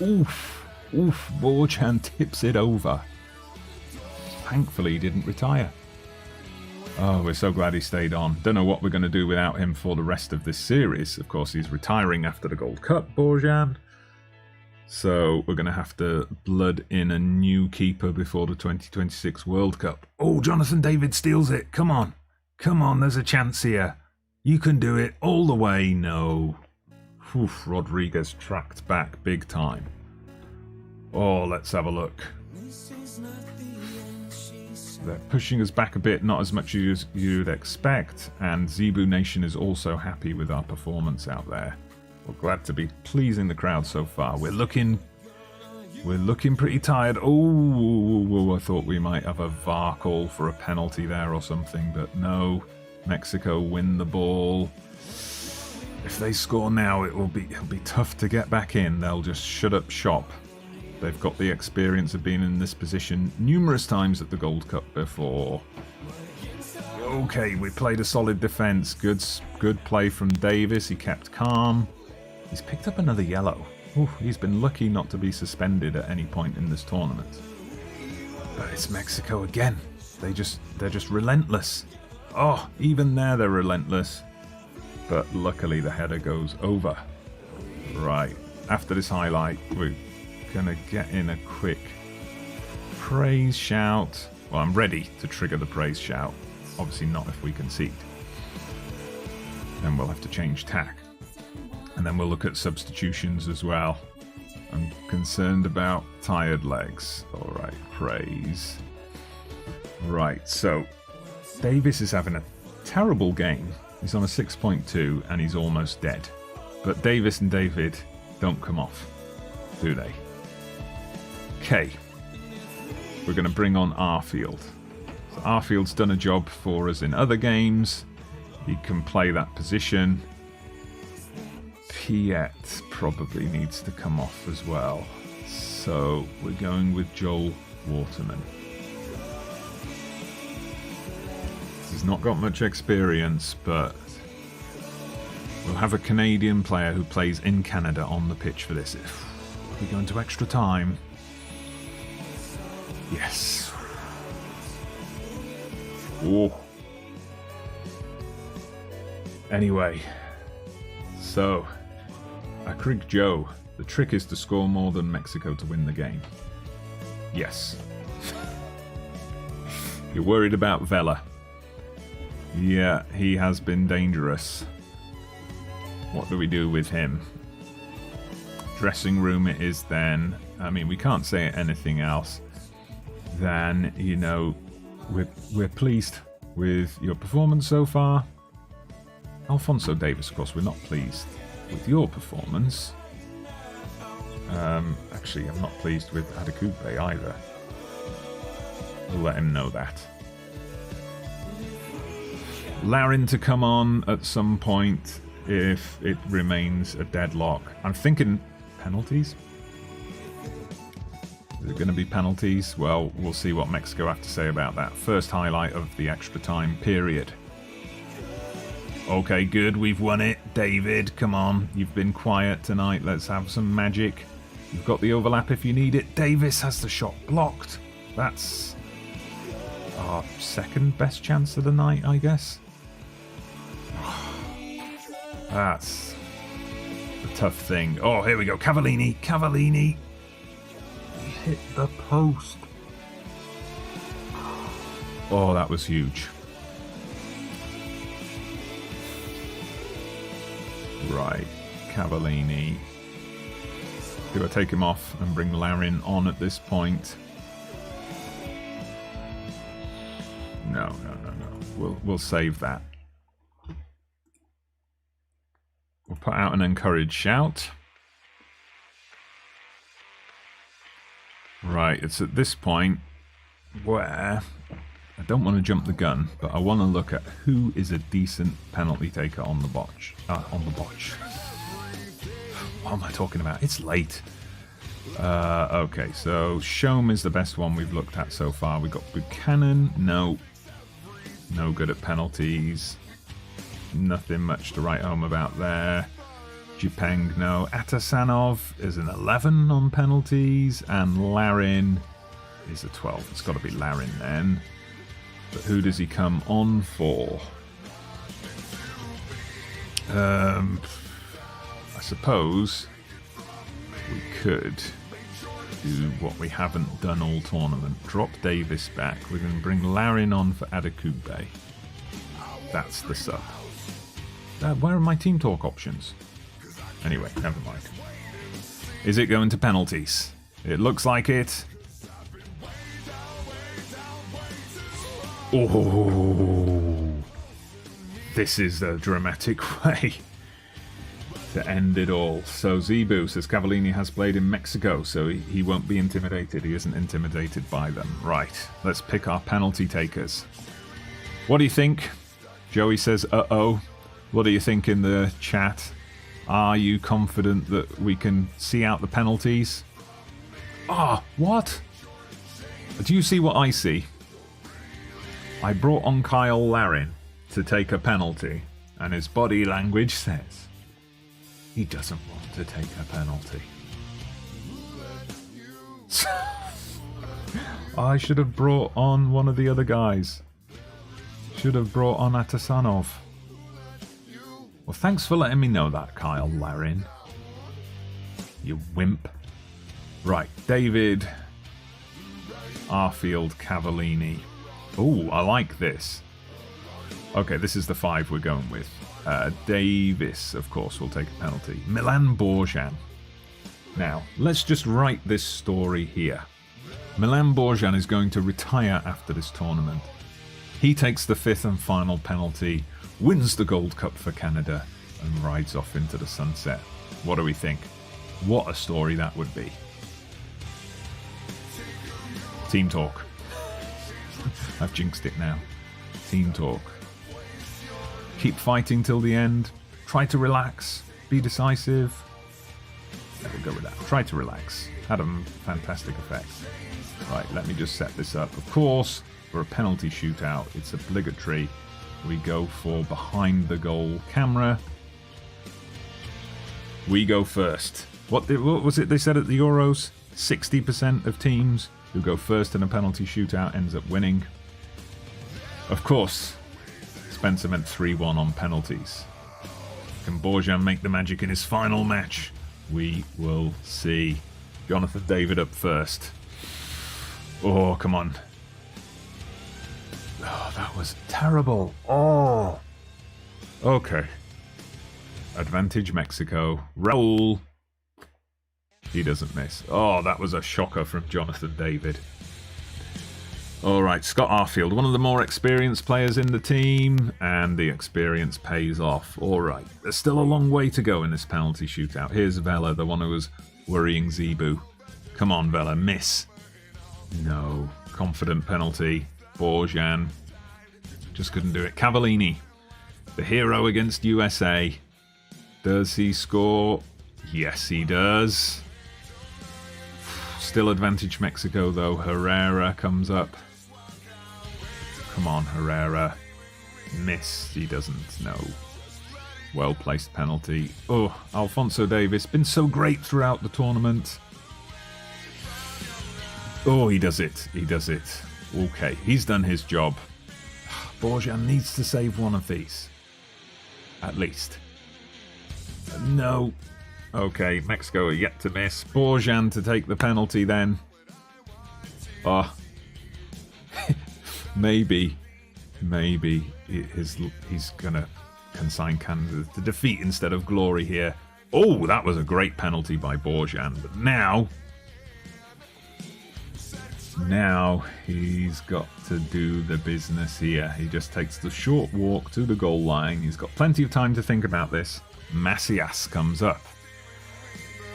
Oof. Borjan tips it over. Thankfully, he didn't retire. Oh, we're so glad he stayed on. Don't know what we're going to do without him for the rest of this series. Of course, he's retiring after the Gold Cup, Borjan. So we're going to have to blood in a new keeper before the 2026 World Cup. Oh, Jonathan David steals it. Come on. Come on, there's a chance here. You can do it all the way. No. Oof, Rodriguez tracked back big time. Oh, let's have a look. They're pushing us back a bit, not as much as you'd expect. And Zebu Nation is also happy with our performance out there. We're glad to be pleasing the crowd so far. We're looking pretty tired. Oh, I thought we might have a VAR call for a penalty there or something, but no. Mexico win the ball. If they score now, it'll be tough to get back in. They'll just shut up shop. They've got the experience of being in this position numerous times at the Gold Cup before. Okay, we played a solid defence. Good play from Davis. He kept calm. He's picked up another yellow. Ooh, he's been lucky not to be suspended at any point in this tournament. But it's Mexico again. They're just relentless. Oh, even there they're relentless. But luckily the header goes over. Right. After this highlight, we're going to get in a quick praise shout. Well, I'm ready to trigger the praise shout. Obviously not if we concede. Then we'll have to change tack. And then we'll look at substitutions as well. I'm concerned about tired legs. All right, praise. Right, so Davis is having a terrible game. He's on a 6.2 and he's almost dead. But Davis and David don't come off, do they? Okay. We're going to bring on Arfield. So Arfield's done a job for us in other games. He can play that position. Piet probably needs to come off as well. So we're going with Joel Waterman. He's not got much experience, but we'll have a Canadian player who plays in Canada on the pitch for this. We're going to extra time. Yes. Oh. Anyway, so Akrig Joe. The trick is to score more than Mexico to win the game. Yes. You're worried about Vela. Yeah, he has been dangerous. What do we do with him? Dressing room it is then. I mean, we can't say anything else than, you know, we're pleased with your performance so far. Alphonso Davis, of course, we're not pleased with your performance. Actually, I'm not pleased with Adekugbe either. We'll let him know that. Larin to come on at some point if it remains a deadlock. I'm thinking penalties. Is it going to be penalties? Well, we'll see what Mexico have to say about that. First highlight of the extra time period. Okay, good. We've won it. David, come on. You've been quiet tonight. Let's have some magic. You've got the overlap if you need it. Davis has the shot blocked. That's our second best chance of the night, I guess. That's a tough thing. Oh, here we go. Cavallini. Cavallini. He hit the post. Oh, that was huge. Right. Cavallini. Do I take him off and bring Larin on at this point? No. We'll save that. We'll put out an encouraged shout. Right, it's at this point where I don't want to jump the gun, but I want to look at who is a decent penalty taker on the botch. What am I talking about? It's late. Okay, so Shome is the best one we've looked at so far. We got Buchanan. No good at penalties. Nothing much to write home about there. Jipeng, no. Atasanov is an 11 on penalties, and Larin is a 12. It's got to be Larin then. But who does he come on for? I suppose we could do what we haven't done all tournament. Drop Davis back. We're going to bring Larin on for Adekugbe. That's the sub. Where are my team talk options? Anyway, never mind. Is it going to penalties? It looks like it. Oh, this is a dramatic way to end it all. So Zebu says Cavallini has played in Mexico, so he won't be intimidated. He isn't intimidated by them. Right, let's pick our penalty takers. What do you think? Joey says, uh-oh. What do you think in the chat? Are you confident that we can see out the penalties? Ah, what? Do you see what I see? I brought on Kyle Larin to take a penalty, and his body language says he doesn't want to take a penalty. I should have brought on one of the other guys. Should have brought on Atasanov. Well, thanks for letting me know that, Kyle Larin. You wimp. Right, David, Arfield, Cavallini. Oh, I like this. Okay, this is the 5 we're going with. Davis, of course, will take a penalty. Milan Borjan. Now, let's just write this story here. Milan Borjan is going to retire after this tournament. He takes the 5th and final penalty, wins the Gold Cup for Canada, and rides off into the sunset. What do we think? What a story that would be. Team talk. I've jinxed it now. Team talk. Keep fighting till the end. Try to relax. Be decisive. Never go with that. Try to relax. Had a fantastic effect. Right, let me just set this up. Of course, for a penalty shootout, it's obligatory. We go for behind the goal camera. We go first. What was it they said at the Euros? 60% of teams who go first in a penalty shootout ends up winning. Of course, Spencer meant 3-1 on penalties. Can Borjan make the magic in his final match? We will see. Jonathan David up first. Oh, come on. Oh, that was terrible. Oh. Okay. Advantage Mexico. Raul. He doesn't miss. Oh, that was a shocker from Jonathan David. All right, Scott Arfield, one of the more experienced players in the team, and the experience pays off. All right, there's still a long way to go in this penalty shootout. Here's Vela, the one who was worrying Zebu. Come on, Vela, miss. No, confident penalty. Borjan just couldn't do it. Cavallini, the hero against USA. Does he score? Yes, he does. Still advantage Mexico, though. Herrera comes up. Come on, Herrera. Miss. He doesn't. No. Well-placed penalty. Oh, Alphonso Davies. Been so great throughout the tournament. Oh, he does it. He does it. Okay, he's done his job. Borjan needs to save one of these. At least. No. Okay, Mexico are yet to miss. Borjan to take the penalty then. Oh. maybe he's gonna consign Canada to defeat instead of glory here. Oh, that was a great penalty by Borjan. But now he's got to do the business here. He just takes the short walk to the goal line. He's got plenty of time to think about this. Macias comes up.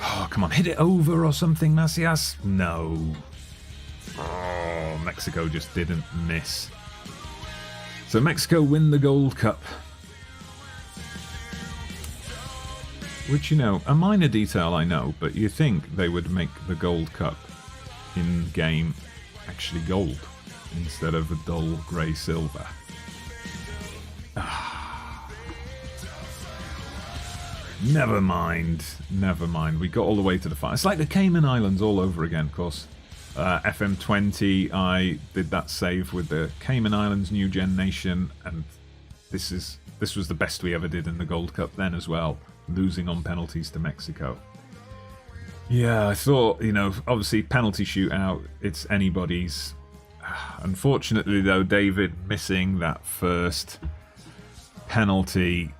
Oh, come on, hit it over or something, Macias. No. Oh, Mexico just didn't miss. So Mexico win the Gold Cup. Which, you know, a minor detail I know, but you think they would make the Gold Cup in-game actually gold instead of a dull grey silver. Never mind. We got all the way to the final. It's like the Cayman Islands all over again, of course. FM20, I did that save with the Cayman Islands New Gen Nation, and this was the best we ever did in the Gold Cup then as well, losing on penalties to Mexico. Yeah, I thought, you know, obviously penalty shootout, it's anybody's. Unfortunately, though, David missing that first penalty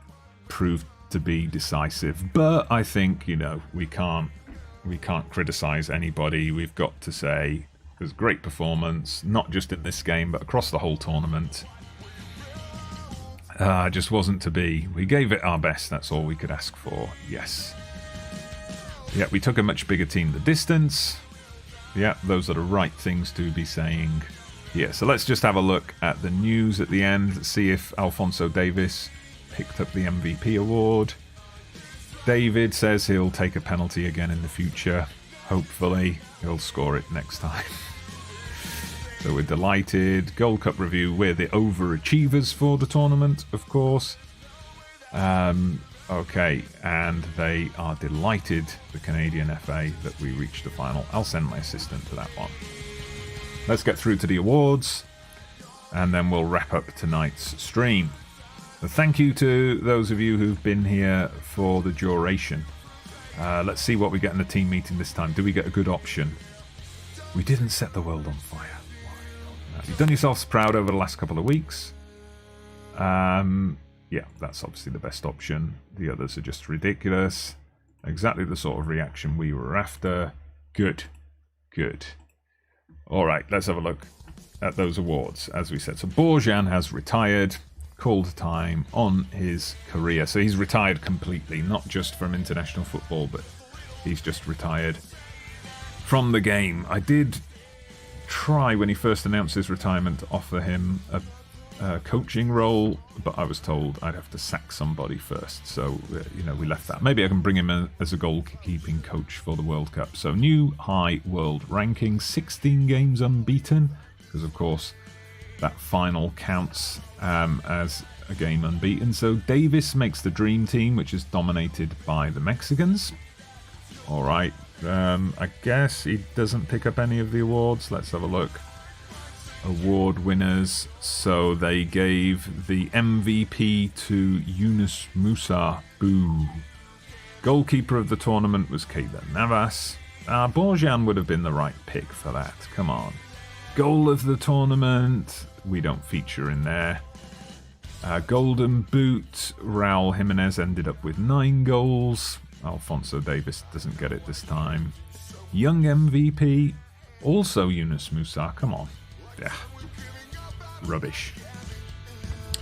proved to be decisive. But I think, you know, we can't criticize anybody. We've got to say it was a great performance, not just in this game, but across the whole tournament. Just wasn't to be. We gave it our best. That's all we could ask for. Yes. Yeah, we took a much bigger team the distance. Yeah, those are the right things to be saying. Yeah, so let's just have a look at the news at the end, see if Alphonso Davies picked up the MVP award. David says he'll take a penalty again in the future. Hopefully, he'll score it next time. So we're delighted. Gold Cup review, we're the overachievers for the tournament, of course. Okay, and they are delighted, the Canadian FA, that we reached the final. I'll send my assistant to that one. Let's get through to the awards, and then we'll wrap up tonight's stream. So thank you to those of you who've been here for the duration. Let's see what we get in the team meeting this time. Do we get a good option? We didn't set the world on fire. You've done yourselves proud over the last couple of weeks. Yeah, that's obviously the best option. The others are just ridiculous. Exactly the sort of reaction we were after. Good. Good. All right, let's have a look at those awards, as we said. So Borjan has retired. Called time on his career. So he's retired completely, not just from international football, but he's just retired from the game. I did try, when he first announced his retirement, to offer him a coaching role, but I was told I'd have to sack somebody first. So, we left that. Maybe I can bring him as a goalkeeping coach for the World Cup. So, new high world ranking, 16 games unbeaten, because, of course, that final counts as a game unbeaten. So, Davis makes the dream team, which is dominated by the Mexicans. All right. I guess he doesn't pick up any of the awards. Let's have a look. Award winners. So they gave the MVP to Yunus Musa. Boo. Goalkeeper of the tournament was Keylor Navas. Borjan would have been the right pick for that. Come on. Goal of the tournament. We don't feature in there. Golden Boot. Raul Jimenez ended up with 9 goals. Alphonso Davis doesn't get it this time. Young MVP. Also Yunus Musa. Come on. Yeah. Rubbish.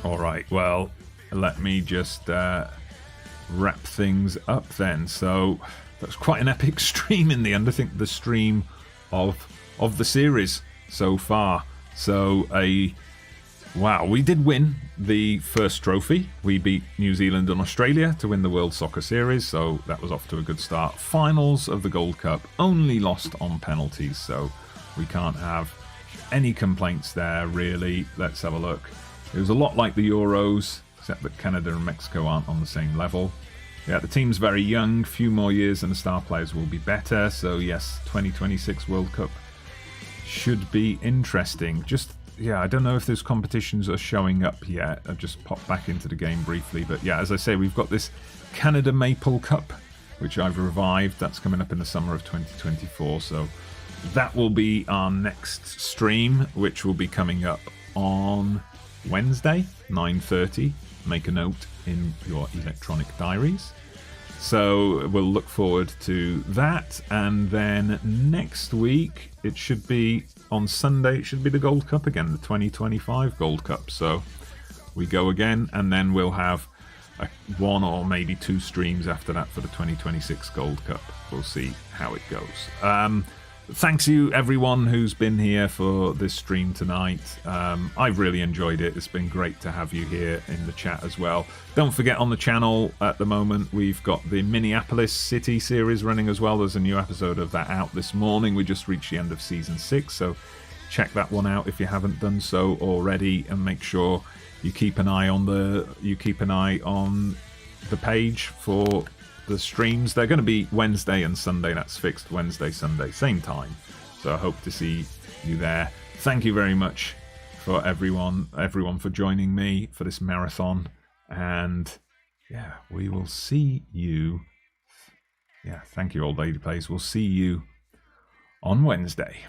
Alright, well, let me just wrap things up then. So, that was quite an epic stream in the end. I think the stream of the series so far. So, wow, we did win the first trophy. We beat New Zealand and Australia to win the World Soccer Series, so that was off to a good start. Finals of the Gold Cup, only lost on penalties, so we can't have any complaints there, really. Let's have a look. It was a lot like the Euros, except that Canada and Mexico aren't on the same level. Yeah, the team's very young, few more years and the star players will be better, so yes, 2026 World Cup should be interesting. Yeah, I don't know if those competitions are showing up yet. I've just popped back into the game briefly. But yeah, as I say, we've got this Canada Maple Cup, which I've revived. That's coming up in the summer of 2024. So that will be our next stream, which will be coming up on Wednesday, 9:30. Make a note in your electronic diaries. So we'll look forward to that. And then next week, it should be on Sunday, it should be the Gold Cup again, the 2025 Gold Cup. So we go again, and then we'll have 1 or maybe 2 streams after that for the 2026 Gold Cup. We'll see how it goes. Thanks to you, everyone who's been here for this stream tonight. I've really enjoyed it. It's been great to have you here in the chat as well. Don't forget, on the channel at the moment, we've got the Minneapolis City series running as well. There's a new episode of that out this morning. We just reached the end of season 6, so check that one out if you haven't done so already, and make sure you keep an eye on the page for the streams. They're going to be Wednesday and Sunday. That's fixed. Wednesday, Sunday, same time. So I hope to see you there. Thank you very much for everyone for joining me for this marathon. And yeah, we will see you. Yeah, thank you, Old Lady Plays. We'll see you on Wednesday.